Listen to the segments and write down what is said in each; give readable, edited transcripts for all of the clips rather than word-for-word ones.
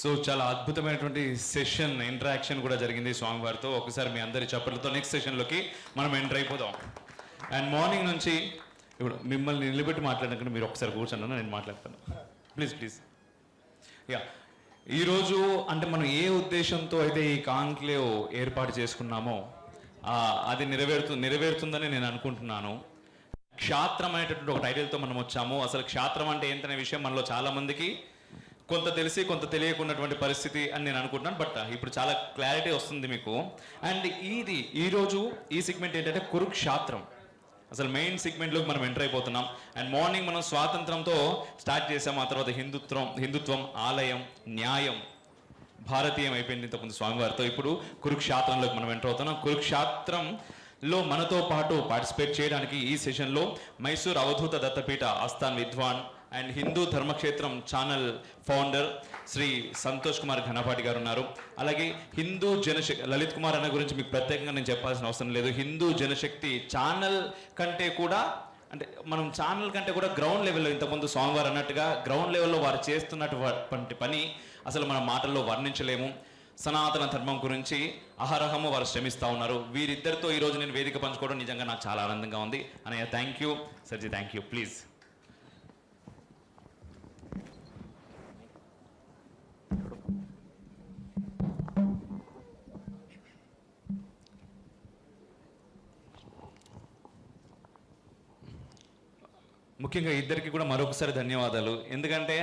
So చాలా అద్భుతమైనటువంటి session interaction కూడా జరిగింది స్వామివారితో. ఒకసారి మీ అందరి చప్పట్లతో నెక్స్ట్ సెషన్లోకి మనం ఎంటర్ అయిపోదాం. అండ్ మార్నింగ్ నుంచి ఇప్పుడు మిమ్మల్ని నిలబెట్టి మాట్లాడకుండా మీరు ఒకసారి కూర్చోండి, నేను మాట్లాడతాను. Please please. యా, ఈరోజు అంటే మనం ఏ ఉద్దేశంతో అయితే ఈ కాంక్లేవ్ ఏర్పాటు చేసుకున్నామో అది నెరవేరుతుందని నేను అనుకుంటున్నాను. క్షాత్రం అనేటటువంటి ఒక టైటిల్తో మనం వచ్చాము. అసలు క్షాత్రం అంటే ఏంటనే విషయం మనలో చాలా మందికి కొంత తెలిసి కొంత తెలియకున్నటువంటి పరిస్థితి అని నేను అనుకుంటున్నాను. బట్ ఇప్పుడు చాలా క్లారిటీ వస్తుంది మీకు. అండ్ ఈరోజు ఈ సెగ్మెంట్ ఏంటంటే కురుక్షేత్రం. అసలు మెయిన్ సెగ్మెంట్లోకి మనం ఎంటర్ అయిపోతున్నాం. అండ్ మార్నింగ్ మనం స్వాతంత్రంతో స్టార్ట్ చేసాం. ఆ తర్వాత హిందుత్వం, ఆలయం, న్యాయం, భారతీయం అయిపోయింది ఇంతకుముందు స్వామివారితో. ఇప్పుడు కురుక్షేత్రంలోకి మనం ఎంటర్ అవుతున్నాం. కురుక్షేత్రంలో మనతో పాటు పార్టిసిపేట్ చేయడానికి ఈ సెషన్లో మైసూర్ అవధూత దత్తపీఠ ఆస్థాన్ విద్వాన్ and Hindu Dharmakshetram channel founder Shri Santosh Kumar Ghanapati garu ఉన్నారు. అలాగే హిందూ జనశక్తి లలిత్ కుమార్ అన్న గురించి మీకు ప్రత్యేకంగా నేను చెప్పాల్సిన అవసరం లేదు. హిందూ జనశక్తి ఛానల్ కంటే కూడా అంటే మనం ఛానల్ కంటే కూడా గ్రౌండ్ లెవెల్లో ఇంతకుముందు స్వామివారు అన్నట్టుగా గ్రౌండ్ లెవెల్లో వారు చేస్తున్నటువంటి పని అసలు మన మాటల్లో వర్ణించలేము. సనాతన ధర్మం గురించి అహరహము వారు శ్రమిస్తూ ఉన్నారు. వీరిద్దరితో ఈరోజు నేను వేదిక పంచుకోవడం నిజంగా నాకు చాలా ఆనందంగా ఉంది. అన్నయ్య thank you, sir ji thank you. Please. ముఖ్యంగా ఇద్దరికి కూడా మరొకసారి ధన్యవాదాలు. ఎందుకంటే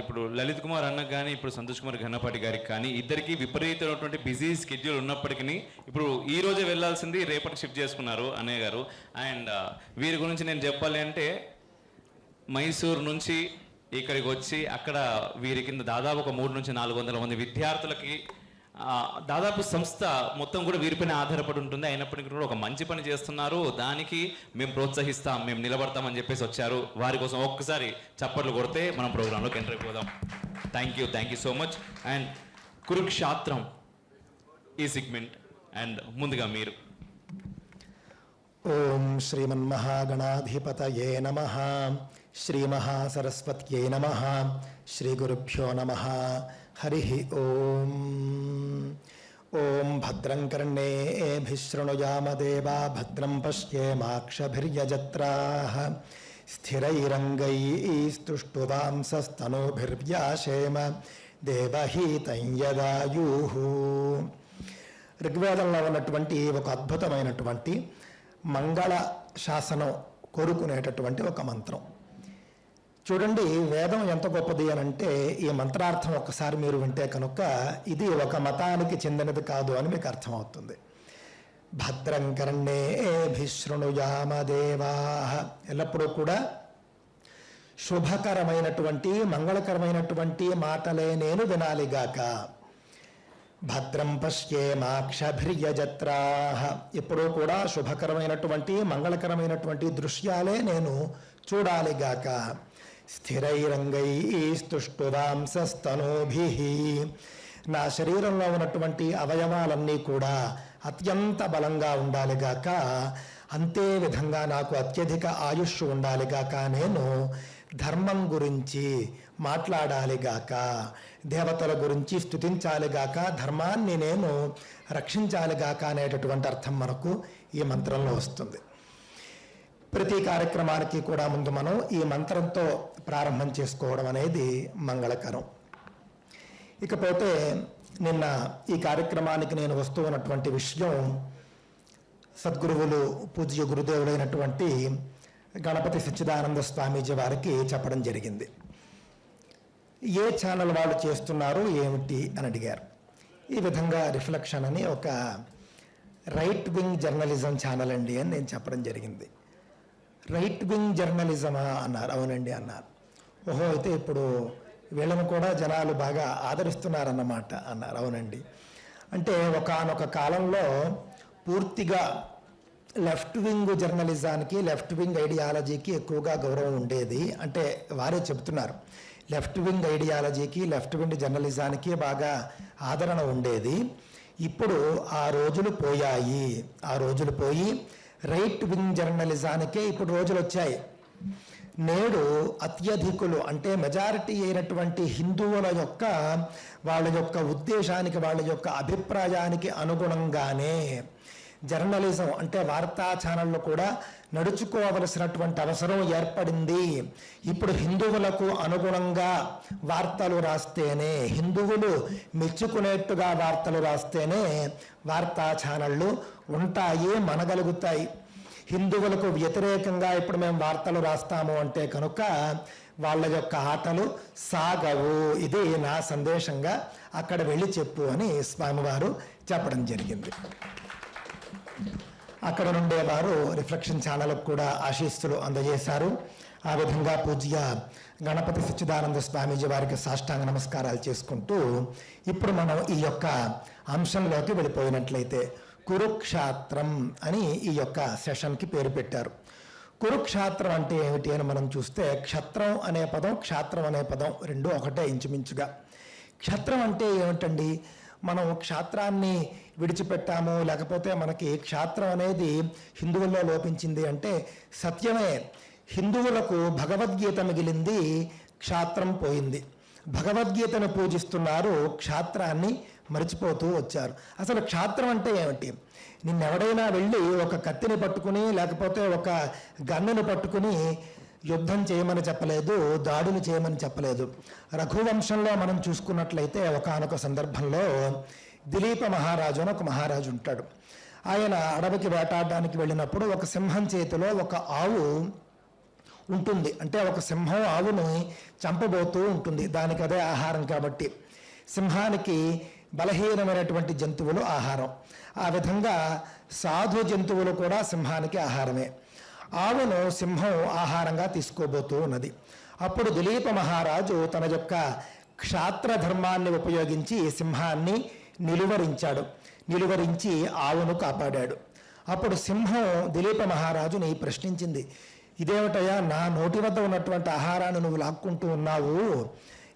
ఇప్పుడు లలిత్ కుమార్ అన్నకు కానీ ఇప్పుడు సంతోష్ కుమార్ ఘనపాటి గారికి కానీ ఇద్దరికి విపరీతమైనటువంటి బిజీ స్కెడ్యూల్ ఉన్నప్పటికీ ఇప్పుడు ఈ రోజే వెళ్ళాల్సింది రేపటి షిఫ్ట్ చేసుకున్నారు అన్నయ్య గారు. అండ్ వీరి గురించి నేను చెప్పాలి అంటే మైసూర్ నుంచి ఇక్కడికి వచ్చి అక్కడ వీరి కింద దాదాపు ఒక 300 నుంచి 400 మంది విద్యార్థులకి దాదాపు సంస్థ మొత్తం కూడా వీరిపైన ఆధారపడి ఉంటుంది. అయినప్పటికీ కూడా ఒక మంచి పని చేస్తున్నారు, దానికి మేము ప్రోత్సహిస్తాం, మేము నిలబడతామని చెప్పేసి వచ్చారు. వారి కోసం ఒక్కసారి చప్పట్లు కొడితే మనం ప్రోగ్రాంలోకి ఎంటర్ అయిపోదాం. Thank you so much. And Kurukshetram ఈ సెగ్మెంట్. అండ్ ముందుగా మీరు. ఓం శ్రీమన్మహాగణాధిపతయే నమః, శ్రీ మహాసరస్వత్యై నమః, శ్రీ గురుభ్యో నమః. హరి ఓం. ఓం భద్రం కర్ణేభిః శృణుయామదేవా భద్రం పశ్యేమాక్షభిర్యజత్రాః స్థిరైరంగైస్తుష్టువాంసస్తనూభిర్వ్యాశేమ దేవహీతం యదాయుః. ఋగ్వేదంలో ఉన్నటువంటి ఒక అద్భుతమైనటువంటి మంగళ శాసనం కోరుకునేటటువంటి ఒక మంత్రం. చూడండి, వేదం ఎంత గొప్పది అని అంటే ఈ మంత్రార్థం ఒక్కసారి మీరు వింటే కనుక ఇది ఒక మతానికి చెందినది కాదు అని మీకు అర్థమవుతుంది. భద్రం కర్ణేభిః శృణుయామ దేవాః, ఎల్లప్పుడూ కూడా శుభకరమైనటువంటి మంగళకరమైనటువంటి మాటలే నేను వినాలిగాక. భద్రం పశ్యేమాక్షభిర్యజత్రాః, ఎప్పుడూ కూడా శుభకరమైనటువంటి మంగళకరమైనటువంటి దృశ్యాలే నేను చూడాలిగాక. స్థిరైరంగైస్తుష్టువాంసస్తనూభిః, నా శరీరంలో ఉన్నటువంటి అవయవాలన్నీ కూడా అత్యంత బలంగా ఉండాలిగాక. అంతే విధంగా నాకు అత్యధిక ఆయుష్ ఉండాలిగాక. నేను ధర్మం గురించి మాట్లాడాలిగాక, దేవతల గురించి స్తుతించాలిగాక, ధర్మాన్ని నేను రక్షించాలిగాక అనేటటువంటి అర్థం మనకు ఈ మంత్రంలో వస్తుంది. ప్రతి కార్యక్రమానికి కూడా ముందు మనం ఈ మంత్రంతో ప్రారంభం చేసుకోవడం అనేది మంగళకరం. ఇకపోతే నిన్న ఈ కార్యక్రమానికి నేను వస్తూ ఉన్నటువంటి విషయం సద్గురువులు పూజ్య గురుదేవులైనటువంటి గణపతి సచ్చిదానంద స్వామీజీ వారికి చెప్పడం జరిగింది. ఏ ఛానల్ వాళ్ళు చేస్తున్నారు ఏమిటి అని అడిగారు. ఈ విధంగా రిఫ్లెక్షన్ అని ఒక రైట్ వింగ్ జర్నలిజం ఛానల్ అండి అని నేను చెప్పడం జరిగింది. రైట్ వింగ్ జర్నలిజమా అన్నారు. అవునండి అన్నారు. ఓహో, అయితే ఇప్పుడు వీళ్ళను కూడా జనాలు బాగా ఆదరిస్తున్నారన్నమాట అన్నారు. అవునండి. అంటే ఒకానొక కాలంలో పూర్తిగా లెఫ్ట్ వింగ్ జర్నలిజానికి, లెఫ్ట్ వింగ్ ఐడియాలజీకి ఎక్కువగా గౌరవం ఉండేది. అంటే వారే చెబుతున్నారు, లెఫ్ట్ వింగ్ ఐడియాలజీకి, లెఫ్ట్ వింగ్ జర్నలిజానికి బాగా ఆదరణ ఉండేది. ఇప్పుడు ఆ రోజులు పోయాయి. ఆ రోజులు పోయి రైట్ వింగ్ జర్నలిజానికే ఇప్పుడు రోజులు వచ్చాయి. నేడు అత్యధికులు అంటే మెజారిటీ అయినటువంటి హిందువుల యొక్క వాళ్ళ యొక్క ఉద్దేశానికి, వాళ్ళ యొక్క అభిప్రాయానికి అనుగుణంగానే జర్నలిజం అంటే వార్తా ఛానళ్ళు కూడా నడుచుకోవలసినటువంటి అవసరం ఏర్పడింది. ఇప్పుడు హిందువులకు అనుగుణంగా వార్తలు రాస్తేనే, హిందువులు మెచ్చుకునేట్టుగా వార్తలు రాస్తేనే వార్తా ఛానళ్ళు ఉంటాయి, మనగలుగుతాయి. హిందువులకు వ్యతిరేకంగా ఇప్పుడు మేము వార్తలు రాస్తాము అంటే కనుక వాళ్ళ యొక్క ఆటలు సాగవు. ఇది నా సందేశంగా అక్కడ వెళ్ళి చెప్పు అని స్వామివారు చెప్పడం జరిగింది. అక్కడ నుండేవారు రిఫ్లెక్షన్ ఛానల్కు కూడా ఆశీస్సులు అందజేశారు. ఆ విధంగా పూజ్య గణపతి సచ్చిదానంద స్వామీజీ వారికి సాష్టాంగ నమస్కారాలు చేసుకుంటూ ఇప్పుడు మనం ఈ యొక్క అంశంలోకి వెళ్ళిపోయినట్లయితే కురుక్షేత్రం అని ఈ యొక్క సెషన్కి పేరు పెట్టారు. కురుక్షేత్రం అంటే ఏమిటి అని మనం చూస్తే క్షత్రం అనే పదం, క్షేత్రం అనే పదం రెండు ఒకటే ఇంచుమించుగా. క్షత్రం అంటే ఏమిటండి? మనం క్షేత్రాన్ని విడిచిపెట్టాము, లేకపోతే మనకి క్షేత్రం అనేది హిందువుల్లో లోపించింది అంటే సత్యమే. హిందువులకు భగవద్గీత మిగిలింది, క్షేత్రం పోయింది. భగవద్గీతను పూజిస్తున్నారు, క్షేత్రాన్ని మరిచిపోతూ వచ్చారు. అసలు క్షేత్రం అంటే ఏమిటి? నిన్నెవడైనా వెళ్ళి ఒక కత్తిని పట్టుకుని లేకపోతే ఒక గన్నును పట్టుకుని యుద్ధం చేయమని చెప్పలేదు, దాడులు చేయమని చెప్పలేదు. రఘువంశంలో మనం చూసుకున్నట్లయితే ఒకానొక సందర్భంలో దిలీప మహారాజు అని ఒక మహారాజు ఉంటాడు. ఆయన అడవికి వేటాడడానికి వెళ్ళినప్పుడు ఒక సింహం చేతిలో ఒక ఆవు ఉంటుంది. అంటే ఒక సింహం ఆవుని చంపబోతూ ఉంటుంది, దానికి అదే ఆహారం కాబట్టి. సింహానికి బలహీనమైనటువంటి జంతువులు ఆహారం. ఆ విధంగా సాధు జంతువులు కూడా సింహానికి ఆహారమే. ఆవును సింహం ఆహారంగా తీసుకోబోతూ ఉన్నది. అప్పుడు దిలీప మహారాజు తన యొక్క క్షాత్ర ధర్మాన్ని ఉపయోగించి సింహాన్ని నిలువరించాడు. నిలువరించి ఆవును కాపాడాడు. అప్పుడు సింహం దిలీప మహారాజుని ప్రశ్నించింది, ఇదేమిటయా, నా నోటి వద్ద ఉన్నటువంటి ఆహారాన్ని నువ్వు లాక్కుంటూ ఉన్నావు,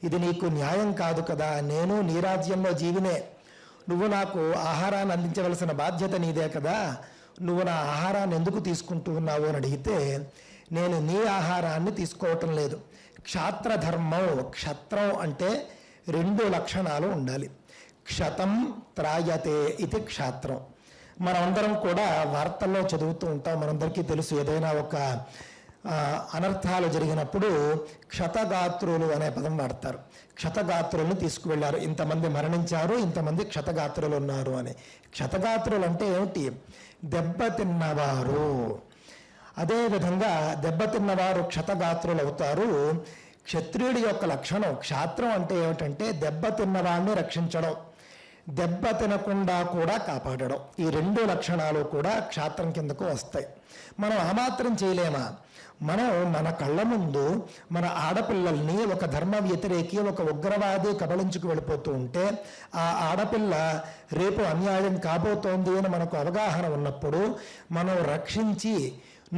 ఇది నీకు న్యాయం కాదు కదా, నేను నీ రాజ్యంలో జీవినే, నువ్వు నాకు ఆహారాన్ని అందించవలసిన బాధ్యత నీదే కదా, నువ్వు నా ఆహారాన్ని ఎందుకు తీసుకుంటూ ఉన్నావు అని అడిగితే, నేను నీ ఆహారాన్ని తీసుకోవటం లేదు. క్షాత్రధర్మం, క్షత్రం అంటే 2 లక్షణాలు ఉండాలి. క్షతం త్రాయతే ఇది క్షాత్రం. మనమందరం కూడా వార్తల్లో చదువుతూ ఉంటాం, మనందరికీ తెలుసు. ఏదైనా ఒక అనర్థాలు జరిగినప్పుడు క్షతగాత్రులు అనే పదం వాడతారు. క్షతగాత్రులను తీసుకువెళ్ళారు, ఇంతమంది మరణించారు, ఇంతమంది క్షతగాత్రులు ఉన్నారు అని. క్షతగాత్రులు అంటే ఏమిటి? దెబ్బతిన్నవారు. అదేవిధంగా దెబ్బతిన్నవారు క్షతగాత్రులు అవుతారు. క్షత్రియుడి యొక్క లక్షణం, క్షాత్రం అంటే ఏమిటంటే దెబ్బతిన్నవాడిని రక్షించడం, దెబ్బ తినకుండా కూడా కాపాడడం. ఈ 2 లక్షణాలు కూడా క్షాత్రం కిందకు వస్తాయి. మనం ఆ మాత్రం చేయలేమా? మనం మన కళ్ళ ముందు మన ఆడపిల్లల్ని ఒక ధర్మ వ్యతిరేకి, ఒక ఉగ్రవాది కబళించుకు వెళ్ళిపోతూ ఉంటే ఆ ఆడపిల్ల రేపు అన్యాయం కాబోతోంది అని మనకు అవగాహన ఉన్నప్పుడు మనం రక్షించి,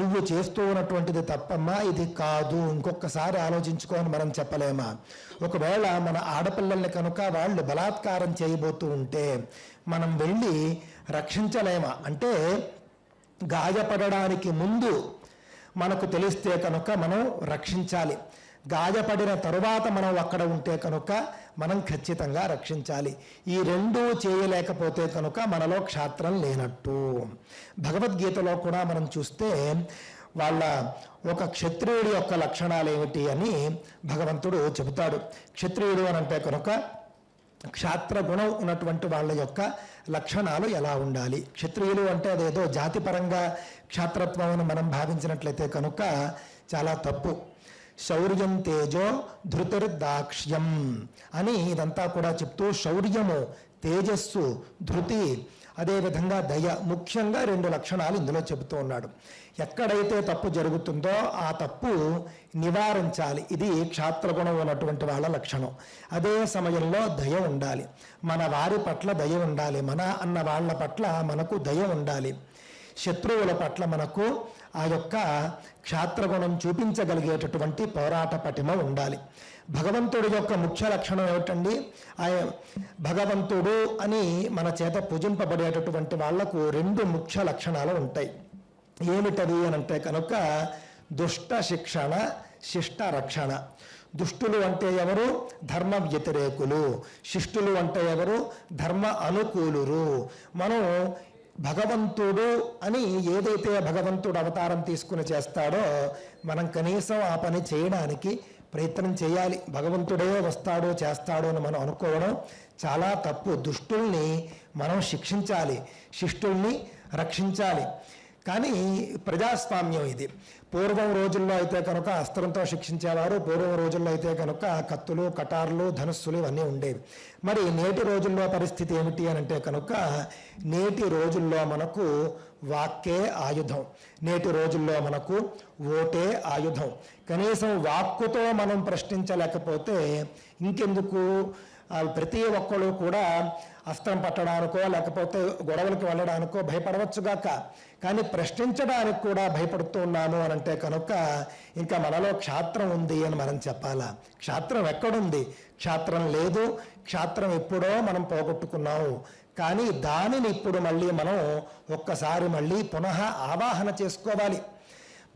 నువ్వు చేస్తూ ఉన్నటువంటిది తప్పమ్మా, ఇది కాదు, ఇంకొకసారి ఆలోచించుకోని మనం చెప్పలేమా? ఒకవేళ మన ఆడపిల్లల్ని కనుక వాళ్ళు బలాత్కారం చేయబోతూ ఉంటే మనం వెళ్ళి రక్షించలేమా? అంటే గాయపడడానికి ముందు మనకు తెలిస్తే కనుక మనం రక్షించాలి. గాయపడిన తరువాత మనం అక్కడ ఉంటే కనుక మనం ఖచ్చితంగా రక్షించాలి. ఈ 2 చేయలేకపోతే కనుక మనలో క్షాత్రం లేనట్టు. భగవద్గీతలో కూడా మనం చూస్తే వాళ్ళ ఒక క్షత్రియుడి యొక్క లక్షణాలు ఏమిటి అని భగవంతుడు చెబుతాడు. క్షత్రియుడు అని అంటే కనుక క్షాత్ర గుణం ఉన్నటువంటి వాళ్ళ యొక్క లక్షణాలు ఎలా ఉండాలి. క్షత్రియులు అంటే అదేదో జాతిపరంగా క్షాత్రత్వం అని మనం భావించినట్లయితే కనుక చాలా తప్పు. శౌర్యం తేజో ధృతిర్దాక్ష్యం అని ఇదంతా కూడా చెప్తూ, శౌర్యము, తేజస్సు, ధృతి, అదేవిధంగా దయ, ముఖ్యంగా 2 లక్షణాలు ఇందులో చెబుతూ ఉన్నాడు. ఎక్కడైతే తప్పు జరుగుతుందో ఆ తప్పు నివారించాలి. ఇది క్షాత్రగుణం ఉన్నటువంటి వాళ్ళ లక్షణం. అదే సమయంలో దయ ఉండాలి. మన వారి పట్ల దయ ఉండాలి. మన అన్న వాళ్ళ పట్ల మనకు దయ ఉండాలి. శత్రువుల పట్ల మనకు ఆ యొక్క క్షాత్రగుణం చూపించగలిగేటటువంటి పోరాట పటిమ ఉండాలి. భగవంతుడి యొక్క ముఖ్య లక్షణం ఏమిటండి? భగవంతుడు అని మన చేత పూజింపబడేటటువంటి వాళ్లకు 2 ముఖ్య లక్షణాలు ఉంటాయి. ఏమిటది అని అంటే కనుక దుష్ట శిక్షణ, శిష్ట రక్షణ. దుష్టులు అంటే ఎవరు? ధర్మ వ్యతిరేకులు. శిష్టులు అంటే ఎవరు? ధర్మ అనుకూలురు. మనం భగవంతుడు అని ఏదైతే భగవంతుడు అవతారం తీసుకుని చేస్తాడో మనం కనీసం ఆ పని చేయడానికి ప్రయత్నం చేయాలి. భగవంతుడే వస్తాడో చేస్తాడో అని మనం అనుకోవడం చాలా తప్పు. దుష్టుల్ని మనం శిక్షించాలి, శిష్టుల్ని రక్షించాలి. కానీ ప్రజాస్వామ్యం ఇది. పూర్వం రోజుల్లో అయితే కనుక అస్త్రంతో శిక్షించేవారు, పూర్వం రోజుల్లో అయితే కనుక కత్తులు, కటార్లు, ధనుస్సులు ఇవన్నీ ఉండేవి. మరి నేటి రోజుల్లో పరిస్థితి ఏమిటి అని అంటే కనుక నేటి రోజుల్లో మనకు వాక్కే ఆయుధం, నేటి రోజుల్లో మనకు ఓటే ఆయుధం. కనీసం వాక్కుతో మనం ప్రశ్నించలేకపోతే ఇంకెందుకు? ప్రతి ఒక్కరు కూడా అస్త్రం పట్టడానికో లేకపోతే గొడవలకు వెళ్ళడానికో భయపడవచ్చుగాక, కానీ ప్రశ్నించడానికి కూడా భయపడుతూ ఉన్నాము అని అంటే కనుక ఇంకా మనలో క్షాత్రం ఉంది అని మనం చెప్పాలా? క్షాత్రం ఎక్కడుంది? క్షాత్రం లేదు. క్షాత్రం ఎప్పుడో మనం పోగొట్టుకున్నాము. కానీ దానిని ఇప్పుడు మళ్ళీ మనం ఒక్కసారి మళ్ళీ పునః ఆవాహన చేసుకోవాలి.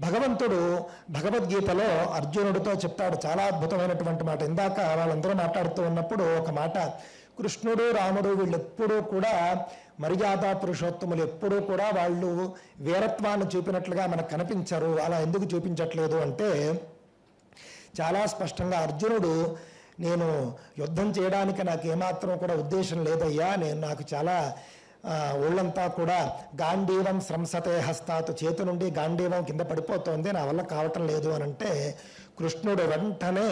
భగవంతుడు భగవద్గీతలో అర్జునుడితో చెప్తాడు చాలా అద్భుతమైనటువంటి మాట. ఇందాక వాళ్ళందరూ మాట్లాడుతూ ఉన్నప్పుడు ఒక మాట, కృష్ణుడు, రాముడు వీళ్ళెప్పుడూ కూడా మర్యాద పురుషోత్తములు, ఎప్పుడూ కూడా వాళ్ళు వీరత్వాన్ని చూపినట్లుగా మనకు కనిపించరు. అలా ఎందుకు చూపించట్లేదు అంటే చాలా స్పష్టంగా అర్జునుడు, నేను యుద్ధం చేయడానికి నాకు ఏమాత్రం కూడా ఉద్దేశం లేదయ్యా, నాకు చాలా ఒళ్ళంతా కూడా గాంధీవం స్రంసతే హస్తాతు, చేతి నుండి గాంధీవం కింద పడిపోతోంది, నా వల్ల కావటం లేదు అని అంటే కృష్ణుడు వెంటనే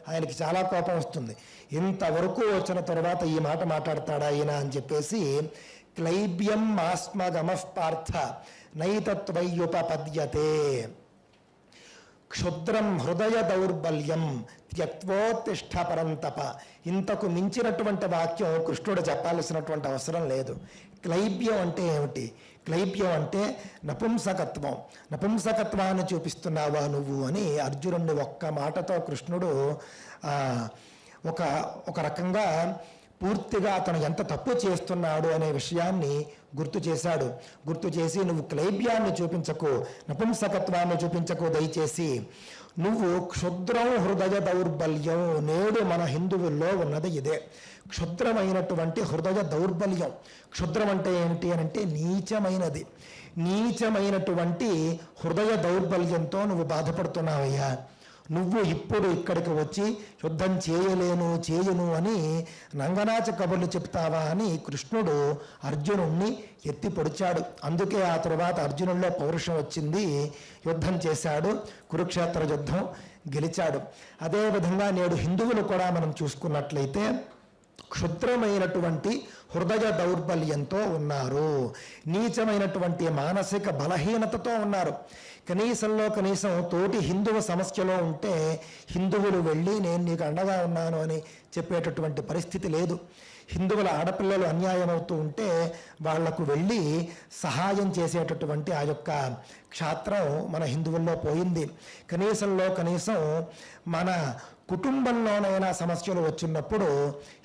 ఆయనకి చాలా కోపం వస్తుంది. ఇంతవరకు వచ్చిన తర్వాత ఈ మాట మాట్లాడతాడా ఈయన అని చెప్పేసి, క్లైబ్యం ఆస్మగమః పార్థ నైతత్వయ్యుపపద్యతే క్షుద్రం హృదయ దౌర్బల్యం త్యక్వోత్తిష్ఠ పరంతప. ఇంతకు మించినటువంటి వాక్యం కృష్ణుడు చెప్పాల్సినటువంటి అవసరం లేదు. క్లైబ్యం అంటే ఏమిటి? క్లైబ్యం అంటే నపుంసకత్వం. నపుంసకత్వాన్ని చూపిస్తున్నావా నువ్వు అని అర్జునుడిని ఒక్క మాటతో కృష్ణుడు ఒక రకంగా పూర్తిగా అతను ఎంత తప్పు చేస్తున్నాడు అనే విషయాన్ని గుర్తు చేశాడు. గుర్తు చేసి, నువ్వు క్లైబ్యాన్ని చూపించకు, నపుంసకత్వాన్ని చూపించకు, దయచేసి నువ్వు క్షుద్రం హృదయ దౌర్బల్యం. నేడు మన హిందువుల్లో ఉన్నది ఇదే, క్షుద్రమైనటువంటి హృదయ దౌర్బల్యం. క్షుద్రం అంటే ఏమిటి అని అంటే నీచమైనది. నీచమైనటువంటి హృదయ దౌర్బల్యంతో నువ్వు బాధపడుతున్నావయ్యా. నువ్వు ఇప్పుడు ఇక్కడికి వచ్చి యుద్ధం చేయను అని నంగనాచ కబుర్లు చెప్తావా అని కృష్ణుడు అర్జునుణ్ణి ఎత్తి పొడిచాడు. అందుకే ఆ తరువాత అర్జునుల్లో పౌరుషం వచ్చింది, యుద్ధం చేశాడు, కురుక్షేత్ర యుద్ధం గెలిచాడు. అదేవిధంగా నేడు హిందువులు కూడా మనం చూసుకున్నట్లయితే క్షుద్రమైనటువంటి హృదయ దౌర్బల్యంతో ఉన్నారు, నీచమైనటువంటి మానసిక బలహీనతతో ఉన్నారు. కనీసం తోటి హిందువు సమస్యలో ఉంటే హిందువులు వెళ్ళి నేను నీకు అండగా ఉన్నాను అని చెప్పేటటువంటి పరిస్థితి లేదు. హిందువుల ఆడపిల్లలు అన్యాయం అవుతూ ఉంటే వాళ్లకు వెళ్ళి సహాయం చేసేటటువంటి ఆ యొక్క క్షాత్రం మన హిందువుల్లో పోయింది. కనీసం మన కుటుంబంలోనైనా సమస్యలు వచ్చినప్పుడు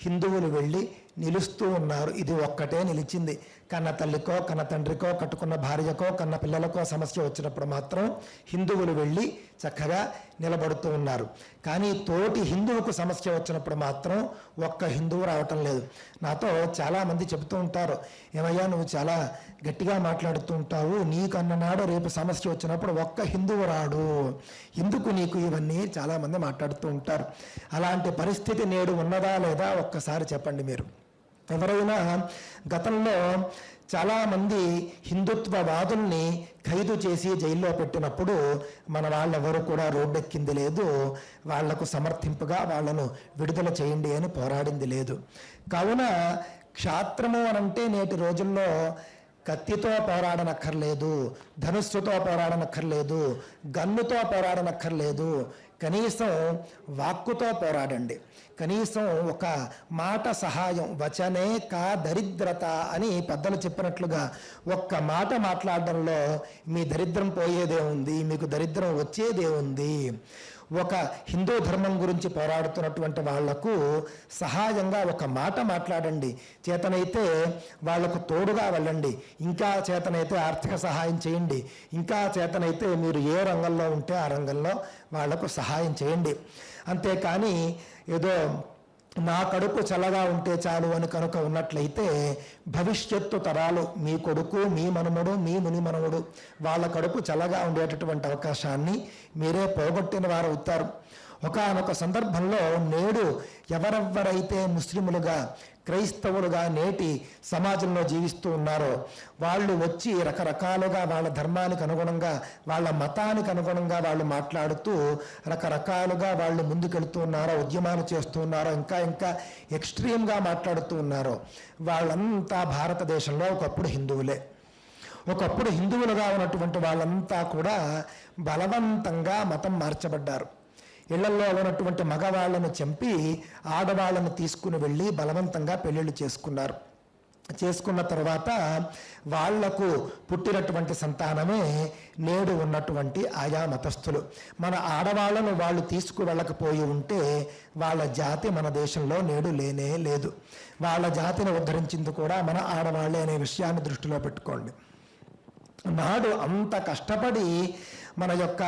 హిందువులు వెళ్ళి నిలుస్తూ ఉన్నారు. ఇది ఒక్కటే నిలిచింది. కన్న తల్లికో, కన్న తండ్రికో, కట్టుకున్న భార్యకో, కన్న పిల్లలకో సమస్య వచ్చినప్పుడు మాత్రం హిందువులు వెళ్ళి చక్కగా నిలబడుతూ ఉన్నారు. కానీ తోటి హిందువుకు సమస్య వచ్చినప్పుడు మాత్రం ఒక్క హిందువు రావటం లేదు. నాతో చాలామంది చెబుతూ ఉంటారు, ఏమయ్యా నువ్వు చాలా గట్టిగా మాట్లాడుతూ ఉంటావు, నీకు అన్ననాడు రేపు సమస్య వచ్చినప్పుడు ఒక్క హిందువు రాడు, ఎందుకు నీకు ఇవన్నీ చాలామంది మాట్లాడుతూ ఉంటారు. అలాంటి పరిస్థితి నేడు ఉన్నదా లేదా ఒక్కసారి చెప్పండి మీరు. ఎవరైనా గతంలో చాలామంది హిందుత్వవాదుల్ని ఖైదు చేసి జైల్లో పెట్టినప్పుడు మన వాళ్ళెవరూ కూడా రోడ్డెక్కింది లేదు, వాళ్లకు సమర్థింపుగా వాళ్లను విడుదల చేయండి అని పోరాడింది లేదు. కావున క్షాత్రము అనంటే నేటి రోజుల్లో కత్తితో పోరాడనక్కర్లేదు, ధనుస్సుతో పోరాడనక్కర్లేదు, గన్నుతో పోరాడనక్కర్లేదు, కనీసం వాక్కుతో పోరాడండి. కనీసం ఒక మాట సహాయం, వచనే కా దరిద్రత అని పెద్దలు చెప్పినట్లుగా ఒక్క మాట మాట్లాడడంలో మీ దరిద్రం పోయేదే ఉంది, మీకు దరిద్రం వచ్చేదే ఉంది. ఒక హిందూ ధర్మం గురించి పోరాడుతున్నటువంటి వాళ్లకు సహాయంగా ఒక మాట మాట్లాడండి. చేతనైతే వాళ్లకు తోడుగా వెళ్ళండి. ఇంకా చేతనైతే ఆర్థిక సహాయం చేయండి. ఇంకా చేతనైతే మీరు ఏ రంగంలో ఉంటే ఆ రంగంలో వాళ్లకు సహాయం చేయండి. అంతేకాని ఏదో నా కడుపు చల్లగా ఉంటే చాలు అని కనుక ఉన్నట్లయితే భవిష్యత్తు తరాలు మీ కొడుకు, మీ మనముడు, మీ ముని మనముడు వాళ్ళ కడుపు చల్లగా ఉండేటటువంటి అవకాశాన్ని మీరే పోగొట్టిన వారు అవుతారు. ఒకానొక సందర్భంలో నేడు ఎవరెవరైతే ముస్లిములుగా, క్రైస్తవులుగా నేటి సమాజంలో జీవిస్తూ ఉన్నారో వాళ్ళు వచ్చి రకరకాలుగా వాళ్ళ ధర్మానికి అనుగుణంగా, వాళ్ళ మతానికి అనుగుణంగా వాళ్ళు మాట్లాడుతూ రకరకాలుగా వాళ్ళు ముందుకెళ్తూ ఉన్నారో, ఉద్యమాలు చేస్తూ ఉన్నారో, ఇంకా ఎక్స్ట్రీమ్గా మాట్లాడుతూ ఉన్నారో వాళ్ళంతా భారతదేశంలో ఒకప్పుడు హిందువులే. ఒకప్పుడు హిందువులుగా ఉన్నటువంటి వాళ్ళంతా కూడా బలవంతంగా మతం మార్చబడ్డారు. ఇళ్లలో ఉన్నటువంటి మగవాళ్లను చంపి ఆడవాళ్లను తీసుకుని వెళ్ళి బలవంతంగా పెళ్లిళ్ళు చేసుకున్నారు. చేసుకున్న తర్వాత వాళ్లకు పుట్టినటువంటి సంతానమే నేడు ఉన్నటువంటి ఆయా మతస్థులు. మన ఆడవాళ్లను వాళ్ళు తీసుకువెళ్ళకపోయి ఉంటే వాళ్ళ జాతి మన దేశంలో నేడు లేనే లేదు. వాళ్ళ జాతిని ఉద్ధరించింది కూడా మన ఆడవాళ్లే అనే విషయాన్ని దృష్టిలో పెట్టుకోండి. నాడు అంత కష్టపడి మన యొక్క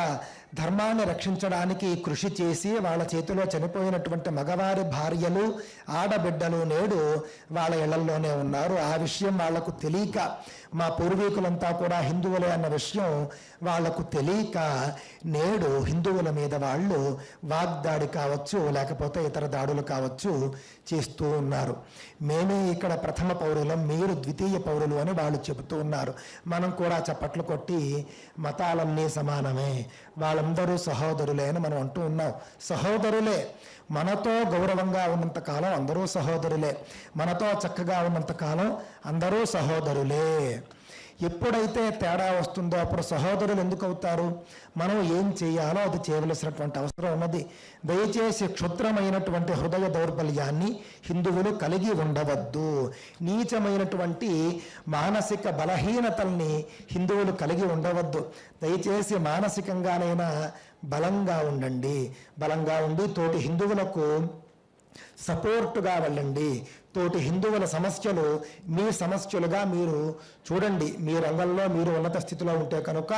ధర్మాన్ని రక్షించడానికి కృషి చేసి వాళ్ళ చేతిలో చనిపోయినటువంటి మగవారి భార్యలు, ఆడబిడ్డలు నేడు వాళ్ళ ఇళ్లల్లోనే ఉన్నారు. ఆ విషయం వాళ్లకు తెలియక, మా పూర్వీకులంతా కూడా హిందువులే అన్న విషయం వాళ్లకు తెలియక నేడు హిందువుల మీద వాళ్ళు వాగ్దాడి కావచ్చు, లేకపోతే ఇతర దాడులు కావచ్చు చేస్తూ ఉన్నారు. మేమే ఇక్కడ ప్రథమ పౌరులం, మీరు ద్వితీయ పౌరులు అని వాళ్ళు చెబుతూ ఉన్నారు. మనం కూడా చప్పట్లు కొట్టి మతాలన్నీ సమానమే, వాళ్ళందరూ సహోదరులే అని మనం అంటూ ఉన్నాం. సహోదరులే. మనతో గౌరవంగా ఉన్నంత కాలం అందరూ సహోదరులే. మనతో చక్కగా ఉన్నంత కాలం అందరూ సహోదరులే. ఎప్పుడైతే తేడా వస్తుందో అప్పుడు సహోదరులు ఎందుకు అవుతారు? మనం ఏం చేయాలో అది చేయవలసినటువంటి అవసరం ఉన్నది. దయచేసి క్షుద్రమైనటువంటి హృదయ దౌర్బల్యాన్ని హిందువులు కలిగి ఉండవద్దు. నీచమైనటువంటి మానసిక బలహీనతల్ని హిందువులు కలిగి ఉండవద్దు. దయచేసి మానసికంగానైనా బలంగా ఉండండి. బలంగా ఉండి తోటి హిందువులకు సపోర్టుగా వెళ్ళండి. తోటి హిందువుల సమస్యలు మీ సమస్యలుగా మీరు చూడండి. మీ రంగంలో మీరు ఉన్నత స్థితిలో ఉంటే కనుక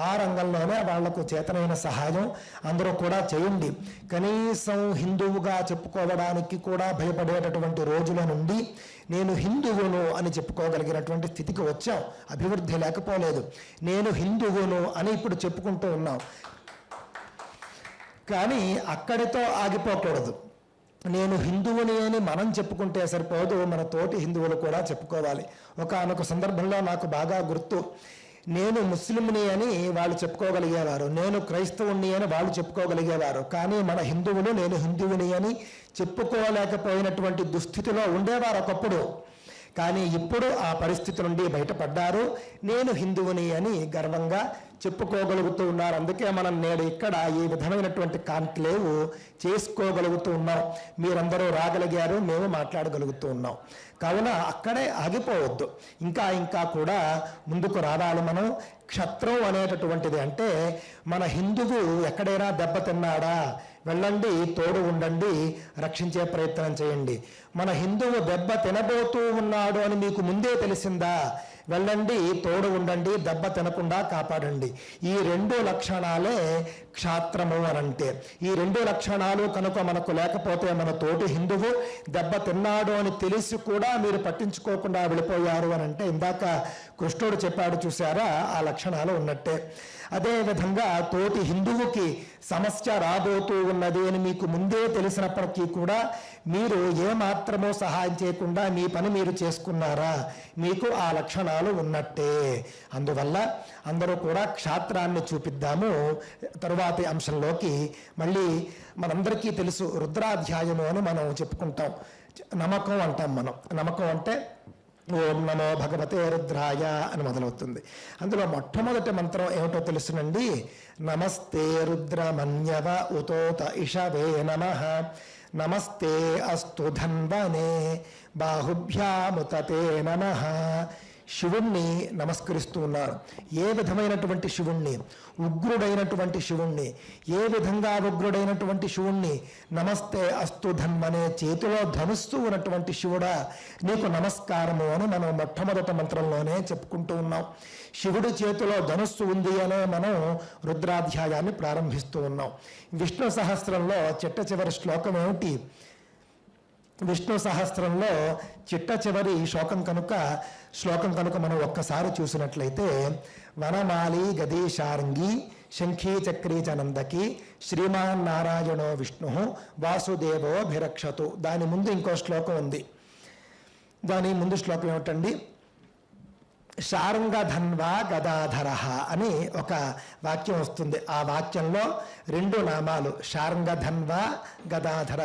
ఆ రంగంలోనే వాళ్లకు చేతనైన సహాయం అందరూ కూడా చేయండి. కనీసం హిందువుగా చెప్పుకోవడానికి కూడా భయపడేటటువంటి రోజుల నుండి నేను హిందువును అని చెప్పుకోగలిగినటువంటి స్థితికి వచ్చాం. అభివృద్ధి లేకపోలేదు. నేను హిందువును అని ఇప్పుడు చెప్పుకుంటూ ఉన్నాం. కానీ అక్కడితో ఆగిపోకూడదు. నేను హిందువుని అని మనం చెప్పుకుంటే సరిపోదు, మన తోటి హిందువులు కూడా చెప్పుకోవాలి. ఒకానొక సందర్భంలో నాకు బాగా గుర్తు, నేను ముస్లింని అని వాళ్ళు చెప్పుకోగలిగేవారు, నేను క్రైస్తవుని అని వాళ్ళు చెప్పుకోగలిగేవారు. కానీ మన హిందువులు నేను హిందువుని అని చెప్పుకోలేకపోయినటువంటి దుస్థితిలో ఉండేవారు ఒకప్పుడు. కానీ ఇప్పుడు ఆ పరిస్థితి నుండి బయటపడ్డారు. నేను హిందువుని అని గర్వంగా చెప్పుకోగలుగుతూ ఉన్నారు. అందుకే మనం నేడు ఇక్కడ ఈ విధమైనటువంటి కాన్క్లేవ్ చేసుకోగలుగుతూ ఉన్నాం. మీరందరూ రాగలిగారు, మేము మాట్లాడగలుగుతూ ఉన్నాం. కావున అక్కడే ఆగిపోవద్దు. ఇంకా కూడా ముందుకు రావాలి. మనం క్షత్రం అనేటటువంటిది అంటే మన హిందువు ఎక్కడైనా దెబ్బతిన్నాడా వెళ్ళండి, తోడు ఉండండి, రక్షించే ప్రయత్నం చేయండి. మన హిందువు దెబ్బ తినబోతూ ఉన్నాడు అని మీకు ముందే తెలిసిందా, వెళ్ళండి, తోడు ఉండండి, దెబ్బ తినకుండా కాపాడండి. ఈ రెండు లక్షణాలే క్షాత్రము అనంటే. ఈ రెండు లక్షణాలు కనుక మనకు లేకపోతే మన తోటి హిందువు దెబ్బ తిన్నాడు అని తెలిసి కూడా మీరు పట్టించుకోకుండా వెళ్ళిపోయారు అని అంటే ఇందాక కృష్ణుడు చెప్పాడు చూసారా, ఆ లక్షణాలు ఉన్నట్టే. అదేవిధంగా తోటి హిందువుకి సమస్య రాబోతూ ఉన్నది అని మీకు ముందే తెలిసినప్పటికీ కూడా మీరు ఏమాత్రమో సహాయం చేయకుండా మీ పని మీరు చేసుకున్నారా, మీకు ఆ లక్షణాలు ఉన్నట్టే. అందువల్ల అందరూ కూడా క్షాత్రాన్ని చూపిద్దాము. తరువాతి అంశంలోకి మళ్ళీ మనందరికీ తెలుసు, రుద్రాధ్యాయము అని మనం చెప్పుకుంటాం. నమ్మకం అంటాం మనం. నమ్మకం అంటే ఓం నమో భగవతే రుద్రాయ అని మొదలవుతుంది. అందులో మొట్టమొదటి మంత్రం ఏమిటో తెలుసునండి. నమస్తే రుద్రమన్యవ ఉతోత ఇషవే నమః, నమస్తే అస్తు ధన్వనే బాహుభ్యాముతతే నమః, శివుణ్ణి నమస్కరిస్తూ ఉన్నారు. ఏ విధమైనటువంటి శివుణ్ణి? ఉగ్రుడైనటువంటి శివుణ్ణి. ఏ విధంగా ఉగ్రుడైనటువంటి శివుణ్ణి? నమస్తే అస్తు ధన్మనే, చేతిలో ధనుస్సు ఉన్నటువంటి శివుడా నీకు నమస్కారము అని మనం మొట్టమొదటి మంత్రంలోనే చెప్పుకుంటూ ఉన్నాం. శివుడి చేతిలో ధనుస్సు ఉంది అనే మనం రుద్రాధ్యాయాన్ని ప్రారంభిస్తూ ఉన్నాం. విష్ణు సహస్రంలో చిట్ట చివరి శ్లోకం ఏమిటి? విష్ణు సహస్రంలో చిట్ట చివరి శ్లోకం కనుక మనం ఒక్కసారి చూసినట్లయితే, వనమాలి గదీశారంగి శంఖీ చక్రీ చనందకి శ్రీమాన్ నారాయణో విష్ణు వాసుదేవో భిరక్షతు. దాని ముందు ఇంకో శ్లోకం ఉంది. దాని ముందు శ్లోకం ఏమిటండి? శారంగధన్వా గదాధర అని ఒక వాక్యం వస్తుంది. ఆ వాక్యంలో 2 నామాలు, శారంగధన్వా గదాధర.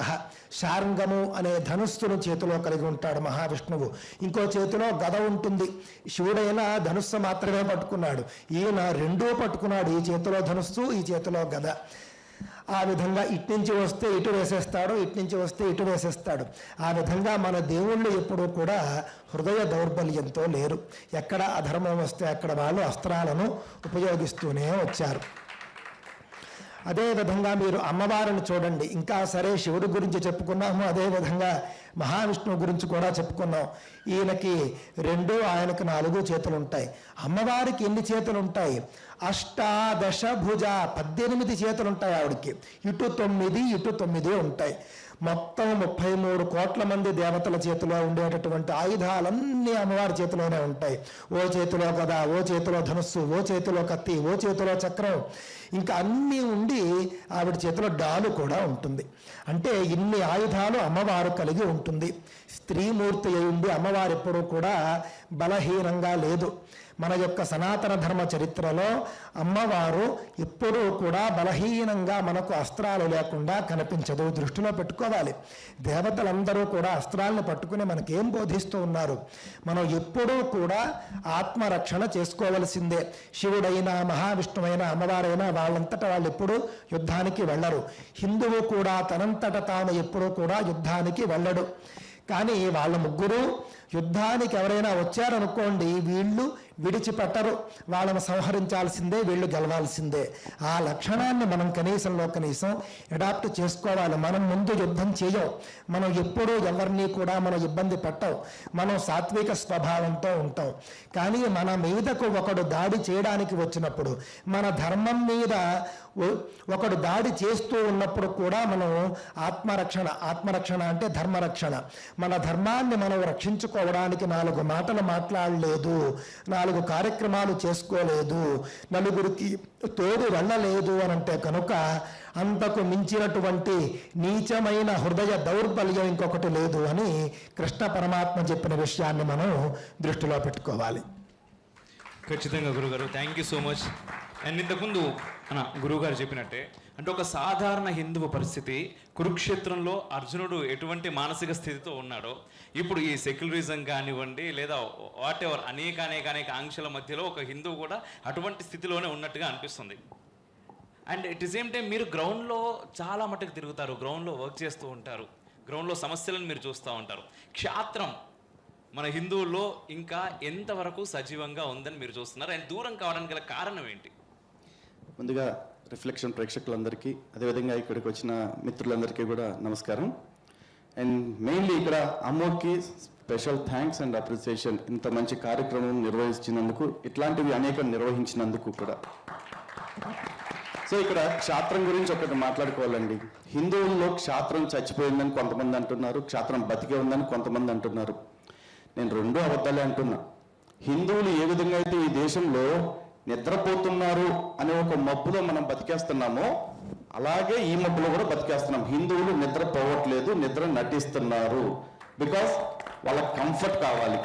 శారంగము అనే ధనుస్సును చేతిలో కలిగి ఉంటాడు మహావిష్ణువు. ఇంకో చేతిలో గద ఉంటుంది. శివుడైనా ధనుస్సు మాత్రమే పట్టుకున్నాడు, ఈయన 2 పట్టుకున్నాడు. ఈ చేతిలో ధనుస్సు, ఈ చేతిలో గద. ఆ విధంగా ఇట్నుంచి వస్తే ఇటు వేసేస్తాడు, ఇట్నుంచి వస్తే ఇటు వేసేస్తాడు. ఆ విధంగా మన దేవుళ్ళు ఎప్పుడూ కూడా హృదయ దౌర్బల్యంతో లేరు. ఎక్కడ అధర్మం వస్తే అక్కడ వాళ్ళు అస్త్రాలను ఉపయోగిస్తూనే వచ్చారు. అదేవిధంగా మీరు అమ్మవారిని చూడండి. ఇంకా సరే శివుడి గురించి చెప్పుకున్నాము, అదేవిధంగా మహావిష్ణువు గురించి కూడా చెప్పుకున్నాం. ఈయనకి 2, ఆయనకు 4 చేతులు ఉంటాయి. అమ్మవారికి ఎన్ని చేతులు ఉంటాయి? అష్టాదశ భుజ, 18 చేతులు ఉంటాయి ఆవిడికి. ఇటు 9, ఇటు 9 ఉంటాయి. మొత్తం 33 కోట్ల మంది దేవతల చేతిలో ఉండేటటువంటి ఆయుధాలన్నీ అమ్మవారి చేతిలోనే ఉంటాయి. ఓ చేతిలో గద, ఓ చేతిలో ధనుస్సు, ఓ చేతిలో కత్తి, ఓ చేతిలో చక్రం, ఇంకా అన్నీ ఉండి ఆవిడ చేతిలో డాలు కూడా ఉంటుంది. అంటే ఇన్ని ఆయుధాలు అమ్మవారు కలిగి ఉంటుంది. స్త్రీమూర్తి అయి ఉండి అమ్మవారు ఎప్పుడూ కూడా బలహీనంగా లేదు. మన యొక్క సనాతన ధర్మ చరిత్రలో అమ్మవారు ఎప్పుడూ కూడా బలహీనంగా మనకు అస్త్రాలు లేకుండా కనిపించదు. దృష్టిలో పెట్టుకోవాలి. దేవతలందరూ కూడా అస్త్రాలను పట్టుకుని మనకేం బోధిస్తూ ఉన్నారు? మనం ఎప్పుడూ కూడా ఆత్మరక్షణ చేసుకోవలసిందే. శివుడైనా మహావిష్ణువైనా అమ్మవారైనా వాళ్ళంతటా వాళ్ళు ఎప్పుడూ యుద్ధానికి వెళ్ళరు. హిందువు కూడా తనంతట తాను ఎప్పుడూ కూడా యుద్ధానికి వెళ్ళడు. కానీ వాళ్ళ ముగ్గురు యుద్ధానికి ఎవరైనా వచ్చారనుకోండి, వీళ్ళు విడిచిపెట్టరు. వాళ్ళను సంహరించాల్సిందే, వీళ్ళు గెలవాల్సిందే. ఆ లక్షణాన్ని మనం కనీసం అడాప్ట్ చేసుకోవాలి. మనం ముందు యుద్ధం చేయం. మనం ఎప్పుడూ ఎవరిని కూడా మనం ఇబ్బంది పెట్టం. మనం సాత్విక స్వభావంతో ఉంటాం. కానీ మన మీదకు ఒకడు దాడి చేయడానికి వచ్చినప్పుడు, మన ధర్మం మీద ఒకడు దాడి చేస్తూ ఉన్నప్పుడు కూడా మనం ఆత్మరక్షణ అంటే ధర్మరక్షణ. మన ధర్మాన్ని మనం రక్షించుకోవడానికి 4 మాటలు మాట్లాడలేదు, 4 కార్యక్రమాలు చేసుకోలేదు, నలుగురికి తోడు వెళ్ళలేదు అనంటే కనుక అంతకు మించినటువంటి నీచమైన హృదయ దౌర్బల్యం ఇంకొకటి లేదు అని కృష్ణ పరమాత్మ చెప్పిన విషయాన్ని మనం దృష్టిలో పెట్టుకోవాలి. ఖచ్చితంగా గురుగారు, thank you so much. And ఇంతకుముందు గురువుగారు చెప్పినట్టే, అంటే ఒక సాధారణ హిందువు పరిస్థితి, కురుక్షేత్రంలో అర్జునుడు ఎటువంటి మానసిక స్థితితో ఉన్నాడో, ఇప్పుడు ఈ సెక్యులరిజం కానివ్వండి లేదా వాట్ ఎవర్ అనేక ఆంక్షల మధ్యలో ఒక హిందువు కూడా అటువంటి స్థితిలోనే ఉన్నట్టుగా అనిపిస్తుంది. And at the same time మీరు గ్రౌండ్లో చాలా మట్టుకు తిరుగుతారు, గ్రౌండ్లో వర్క్ చేస్తూ ఉంటారు, గ్రౌండ్లో సమస్యలను మీరు చూస్తూ ఉంటారు. క్షాత్రం మన హిందువుల్లో ఇంకా ఎంతవరకు సజీవంగా ఉందని మీరు చూస్తున్నారు? అండ్ దూరం కావడానికి గల కారణం ఏంటి? ముందుగా రిఫ్లెక్షన్ ప్రేక్షకులందరికీ, అదేవిధంగా ఇక్కడికి వచ్చిన మిత్రులందరికీ కూడా నమస్కారం. అండ్ మెయిన్లీ ఇక్కడ అమ్మోకి స్పెషల్ థ్యాంక్స్ అండ్ అప్రిసియేషన్. ఇంత మంచి కార్యక్రమం నిర్వహించినందుకు, ఇట్లాంటివి అనేక నిర్వహించినందుకు కూడా. సో ఇక్కడ క్షాత్రం గురించి ఒకటి మాట్లాడుకోవాలండి. హిందువుల్లో క్షాత్రం చచ్చిపోయిందని కొంతమంది అంటున్నారు, క్షాత్రం బతికే ఉందని కొంతమంది అంటున్నారు. నేను 2 అబద్ధాలే అంటున్నా. హిందువులు ఏ విధంగా అయితే ఈ దేశంలో నిద్రపోతున్నారు అనే ఒక మబ్బులో మనం బతికేస్తున్నామో, అలాగే ఈ మబ్బులో కూడా బతికేస్తున్నాం. హిందువులు నిద్రపోవట్లేదు, నిద్ర నటిస్తున్నారు. బికాస్ వాళ్ళకి కంఫర్ట్ కావాలి.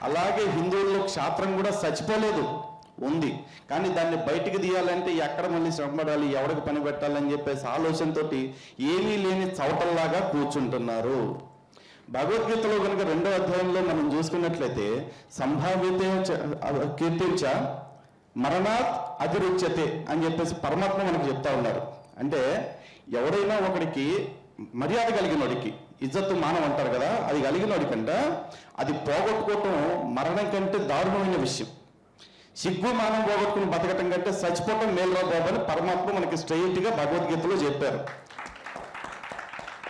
అలాగే హిందువుల్లో క్షాత్రం కూడా చచ్చిపోలేదు, ఉంది. కానీ దాన్ని బయటికి తీయాలంటే ఎక్కడ మళ్ళీ శ్రమపడాలి, ఎవరికి పని పెట్టాలని చెప్పేసి ఆలోచనతోటి ఏమీ లేని చవటల్లాగా కూర్చుంటున్నారు. భగవద్గీతలో కనుక 2వ అధ్యాయంలో మనం చూసుకున్నట్లయితే, సంభావ్యతే కీర్తించ మరణాత్ అతిరుచ్యతే అని చెప్పేసి పరమాత్మ మనకు చెప్తా ఉన్నారు. అంటే ఎవరైనా ఒకడికి మర్యాద కలిగినోడికి, ఇజ్జత్తు మానం అంటారు కదా, అది కలిగినోడికంట అది పోగొట్టుకోవటం మరణం కంటే దారుణమైన విషయం. సిగ్గు మానం పోగొట్టుకుని బతకటం కంటే చచ్చిపోవటం మేలురా బాబు అని పరమాత్మ మనకి స్ట్రైట్గా భగవద్గీతలో చెప్పారు.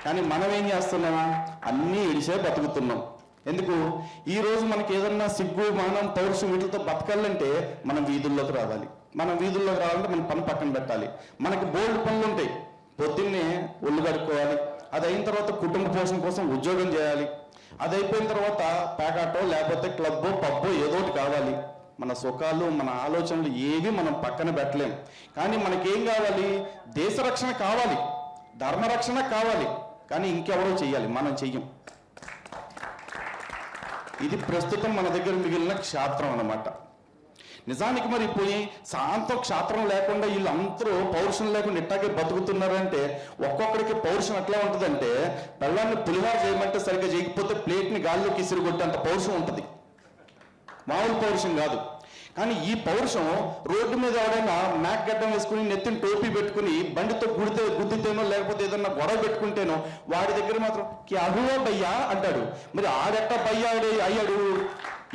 కానీ మనం ఏం చేస్తున్నాం? అన్నీ ఇడిసే బతుకుతున్నాం. ఎందుకు? ఈ రోజు మనకి ఏదన్నా సిగ్గు మానం పౌరుషం వీటితో బతకాలంటే మనం వీధుల్లోకి రావాలి. మనం వీధుల్లోకి రావాలంటే మన పని పక్కన పెట్టాలి. మనకి బోల్డ్ పనులు ఉంటాయి. పొద్దున్నే ఒళ్ళు కడుక్కోవాలి, అది అయిన తర్వాత కుటుంబ పోషణ కోసం ఉద్యోగం చేయాలి, అది అయిపోయిన తర్వాత పేకాటో లేకపోతే క్లబ్బో పబ్బో ఏదోటి కావాలి. మన సుఖాలు మన ఆలోచనలు ఏవి మనం పక్కన పెట్టలేం. కానీ మనకేం కావాలి? దేశ రక్షణ కావాలి, ధర్మరక్షణ కావాలి. కానీ ఇంకెవరో చెయ్యాలి, మనం చెయ్యం. ఇది ప్రస్తుతం మన దగ్గర మిగిలిన క్షాత్రం అన్నమాట. నిజానికి మరి పోయి శాంతం క్షాత్రం లేకుండా వీళ్ళందరూ పౌరుషం లేకుండా ఇట్టాగే బతుకుతున్నారంటే ఒక్కొక్కడికి పౌరుషం ఎట్లా ఉంటుందంటే పెళ్ళాన్ని పులిహార చేయమంటే సరిగ్గా చేయకపోతే ప్లేట్ని గాల్లోకి ఇసిరిగొట్టే అంత పౌరుషం ఉంటుంది. మామూలు పౌరుషం కాదు. కానీ ఈ పౌరుషం రోడ్డు మీద ఎవడైనా మ్యాక్ గడ్డం వేసుకుని నెత్తిన టోపీ పెట్టుకుని బండితో గుద్దితేనో లేకపోతే ఏదన్నా గొడవ పెట్టుకుంటేనో వాడి దగ్గర మాత్రం అహువో భయ్యా అంటాడు. మరి ఆడెట్ట భయ్యా అయ్యాడు?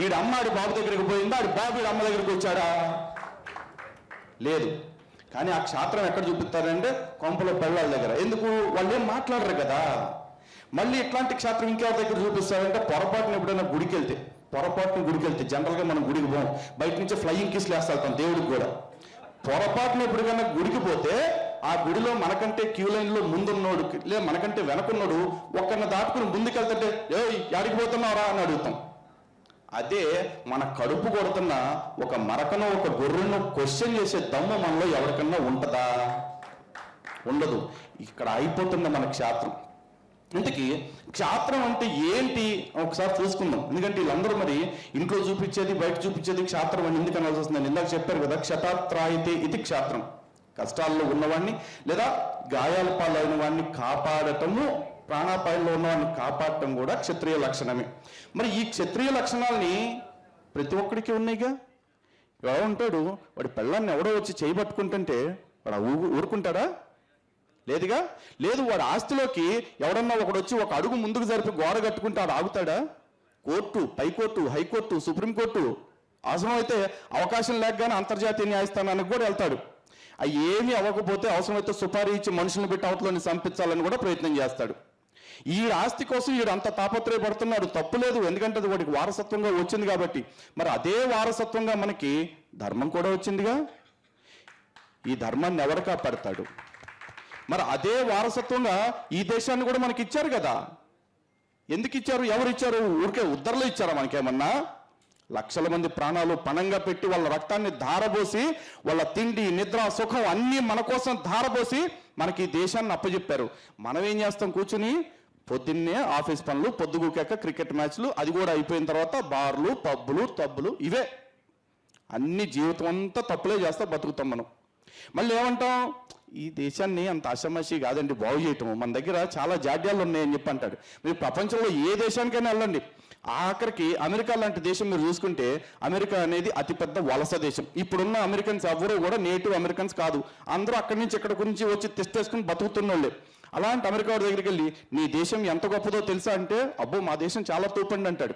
ఈడు అమ్మ ఆడి బాబు దగ్గరికి పోయిందా, ఆడి బాబు ఈడు అమ్మ దగ్గరికి వచ్చాడా? లేదు. కానీ ఆ క్షాత్రం ఎక్కడ చూపిస్తారంటే కొంపలో పెళ్ళాల దగ్గర. ఎందుకు? వాళ్ళు ఏం మాట్లాడరు కదా. మళ్ళీ ఇట్లాంటి క్షాత్రం ఇంకెవరి దగ్గర చూపిస్తారంటే పొరపాటున ఎప్పుడైనా గుడికి వెళ్తే జనరల్గా మనం గుడికి పోం, బయట నుంచి ఫ్లయింగ్ కిస్లు వేస్తాం దేవుడికి కూడా. పొరపాటున ఎప్పుడుకన్నా గుడికి పోతే ఆ గుడిలో మనకంటే క్యూ లైన్లో ముందున్నోడు లేదా మనకంటే వెనకున్నోడు ఒక్కరిని దాటుకుని ముందుకెళ్తుంటే యాడికి పోతున్నావురా అని అడుగుతాం. అదే మన కడుపు కొడుతున్న ఒక మరకనో ఒక గొర్రెను క్వశ్చన్ చేసే దమ్ము మనలో ఎవరికన్నా ఉంటుందా? ఉండదు. ఇక్కడ అయిపోతుంది మన క్షాత్రం. ఇంతకీ క్షాత్రం అంటే ఏంటి ఒకసారి చూసుకుందాం. ఎందుకంటే వీళ్ళందరూ మరి ఇంట్లో చూపించేది బయట చూపించేది క్షాత్రం అని ఎందుకు అనాల్సి వస్తుంది? ఇందాక చెప్పారు కదా, క్షతాత్రాయితే ఇది క్షాత్రం. కష్టాల్లో ఉన్నవాడిని లేదా గాయాల పాలైన వాడిని కాపాడటము, ప్రాణాపాయంలో ఉన్నవాడిని కాపాడటం కూడా క్షత్రియ లక్షణమే. మరి ఈ క్షత్రియ లక్షణాలని ప్రతి ఒక్కడికి ఉన్నాయిగా. ఎవడో ఉంటాడు, వాడి పెళ్ళాన్ని ఎవడో వచ్చి చేయబట్టుకుంటుంటే వాడు ఊరుకుంటాడా? లేదుగా. లేదు. వాడు ఆస్తిలోకి ఎవడన్నా ఒకడు వచ్చి ఒక అడుగు ముందుకు జరిపి గోడ కట్టుకుంటే ఆడు ఆగుతాడా? కోర్టు, పైకోర్టు, హైకోర్టు, సుప్రీంకోర్టు, అవసరం అయితే అవకాశం లేకగానే అంతర్జాతీయ న్యాయస్థానానికి కూడా వెళ్తాడు. అవి ఏమీ అవ్వకపోతే అవసరమైతే సుపారీ ఇచ్చి మనుషులను పెట్టి అవతలని చంపించాలని కూడా ప్రయత్నం చేస్తాడు. ఈ ఆస్తి కోసం వీడు అంత తాపత్రయపడుతున్నాడు. తప్పులేదు, ఎందుకంటే అది వాడికి వారసత్వంగా వచ్చింది కాబట్టి. మరి అదే వారసత్వంగా మనకి ధర్మం కూడా వచ్చిందిగా. ఈ ధర్మాన్ని ఎవరు కాపాడతాడు? మరి అదే వారసత్వంగా ఈ దేశాన్ని కూడా మనకి ఇచ్చారు కదా. ఎందుకు ఇచ్చారు? ఎవరు ఇచ్చారు? ఊరికే ఉద్దరలో ఇచ్చారా మనకేమన్నా? లక్షల మంది ప్రాణాలు పణంగా పెట్టి వాళ్ళ రక్తాన్ని ధారబోసి వాళ్ళ తిండి నిద్ర సుఖం అన్నీ మన కోసం ధారబోసి మనకి ఈ దేశాన్ని అప్పచెప్పారు. మనం ఏం చేస్తాం? కూర్చుని పొద్దున్నే ఆఫీస్ పనులు, పొద్దుగూకాక క్రికెట్ మ్యాచ్లు, అది కూడా అయిపోయిన తర్వాత బార్లు, పబ్బులు, తబ్బులు, ఇవే అన్ని. జీవితం అంతా తప్పులే చేస్తా బతుకుతాం మనం. మళ్ళీ ఏమంటాం? ఈ దేశాన్ని అంత ఆషామాషి కాదండి బాగు చేయటం, మన దగ్గర చాలా జాడ్యాలు ఉన్నాయని చెప్పి అంటాడు. మీరు ప్రపంచంలో ఏ దేశానికైనా వెళ్ళండి, ఆఖరికి అమెరికా లాంటి దేశం మీరు చూసుకుంటే అమెరికా అనేది అతిపెద్ద వలస దేశం. ఇప్పుడున్న అమెరికన్స్ ఎవరు కూడా నేటివ్ అమెరికన్స్ కాదు, అందరూ అక్కడి నుంచి ఇక్కడ గురించి వచ్చి తెస్తేసుకుని బతుకుతున్నోళ్ళే. అలాంటి అమెరికా వాడి దగ్గరికి వెళ్ళి నీ దేశం ఎంత గొప్పదో తెలుసా అంటే, అబ్బో మా దేశం చాలా తూపండి అంటాడు.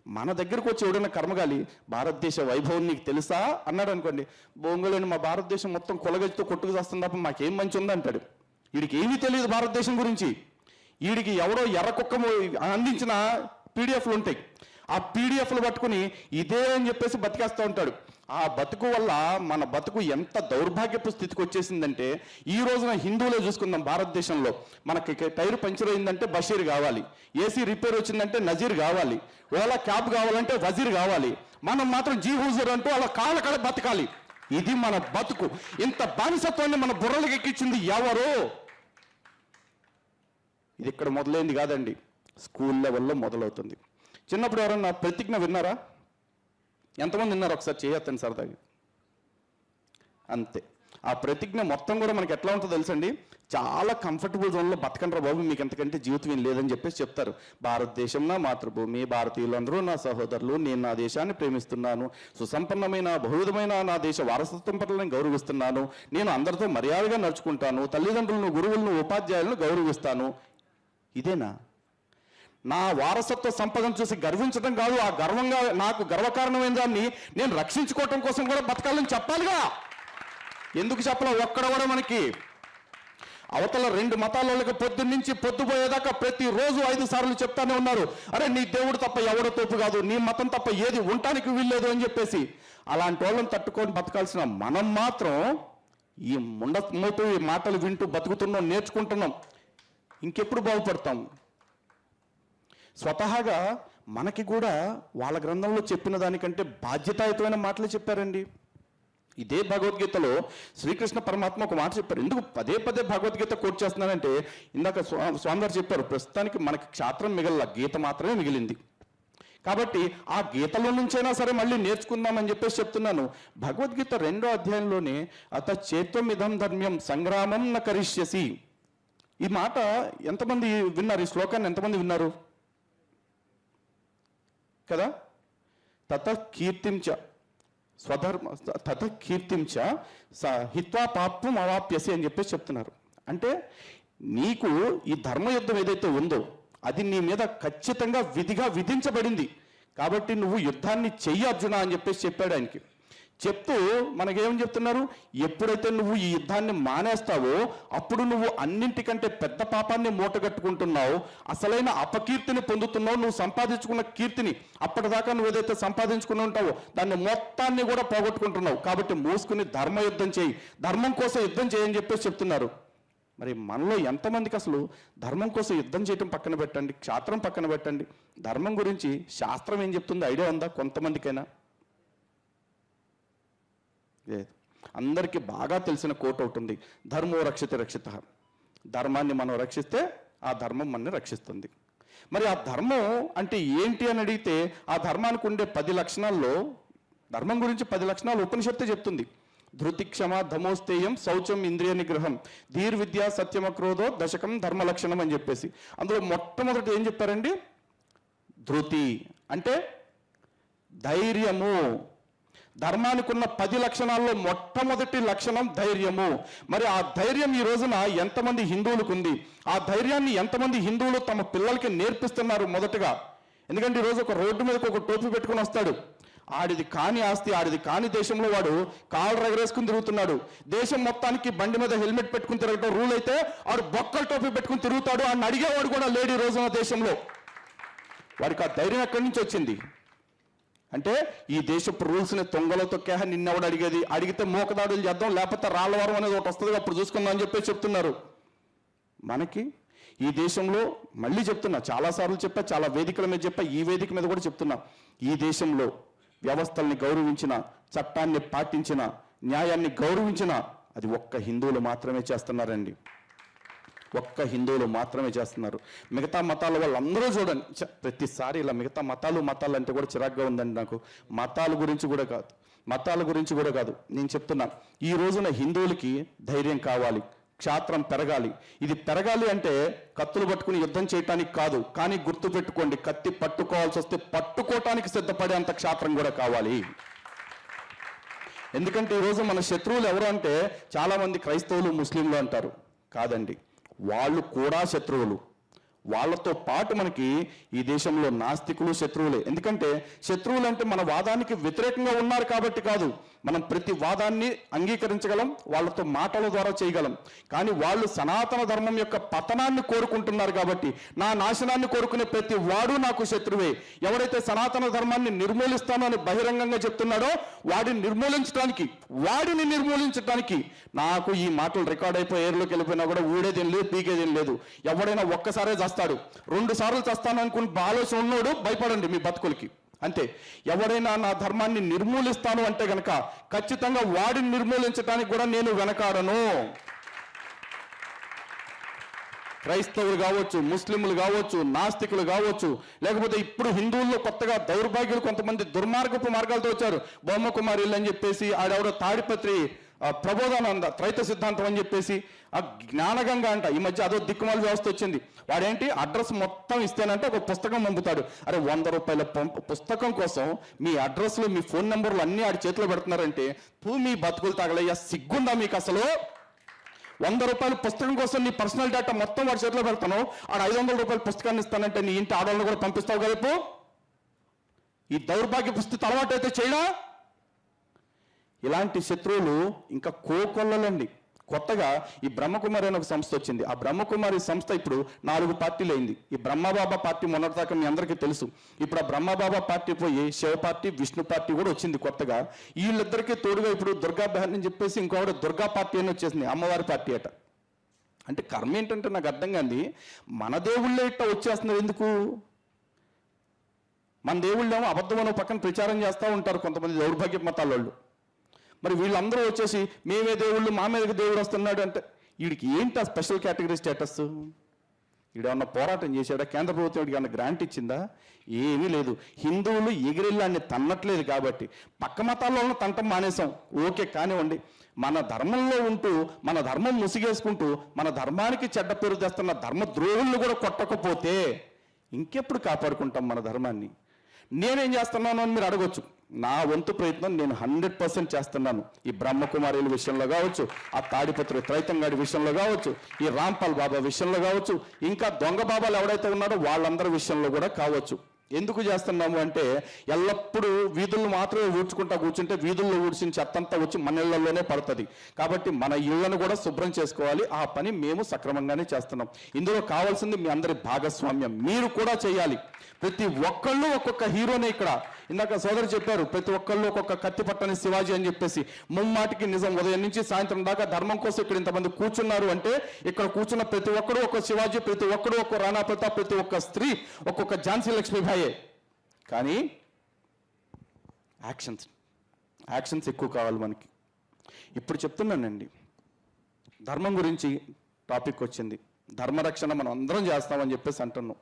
మన దగ్గరకు వచ్చి ఎవడైనా కర్మగాలి భారతదేశ వైభవం నీకు తెలుసా అన్నాడు అనుకోండి, బొంగులోని మా భారతదేశం మొత్తం కొలగచ్చితో కొట్టుకు చేస్తుంది తప్ప మాకేం మంచి ఉందంటాడు. వీడికి ఏమీ తెలియదు భారతదేశం గురించి. వీడికి ఎవడో ఎర్ర కుక్క అందించిన పీడిఎఫ్లు ఉంటాయి, ఆ పీడిఎఫ్లు పట్టుకుని ఇదే అని చెప్పేసి బతికేస్తూ ఉంటాడు. ఆ బతుకు వల్ల మన బతుకు ఎంత దౌర్భాగ్యపు స్థితికి వచ్చేసిందంటే, ఈ రోజున హిందువులే చూసుకుందాం. భారతదేశంలో మనకి టైర్ పంచర్ అయిందంటే బషీర్ కావాలి, ఏసీ రిపేర్ వచ్చిందంటే నజీర్ కావాలి, ఓలా క్యాబ్ కావాలంటే వజీర్ కావాలి. మనం మాత్రం జీ హుజూర్ అంటూ అలా కాళ్ళ బతకాలి. ఇది మన బతుకు. ఇంత బానిసత్వాన్ని మన బుర్రలకు ఎక్కించింది ఎవరు? ఇది ఇక్కడ మొదలైంది కాదండి, స్కూల్ లెవెల్లో మొదలవుతుంది. చిన్నప్పుడు ఎవరన్నా ప్రతిజ్ఞ విన్నారా? ఎంతమంది విన్నారు? ఒకసారి చేయొద్దండి సరదాగా. అంతే. ఆ ప్రతిజ్ఞ మొత్తం కూడా మనకి ఎట్లా ఉంటుందో తెలుసండి, చాలా కంఫర్టబుల్ జోన్లో బతకండ్రా బాబు, మీకు ఎంతకంటే జీవితం ఏం లేదని చెప్పేసి చెప్తారు. భారతదేశం నా మాతృభూమి, భారతీయులందరూ నా సహోదరులు, నేను నా దేశాన్ని ప్రేమిస్తున్నాను, సుసంపన్నమైన బహువిధమైన నా దేశ వారసత్వం పట్ల నేను గౌరవిస్తున్నాను, నేను అందరితో మర్యాదగా నడుచుకుంటాను, తల్లిదండ్రులను, గురువులను, ఉపాధ్యాయులను గౌరవిస్తాను. ఇదేనా? నా వారసత్వ సంపదను చూసి గర్వించడం కాదు, ఆ గర్వంగా నాకు గర్వకారణమైన దాన్ని నేను రక్షించుకోవటం కోసం కూడా బతకాలని చెప్పాలిగా. ఎందుకు చెప్పలే ఒక్కడ కూడా మనకి? అవతల 2 మతాల వాళ్ళకి పొద్దున్నుంచి పొద్దుపోయేదాకా ప్రతిరోజు 5 సార్లు చెప్తానే ఉన్నారు, అరే నీ దేవుడు తప్ప ఎవడో తోపు కాదు, నీ మతం తప్ప ఏది ఉండటానికి వీల్లేదు అని చెప్పేసి. అలాంటి వాళ్ళని తట్టుకొని బతకాల్సిన మనం మాత్రం ఈ ముండమోటు ఈ మాటలు వింటూ బతుకుతున్నాం, నేర్చుకుంటున్నాం. ఇంకెప్పుడు బాగుపడతాం? స్వతహాగా మనకి కూడా వాళ్ళ గ్రంథంలో చెప్పిన దానికంటే బాధ్యతాయుతమైన మాటలు చెప్పారండి. ఇదే భగవద్గీతలో శ్రీకృష్ణ పరమాత్మ ఒక మాట చెప్పారు. ఎందుకు పదే పదే భగవద్గీత కోట్ చేస్తున్నానంటే, ఇందాక స్వామివారు చెప్పారు, ప్రస్తుతానికి మనకి క్షాత్రం మిగల, గీత మాత్రమే మిగిలింది. కాబట్టి ఆ గీతలో నుంచైనా సరే మళ్ళీ నేర్చుకుందామని చెప్పేసి చెప్తున్నాను. భగవద్గీత 2వ అధ్యాయంలోనే అత చేత్వమిదం ధర్మ్యం సంగ్రామం న కరిష్యసి. ఈ మాట ఎంతమంది విన్నారు? ఈ శ్లోకాన్ని ఎంతమంది విన్నారు కదా? తత కీర్తించ స్వధర్మ తత కీర్తించ హిత్వా పాపం అవాప్యసి అని చెప్పేసి చెప్తున్నారు. అంటే నీకు ఈ ధర్మయుద్ధం ఏదైతే ఉందో అది నీ మీద ఖచ్చితంగా విధిగా విధించబడింది, కాబట్టి నువ్వు యుద్ధాన్ని చెయ్యి అర్జున అని చెప్పేసి చెప్పాడు ఆయనకి. చెప్తూ మనకేం చెప్తున్నారు? ఎప్పుడైతే నువ్వు ఈ యుద్ధాన్ని మానేస్తావో అప్పుడు నువ్వు అన్నింటికంటే పెద్ద పాపాన్ని మూటగట్టుకుంటున్నావు, అసలైన అపకీర్తిని పొందుతున్నావు. నువ్వు సంపాదించుకున్న కీర్తిని, అప్పటిదాకా నువ్వు ఏదైతే సంపాదించుకుని ఉంటావో దాన్ని మొత్తాన్ని కూడా పోగొట్టుకుంటున్నావు. కాబట్టి మూసుకుని ధర్మయుద్ధం చేయి, ధర్మం కోసం యుద్ధం చేయని చెప్పేసి చెప్తున్నారు. మరి మనలో ఎంతమందికి అసలు ధర్మం కోసం యుద్ధం చేయటం పక్కన పెట్టండి, క్షాత్రం పక్కన పెట్టండి, ధర్మం గురించి శాస్త్రం ఏం చెప్తుందో ఐడియా ఉందా కొంతమందికైనా? అందరికీ బాగా తెలిసిన కోట్ ఒకటి ఉంది, ధర్మో రక్షిత రక్షిత. ధర్మాన్ని మనం రక్షిస్తే ఆ ధర్మం మనని రక్షిస్తుంది. మరి ఆ ధర్మం అంటే ఏంటి అని అడిగితే, ఆ ధర్మానికి ఉండే 10 లక్షణాల్లో, ధర్మం గురించి 10 లక్షణాలు ఉపనిషత్తే చెప్తుంది. ధృతి క్షమ ధమోస్తేయం శౌచం ఇంద్రియ నిగ్రహం ధీర్విద్య సత్యమక్రోధో దశకం ధర్మ లక్షణం అని చెప్పేసి. అందులో మొట్టమొదటి ఏం చెప్పారండి? ధృతి అంటే ధైర్యము. ధర్మానికి ఉన్న 10 లక్షణాల్లో మొట్టమొదటి లక్షణం ధైర్యము. మరి ఆ ధైర్యం ఈ రోజున ఎంతమంది హిందువులకు ఉంది? ఆ ధైర్యాన్ని ఎంతమంది హిందువులు తమ పిల్లలకి నేర్పిస్తున్నారు? మొదటగా ఎందుకంటే ఈరోజు ఒక రోడ్డు మీదకి ఒక టోపీ పెట్టుకుని వస్తాడు, ఆడిది కాని ఆస్తి, ఆడిది కాని దేశంలో వాడు కాళ్ళు రగరేసుకుని తిరుగుతున్నాడు. దేశం మొత్తానికి బండి మీద హెల్మెట్ పెట్టుకుని తిరగటం రూల్ అయితే ఆడు బొక్కల టోపీ పెట్టుకుని తిరుగుతాడు అని అడిగేవాడు కూడా లేడు ఈ రోజున దేశంలో. వాడికి ఆ ధైర్యం ఎక్కడి నుంచి వచ్చింది అంటే, ఈ దేశపు రూల్స్ని తొంగలో తొక్కా నిన్నెవడు అడిగేది, అడిగితే మోకదాడులు చేద్దాం, లేకపోతే రాళ్ళవరం అనేది ఒకటి వస్తుంది, అప్పుడు చూసుకుందాం అని చెప్పి చెప్తున్నారు. మనకి ఈ దేశంలో మళ్ళీ చెప్తున్నా, చాలాసార్లు చెప్పా, చాలా వేదికల మీద చెప్పా, ఈ వేదిక మీద కూడా చెప్తున్నా, ఈ దేశంలో వ్యవస్థల్ని గౌరవించిన, చట్టాన్ని పాటించిన, న్యాయాన్ని గౌరవించిన అది ఒక్క హిందువులు మాత్రమే చేస్తున్నారండి. ఒక్క హిందువులు మాత్రమే చేస్తున్నారు. మిగతా మతాల వాళ్ళందరూ చూడండి, ప్రతిసారి ఇలా మిగతా మతాలు అంటే కూడా చిరాగ్గా ఉందండి నాకు. మతాల గురించి కూడా కాదు నేను చెప్తున్నా, ఈ రోజున హిందువులకి ధైర్యం కావాలి, క్షాత్రం పెరగాలి. ఇది పెరగాలి అంటే కత్తులు పట్టుకుని యుద్ధం చేయటానికి కాదు, కానీ గుర్తు పెట్టుకోండి, కత్తి పట్టుకోవాల్సి వస్తే పట్టుకోవటానికి సిద్ధపడే అంత క్షాత్రం కూడా కావాలి. ఎందుకంటే ఈరోజు మన శత్రువులు ఎవరు అంటే, చాలామంది క్రైస్తవులు ముస్లింలు అంటారు. కాదండి, వాళ్ళు కూడా శత్రువులు. వాళ్ళతో పాటు మనకి ఈ దేశంలో నాస్తికులు శత్రువులే. ఎందుకంటే శత్రువులు అంటే మన వాదానికి వ్యతిరేకంగా ఉన్నారు కాబట్టి కాదు, మనం ప్రతి వాదాన్ని అంగీకరించగలం, వాళ్ళతో మాటల ద్వారా చేయగలం. కానీ వాళ్ళు సనాతన ధర్మం యొక్క పతనాన్ని కోరుకుంటున్నారు కాబట్టి, నా నాశనాన్ని కోరుకునే ప్రతి వాడు నాకు శత్రువే. ఎవరైతే సనాతన ధర్మాన్ని నిర్మూలిస్తానో అని బహిరంగంగా చెప్తున్నాడో వాడిని నిర్మూలించడానికి నాకు ఈ మాటలు రికార్డ్ అయిపోయి ఎయిర్లోకి వెళ్ళిపోయినా కూడా ఊడేదేం లేదు, పీకేదేం లేదు. ఎవడైనా ఒక్కసారే చేస్తాడు, 2 సార్లు చేస్తాను అనుకుని ఆలోచన ఉన్నోడు భయపడండి మీ బతుకులకి. అంతే. ఎవడైనా నా ధర్మాన్ని నిర్మూలిస్తాను అంటే గనక ఖచ్చితంగా వాడిని నిర్మూలించడానికి కూడా నేను వెనకాడను. క్రైస్తవులు కావచ్చు, ముస్లింలు కావచ్చు, నాస్తికులు కావచ్చు, లేకపోతే ఇప్పుడు హిందువుల్లో కొత్తగా దౌర్భాగ్యులు కొంతమంది దుర్మార్గపు మార్గాలతో వచ్చారు. బ్రహ్మకుమారిలు అని చెప్పేసి, ఆడెవడో తాడిపత్రి ప్రబోధానంద త్రైత సిద్ధాంతం అని చెప్పేసి, ఆ జ్ఞానగంగా అంట, ఈ మధ్య అదో దిక్కుమాల వ్యవస్థ వచ్చింది. వాడేంటి, అడ్రస్ మొత్తం ఇస్తేనంటే ఒక పుస్తకం పంపుతాడు. అరే 100 రూపాయల పుస్తకం కోసం మీ అడ్రస్లు, మీ ఫోన్ నెంబర్లు అన్నీ ఆడి చేతిలో పెడుతున్నారంటే మీ బతుకులు తగలయ్యా, సిగ్గుందా మీకు అసలు? రూపాయల పుస్తకం కోసం నీ పర్సనల్ డేటా మొత్తం వాడి చేతిలో పెడతాను, ఆడు 500 రూపాయల పుస్తకాన్ని ఇస్తానంటే నీ ఇంటి ఆడవాళ్ళని కూడా పంపిస్తావు కదా రేపు? ఈ దౌర్భాగ్య పుస్తకం అలవాటు అయితే చేయడా? ఇలాంటి శత్రువులు ఇంకా కోకొల్లలండి. కొత్తగా ఈ బ్రహ్మకుమారి అనే ఒక సంస్థ వచ్చింది. ఆ బ్రహ్మకుమారి సంస్థ ఇప్పుడు 4 పార్టీలు అయింది. ఈ బ్రహ్మబాబా పార్టీ మొన్నటిదాకా మీ అందరికీ తెలుసు. ఇప్పుడు ఆ బ్రహ్మబాబా పార్టీ పోయి శివ పార్టీ, విష్ణు పార్టీ కూడా వచ్చింది కొత్తగా. వీళ్ళిద్దరికీ తోడుగా ఇప్పుడు దుర్గా బహన్ అని చెప్పేసి ఇంకొకటి దుర్గా పార్టీ అని వచ్చేసింది, అమ్మవారి పార్టీ అట. అంటే కర్మ ఏంటంటే నాకు అర్థం కాంది, మన దేవుళ్ళే ఇట్లా వచ్చేస్తున్నారు ఎందుకు? మన దేవుళ్ళేమో అబద్ధమనో పక్కన ప్రచారం చేస్తూ ఉంటారు కొంతమంది దౌర్భాగ్య మతాల వాళ్ళు. మరి వీళ్ళందరూ వచ్చేసి మేమే దేవుళ్ళు, మా మీదకి దేవుడు వస్తున్నాడు అంటే వీడికి ఏంటి ఆ స్పెషల్ కేటగిరీ స్టేటస్? వీడేమన్నా పోరాటం చేశాడా? కేంద్ర ప్రభుత్వం వీడికి ఏమన్నా గ్రాంట్ ఇచ్చిందా? ఏమీ లేదు. హిందువులు ఎగిరెళ్ళాన్ని తన్నట్లేదు కాబట్టి పక్క మతాల్లో తంటం మానేసాం, ఓకే కానివ్వండి. మన ధర్మంలో ఉంటూ మన ధర్మం ముసిగేసుకుంటూ మన ధర్మానికి చెడ్డ పేరు తెస్తున్న ధర్మ ద్రోహులను కూడా కొట్టకపోతే ఇంకెప్పుడు కాపాడుకుంటాం మన ధర్మాన్ని? నేనేం చేస్తున్నాను అని మీరు అడగొచ్చు. నా వంతు ప్రయత్నం నేను 100% చేస్తున్నాను. ఈ బ్రహ్మకుమారుల విషయంలో కావచ్చు, ఆ తాడిపత్రి త్రైతంగాడి విషయంలో కావచ్చు, ఈ రాంపాల్ బాబా విషయంలో కావచ్చు, ఇంకా దొంగ బాబాలు ఎవడైతే ఉన్నాడో వాళ్ళందరి విషయంలో కూడా కావచ్చు. ఎందుకు చేస్తున్నాము అంటే ఎల్లప్పుడూ వీధులను మాత్రమే ఊడ్చుకుంటా కూర్చుంటే వీధుల్లో ఊడ్చిన చెత్తంతా వచ్చి మన ఇళ్లలోనే పడుతుంది. కాబట్టి మన ఇళ్లను కూడా శుభ్రం చేసుకోవాలి. ఆ పని మేము సక్రమంగానే చేస్తున్నాం. ఇందులో కావాల్సింది మీ అందరి భాగస్వామ్యం, మీరు కూడా చేయాలి. ప్రతి ఒక్కళ్ళు ఒక్కొక్క హీరోనే. ఇక్కడ ఇందాక సోదరు చెప్పారు, ప్రతి ఒక్కళ్ళు ఒక్కొక్క కత్తి పట్టని శివాజీ అని చెప్పేసి. ముమ్మాటికి నిజం. ఉదయం నుంచి సాయంత్రం దాకా ధర్మం కోసం ఇక్కడ ఇంతమంది కూర్చున్నారు అంటే ఇక్కడ కూర్చున్న ప్రతి ఒక్కడు ఒక శివాజీ, ప్రతి ఒక్కడు ఒక్క రాణా ప్రతాప్, ప్రతి ఒక్క స్త్రీ ఒక్కొక్క ఝాన్సీ లక్ష్మీబాయే. కానీ యాక్షన్స్ ఎక్కువ కావాలి మనకి. ఇప్పుడు చెప్తున్నానండి, ధర్మం గురించి టాపిక్ వచ్చింది. ధర్మరక్షణ మనం అందరం చేస్తామని చెప్పేసి అంటున్నాం.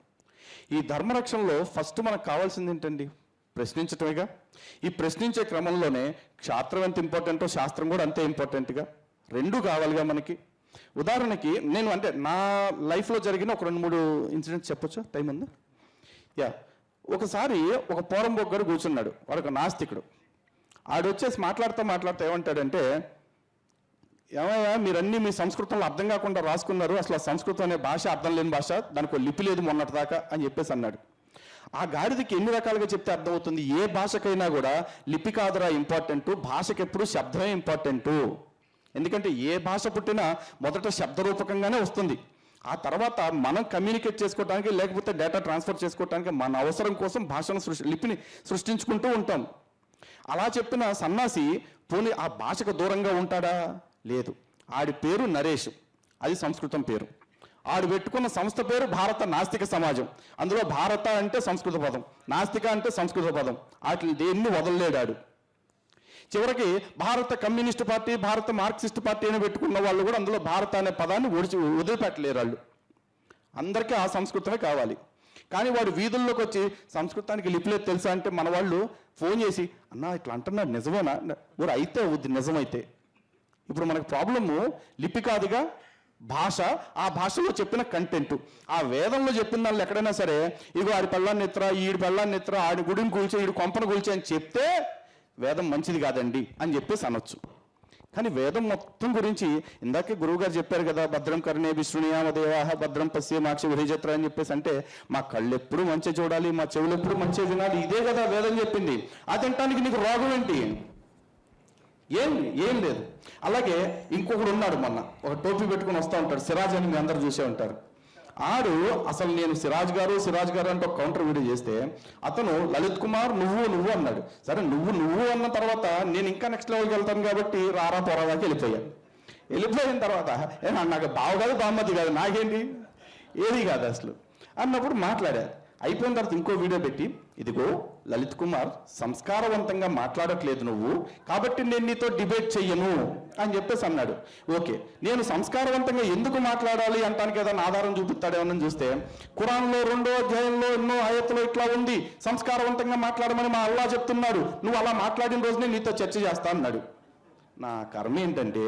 ఈ ధర్మరక్షణలో ఫస్ట్ మనకు కావాల్సింది ఏంటండి? ప్రశ్నించటమేగా. ఈ ప్రశ్నించే క్రమంలోనే క్షాత్రం ఎంత ఇంపార్టెంటో శాస్త్రం కూడా అంతే ఇంపార్టెంట్గా, రెండూ కావాలిగా మనకి. ఉదాహరణకి నేను అంటే నా లైఫ్లో జరిగిన ఒక 2-3 ఇన్సిడెంట్స్ చెప్పొచ్చు, టైం ఉంది? ఒకసారి ఒక పోరంబోగ్గాడు కూర్చున్నాడు, వాడు ఒక నాస్తికుడు. ఆడొచ్చేసి మాట్లాడుతూ ఏమంటాడంటే, ఏమయ్యా మీరన్నీ మీ సంస్కృతంలో అర్థం కాకుండా రాసుకున్నారు, అసలు ఆ సంస్కృతం అనే భాష అర్థం లేని భాష, దానికి లిపి లేదు మొన్నటిదాకా అని చెప్పేసి అన్నాడు. ఆ గాడిదకి ఎన్ని రకాలుగా చెప్తే అర్థమవుతుంది? ఏ భాషకైనా కూడా లిపి కాదురా ఇంపార్టెంట్, భాషకి ఎప్పుడు శబ్దమే ఇంపార్టెంటు. ఎందుకంటే ఏ భాష పుట్టినా మొదట శబ్దరూపకంగానే వస్తుంది. ఆ తర్వాత మనం కమ్యూనికేట్ చేసుకోవడానికి లేకపోతే డేటా ట్రాన్స్ఫర్ చేసుకోవడానికి మన అవసరం కోసం భాషను లిపిని సృష్టించుకుంటూ ఉంటాం. అలా చెప్పిన సన్నాసి పోనీ ఆ భాషకు దూరంగా ఉంటాడా? లేదు. ఆడి పేరు నరేష్, అది సంస్కృతం పేరు. ఆడు పెట్టుకున్న సంస్థ పేరు భారత నాస్తిక సమాజం. అందులో భారత అంటే సంస్కృత పదం, నాస్తిక అంటే సంస్కృత పదం. వాటిని దేన్ని వదలలేడాడు. చివరికి భారత కమ్యూనిస్ట్ పార్టీ, భారత మార్క్సిస్ట్ పార్టీ అని పెట్టుకున్న వాళ్ళు కూడా అందులో భారత అనే పదాన్ని వదిలిపెట్టలేరు. వాళ్ళు అందరికీ ఆ సంస్కృతమే కావాలి. కానీ వాడు వీధుల్లోకి వచ్చి సంస్కృతానికి లిపిలేదు తెలుసా అంటే మన వాళ్ళు ఫోన్ చేసి అన్నా ఇట్లా అంటున్నాడు నిజమేనా? ఊరు అయితే అవుద్ది నిజమైతే. ఇప్పుడు మనకు ప్రాబ్లము లిపి కాదుగా, భాష. ఆ భాషలో చెప్పిన కంటెంట్, ఆ వేదంలో చెప్పిన దానిలో ఎక్కడైనా సరే ఇగో ఆడి పెళ్ళాన్ని ఎత్తురా, ఈడి పెళ్ళాన్ని ఎత్తురా, ఆడి గుడిని కూల్చే, ఈడి కొంపను కూల్చే అని చెప్తే వేదం మంచిది కాదండి అని చెప్పేసి అనొచ్చు. కానీ వేదం మొత్తం గురించి ఇందాకే గురువు గారు చెప్పారు కదా, భద్రం కర్ణే విష్ణునియామదేవాహ భద్రం పశ్యమాక్షి విహిజత్ర అని చెప్పేసి. అంటే మా కళ్ళు ఎప్పుడు మంచి చూడాలి, మా చెవులు ఎప్పుడు మంచి వినాలి, ఇదే కదా వేదం చెప్పింది. అది తినటానికి నీకు రోగం ఏంటి? ఏం లేదు. అలాగే ఇంకొకడు ఉన్నాడు, మొన్న ఒక టోపీ పెట్టుకుని వస్తూ ఉంటాడు, సిరాజ్ అని మీ అందరూ చూసే ఉంటారు. ఆడు అసలు నేను సిరాజ్ గారు అంటే ఒక కౌంటర్ వీడియో చేస్తే అతను లలిత్ కుమార్ నువ్వు అన్నాడు. సరే నువ్వు అన్న తర్వాత నేను ఇంకా నెక్స్ట్ లెవెల్కి వెళ్తాను కాబట్టి రారా పోరాదాకి వెళ్ళిపోయిన తర్వాత నాకు బావ కాదు బామ్మది కాదు, నాకేంటి ఏది కాదు అసలు అన్నప్పుడు మాట్లాడారు. అయిపోయిన తర్వాత ఇంకో వీడియో పెట్టి ఇదిగో లలిత్ కుమార్ సంస్కారవంతంగా మాట్లాడట్లేదు నువ్వు, కాబట్టి నేను నీతో డిబేట్ చెయ్యను అని చెప్పేసి అన్నాడు. ఓకే, నేను సంస్కారవంతంగా ఎందుకు మాట్లాడాలి అంటానికి ఏదైనా ఆధారం చూపిస్తాడేమని చూస్తే ఖురాన్లో 2వ అధ్యాయంలో ఎన్నో ఆయత్తులో ఇట్లా ఉంది, సంస్కారవంతంగా మాట్లాడమని మా అల్లా చెప్తున్నాడు, నువ్వు అలా మాట్లాడిన రోజునే నీతో చర్చ చేస్తా అన్నాడు. నా కర్మ ఏంటంటే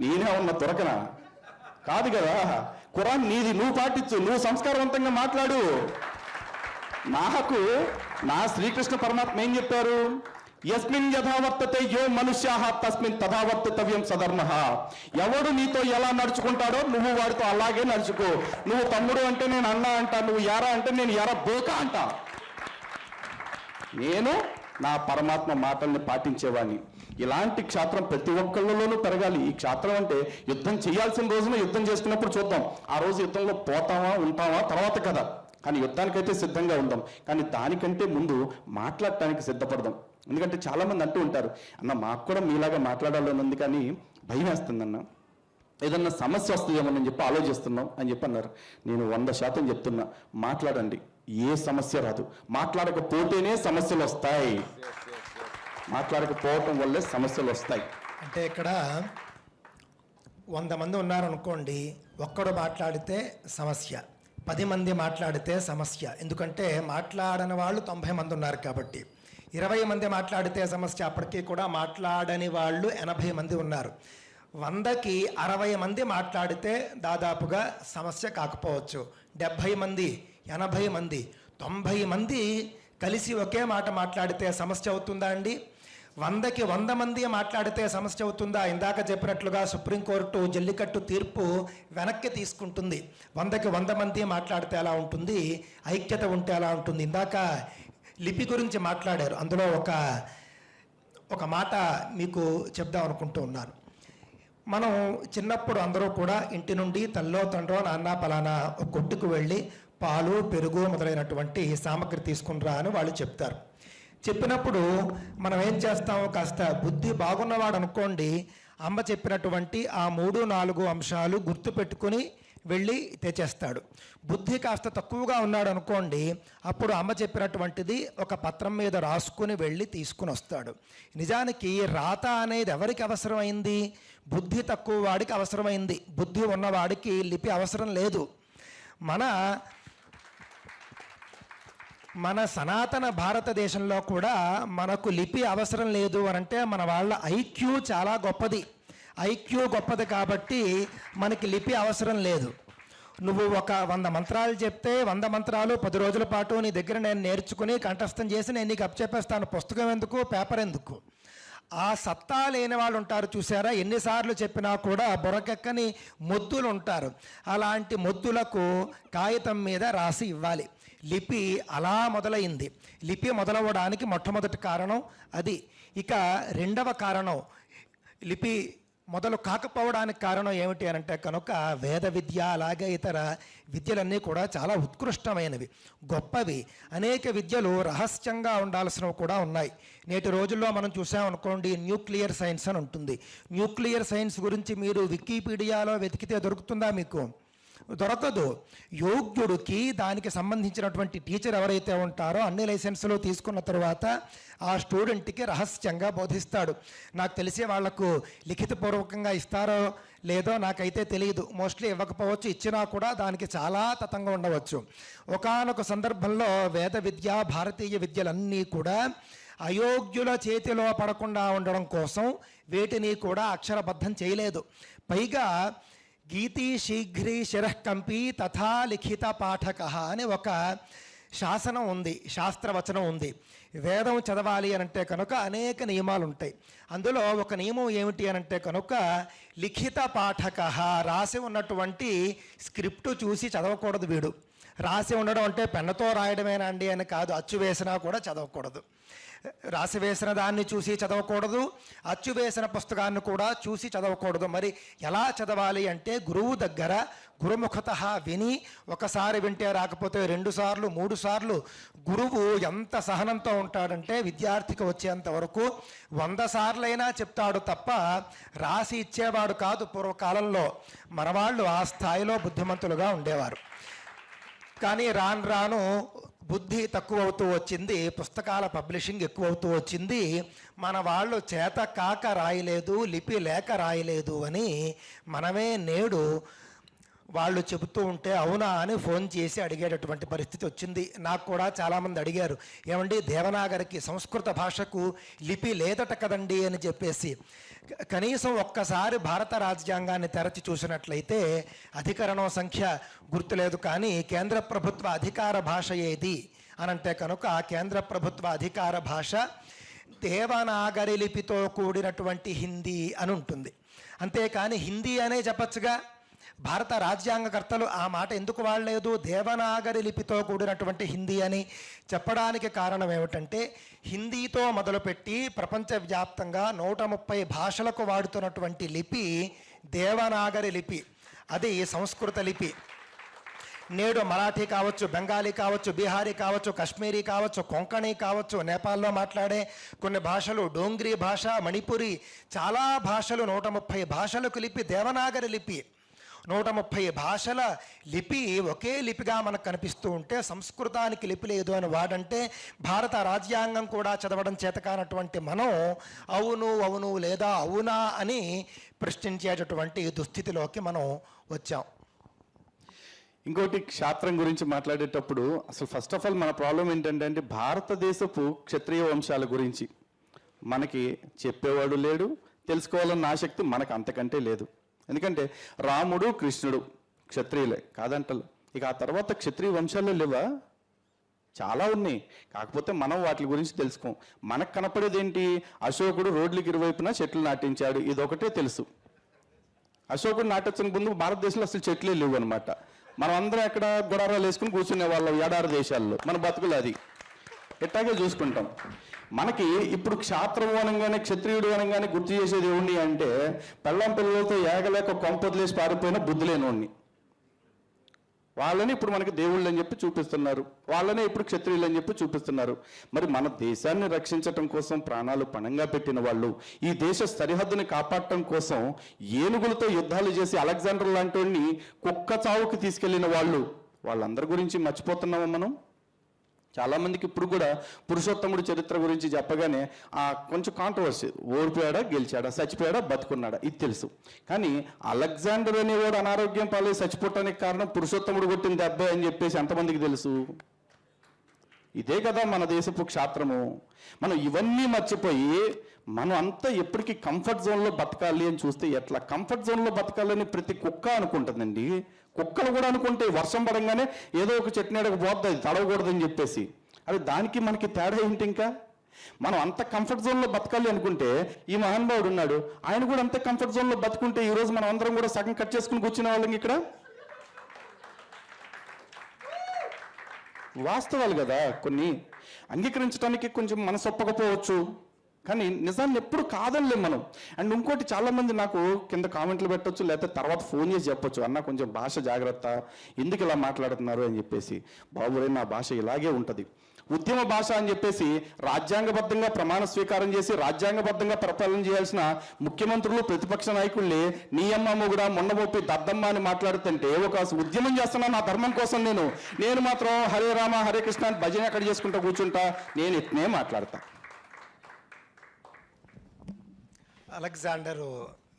నేనే ఉన్న దొరకనా? కాదు కదా, ఖురాన్ నీది, నువ్వు పాటించు, నువ్వు సంస్కారవంతంగా మాట్లాడు. నాకు నా శ్రీకృష్ణ పరమాత్మ ఏం చెప్పారు? యస్మిన్ యథా వర్తతే యో మనుష్యాః తస్మిన్ తథా వర్తితవ్యం సధర్మః. ఎవడు నీతో ఎలా నడుచుకుంటాడో నువ్వు వాడితో అలాగే నడుచుకో. నువ్వు తమ్ముడు అంటే నేను అన్న అంటా, నువ్వు యారా అంటే నేను యారా బోక అంటా. నేను నా పరమాత్మ మాటల్ని పాటించేవాడిని. ఇలాంటి క్షాత్రం ప్రతి ఒక్కళ్ళలోనూ పెరగాలి. ఈ క్షాత్రం అంటే యుద్ధం చేయాల్సిన రోజున యుద్ధం చేసుకున్నప్పుడు చూద్దాం. ఆ రోజు యుద్ధంలో పోతామా ఉంటామా తర్వాత కదా, కానీ యుద్ధానికైతే సిద్ధంగా ఉందాం. కానీ దానికంటే ముందు మాట్లాడటానికి సిద్ధపడదాం. ఎందుకంటే చాలా మంది అంటూ ఉంటారు, అన్న మాకు కూడా మీలాగా మాట్లాడాలని ఉంది కానీ భయం వేస్తుందన్న, ఏదన్నా సమస్య వస్తుందేమోనని చెప్పి ఆలోచిస్తున్నాం అని చెప్పి అన్నారు. నేను 100% చెప్తున్నా, మాట్లాడండి, ఏ సమస్య రాదు. మాట్లాడకపోతేనే సమస్యలు వస్తాయి. మాట్లాడకపోవటం వల్లే సమస్యలు వస్తాయి. అంటే ఇక్కడ 100 మంది ఉన్నారనుకోండి, ఒక్కడు మాట్లాడితే సమస్య, 10 మంది మాట్లాడితే సమస్య. ఎందుకంటే మాట్లాడని వాళ్ళు 90 మంది ఉన్నారు కాబట్టి. 20 మంది మాట్లాడితే సమస్య, అప్పటికీ కూడా మాట్లాడని వాళ్ళు 80 మంది ఉన్నారు. 100కి 60 మంది మాట్లాడితే దాదాపుగా సమస్య కాకపోవచ్చు. 70 మంది, 80 మంది, 90 మంది కలిసి ఒకే మాట మాట్లాడితే సమస్య అవుతుందా అండి? 100కి 100 మంది మాట్లాడితే సమస్య అవుతుందా? ఇందాక చెప్పినట్లుగా సుప్రీంకోర్టు జల్లికట్టు తీర్పు వెనక్కి తీసుకుంటుంది. 100కి 100 మంది మాట్లాడితే ఎలా ఉంటుంది, ఐక్యత ఉంటే ఎలా ఉంటుంది. ఇందాక లిపి గురించి మాట్లాడారు, అందులో ఒక మాట మీకు చెప్దాం అనుకుంటూ ఉన్నాను. మనం చిన్నప్పుడు అందరూ కూడా ఇంటి నుండి తల్లో తండ్రో నాన్న పలానా ఒక కొట్టుకు వెళ్ళి పాలు పెరుగు మొదలైనటువంటి సామగ్రి తీసుకునిరా అని వాళ్ళు చెప్తారు. చెప్పినప్పుడు మనం ఏం చేస్తాం, కాస్త బుద్ధి బాగున్నవాడు అనుకోండి, అమ్మ చెప్పినటువంటి ఆ 3-4 అంశాలు గుర్తు పెట్టుకుని వెళ్ళి తెచ్చేస్తాడు. బుద్ధి కాస్త తక్కువగా ఉన్నాడు అనుకోండి, అప్పుడు అమ్మ చెప్పినటువంటిది ఒక పత్రం మీద రాసుకుని వెళ్ళి తీసుకుని వస్తాడు. నిజానికి రాత అనేది ఎవరికి అవసరమైంది? బుద్ధి తక్కువ వాడికి అవసరమైంది. బుద్ధి ఉన్నవాడికి లిపి అవసరం లేదు. మన సనాతన భారతదేశంలో కూడా మనకు లిపి అవసరం లేదు అని అంటే మన వాళ్ళ ఐక్యూ చాలా గొప్పది. ఐక్యూ గొప్పది కాబట్టి మనకి లిపి అవసరం లేదు. నువ్వు ఒక 100 మంత్రాలు చెప్తే 100 మంత్రాలు 10 రోజుల పాటు నీ దగ్గర నేను నేర్చుకుని కంఠస్థం చేసి నేను నీకు అప్పచెప్పేస్తాను. పుస్తకం ఎందుకు, పేపర్ ఎందుకు? ఆ సత్తా లేని వాళ్ళు ఉంటారు చూసారా, ఎన్నిసార్లు చెప్పినా కూడా బుర్రకెక్కని మొద్దులు ఉంటారు. అలాంటి మొద్దులకు కాగితం మీద రాసి ఇవ్వాలి. లిపి అలా మొదలైంది. లిపి మొదలవ్వడానికి మొట్టమొదటి కారణం అది. ఇక రెండవ కారణం, లిపి మొదలు కాకపోవడానికి కారణం ఏమిటి అని అంటే కనుక వేద విద్య అలాగే ఇతర విద్యలన్నీ కూడా చాలా ఉత్కృష్టమైనవి, గొప్పవి. అనేక విద్యలు రహస్యంగా ఉండాల్సినవి కూడా ఉన్నాయి. నేటి రోజుల్లో మనం చూసామనుకోండి, న్యూక్లియర్ సైన్స్ అని ఉంటుంది. న్యూక్లియర్ సైన్స్ గురించి మీరు వికీపీడియాలో వెతికితే దొరుకుతుందా? మీకు దొరకదు. యోగ్యుడికి దానికి సంబంధించినటువంటి టీచర్ ఎవరైతే ఉంటారో అన్ని లైసెన్సులు తీసుకున్న తర్వాత ఆ స్టూడెంట్కి రహస్యంగా బోధిస్తాడు. నాకు తెలిసి వాళ్లకు లిఖితపూర్వకంగా ఇస్తారో లేదో నాకైతే తెలియదు. మోస్ట్లీ ఇవ్వకపోవచ్చు, ఇచ్చినా కూడా దానికి చాలా తతంగా ఉండవచ్చు. ఒకానొక సందర్భంలో వేద విద్య భారతీయ విద్యలన్నీ కూడా అయోగ్యుల చేతిలో పడకుండా ఉండడం కోసం వేటిని కూడా అక్షరబద్ధం చేయలేదు. పైగా గీతి శీఘ్రీ శిరఃకంపి తథా లిఖిత పాఠక అని ఒక శాసనం ఉంది, శాస్త్రవచనం ఉంది. వేదం చదవాలి అనంటే కనుక అనేక నియమాలు ఉంటాయి. అందులో ఒక నియమం ఏమిటి అనంటే కనుక లిఖిత పాఠక, రాసి ఉన్నటువంటి స్క్రిప్టు చూసి చదవకూడదు. వీడు రాసి ఉండడం అంటే పెన్నతో రాయడమేనా అండి అని కాదు, అచ్చు వేసినా కూడా చదవకూడదు. రాసి వేసిన దాన్ని చూసి చదవకూడదు, అచ్చు వేసిన పుస్తకాన్ని కూడా చూసి చదవకూడదు. మరి ఎలా చదవాలి అంటే గురువు దగ్గర గురుముఖత విని, ఒకసారి వింటే రాకపోతే 2 సార్లు 3 సార్లు. గురువు ఎంత సహనంతో ఉంటాడంటే విద్యార్థికి వచ్చేంత వరకు 100 సార్లైనా చెప్తాడు తప్ప రాసి ఇచ్చేవాడు కాదు. పూర్వకాలంలో మనవాళ్ళు ఆ స్థాయిలో బుద్ధిమంతులుగా ఉండేవారు. కానీ రాను రాను బుద్ధి తక్కువ అవుతూ వచ్చింది, పుస్తకాల పబ్లిషింగ్ ఎక్కువ అవుతూ వచ్చింది. మన వాళ్ళు చేత కాక రాయలేదు, లిపి లేక రాయలేదు అని మనమే నేడు వాళ్ళు చెబుతూ ఉంటే అవునా అని ఫోన్ చేసి అడిగేటటువంటి పరిస్థితి వచ్చింది. నాకు కూడా చాలామంది అడిగారు, ఏమండి దేవనాగరికి సంస్కృత భాషకు లిపి లేదట కదండి అని చెప్పేసి. కనీసం ఒక్కసారి భారత రాజ్యాంగాన్ని తెరచి చూసినట్లయితే అధికరణం సంఖ్య గుర్తులేదు, కానీ కేంద్ర ప్రభుత్వ అధికార భాష ఏది అనంటే కనుక కేంద్ర ప్రభుత్వ అధికార భాష దేవనాగరి లిపితో కూడినటువంటి హిందీ అని ఉంటుంది. అంతేకాని హిందీ అనే చెప్పచ్చుగా. భారత రాజ్యాంగకర్తలు ఆ మాట ఎందుకు వాడలేదు, దేవనాగరి లిపితో కూడినటువంటి హిందీ అని చెప్పడానికి కారణం ఏమిటంటే, హిందీతో మొదలుపెట్టి ప్రపంచవ్యాప్తంగా 130 భాషలకు వాడుతున్నటువంటి లిపి దేవనాగరి లిపి. అది సంస్కృత లిపి. నేడు మరాఠీ కావచ్చు, బెంగాలీ కావచ్చు, బీహారీ కావచ్చు, కాశ్మీరీ కావచ్చు, కొంకణి కావచ్చు, నేపాల్లో మాట్లాడే కొన్ని భాషలు, డోంగ్రీ భాష, మణిపురి, చాలా భాషలు, 130 భాషలకు లిపి దేవనాగరి లిపి. 130 భాషల లిపి ఒకే లిపిగా మనకు కనిపిస్తూ ఉంటే సంస్కృతానికి లిపి లేదు అని వాడంటే, భారత రాజ్యాంగం కూడా చదవడం చేతకానటువంటి మనం అవును అవును లేదా అవునా అని ప్రశ్నించేటటువంటి దుస్థితిలోకి మనం వచ్చాం. ఇంకోటి క్షాత్రం గురించి మాట్లాడేటప్పుడు అసలు ఫస్ట్ ఆఫ్ ఆల్ మన ప్రాబ్లం ఏంటంటే భారతదేశపు క్షత్రియ వంశాల గురించి మనకి చెప్పేవాడు లేడు, తెలుసుకోవాలన్న ఆసక్తి మనకు అంతకంటే లేదు. ఎందుకంటే రాముడు కృష్ణుడు క్షత్రియులే కాదంటలు. ఇక ఆ తర్వాత క్షత్రియ వంశాల్లో లేవా, చాలా ఉన్నాయి. కాకపోతే మనం వాటి గురించి తెలుసుకోం. మనకు కనపడేది ఏంటి, అశోకుడు రోడ్లకి ఇరువైపున చెట్లు నాటించాడు, ఇదొకటే తెలుసు. అశోకుడు నాటొచ్చిన ముందు భారతదేశంలో అసలు చెట్లే లేవు అనమాట. మనం అందరం ఎక్కడ గుడారాలు వేసుకుని కూర్చునే వాళ్ళం ఎడారి దేశాల్లో, మన బతుకులు అది ఎట్టాగే చూసుకుంటాం. మనకి ఇప్పుడు క్షాత్రం అనగానే క్షత్రియుడు అనగానే గుర్తు చేసేది ఏముంది అంటే, పెళ్ళం పిల్లలతో ఏగలేక కొంపొదిలేసి పారిపోయిన బుద్ధి లేనివాడిని. వాళ్ళని ఇప్పుడు మనకి దేవుళ్ళు అని చెప్పి చూపిస్తున్నారు, వాళ్ళనే ఇప్పుడు క్షత్రియులు అని చెప్పి చూపిస్తున్నారు. మరి మన దేశాన్ని రక్షించటం కోసం ప్రాణాలు పణంగా పెట్టిన వాళ్ళు, ఈ దేశ సరిహద్దుని కాపాడటం కోసం ఏనుగులతో యుద్ధాలు చేసి అలెగ్జాండర్ లాంటి వాడిని కుక్క చావుకి తీసుకెళ్లిన వాళ్ళు, వాళ్ళందరి గురించి మర్చిపోతున్నామా మనం? చాలామందికి ఇప్పుడు కూడా పురుషోత్తముడి చరిత్ర గురించి చెప్పగానే కొంచెం కాంట్రవర్సీ, ఓడిపోయాడా గెలిచాడా, చచ్చిపోయాడా బతుకున్నాడా, ఇది తెలుసు. కానీ అలెగ్జాండర్ అనేవాడు అనారోగ్యం పాలై చచ్చిపోవటానికి కారణం పురుషోత్తముడు కొట్టిన దెబ్బ అని చెప్పేసి ఎంతమందికి తెలుసు? ఇదే కదా మన దేశపు క్షాత్రము. మనం ఇవన్నీ మర్చిపోయి మనం అంతా ఎప్పటికీ కంఫర్ట్ జోన్లో బతకాలి అని చూస్తే ఎట్లా? కంఫర్ట్ జోన్లో బతకాలని ప్రతి కుక్క అనుకుంటుందండి. కుక్కలు కూడా అనుకుంటే వర్షం పడంగానే ఏదో ఒక చెట్టు నీడకు పోద్ది, అది తడవకూడదని చెప్పేసి. అది దానికి మనకి తేడా ఏంటి? ఇంకా మనం అంత కంఫర్ట్ జోన్లో బతకాలి అనుకుంటే ఈ మహానుభావుడు ఉన్నాడు, ఆయన కూడా అంతే కంఫర్ట్ జోన్లో బతుకుంటే ఈరోజు మనం అందరం కూడా సగం కట్ చేసుకుని కూర్చునే వాళ్ళం. ఇక్కడ వాస్తవాలు కదా, కొన్ని అంగీకరించడానికి కొంచెం మనసు ఒప్పకపోవచ్చు, కానీ నిజాన్ని ఎప్పుడు కాదనిలేం మనం. అండ్ ఇంకోటి, చాలామంది నాకు కింద కామెంట్లు పెట్టవచ్చు, లేకపోతే తర్వాత ఫోన్ చేసి చెప్పొచ్చు, అన్న కొంచెం భాష జాగ్రత్త, ఎందుకు ఇలా మాట్లాడుతున్నారు అని చెప్పేసి. బాబురే, నా భాష ఇలాగే ఉంటుంది. ఉద్యమ భాష అని చెప్పేసి రాజ్యాంగబద్ధంగా ప్రమాణ స్వీకారం చేసి రాజ్యాంగబద్ధంగా పరిపాలన చేయాల్సిన ముఖ్యమంత్రులు, ప్రతిపక్ష నాయకుల్ని నీ అమ్మ మొగుడా మొన్నమొప్పి దద్దమ్మ అని మాట్లాడుతుంటే, ఒక ఉద్యమం చేస్తున్నా నా ధర్మం కోసం, నేను మాత్రం హరే రామ హరే కృష్ణ అని భజన ఎక్కడ చేసుకుంటా కూర్చుంటా, నేను ఇట్నే మాట్లాడతా. అలెగ్జాండరు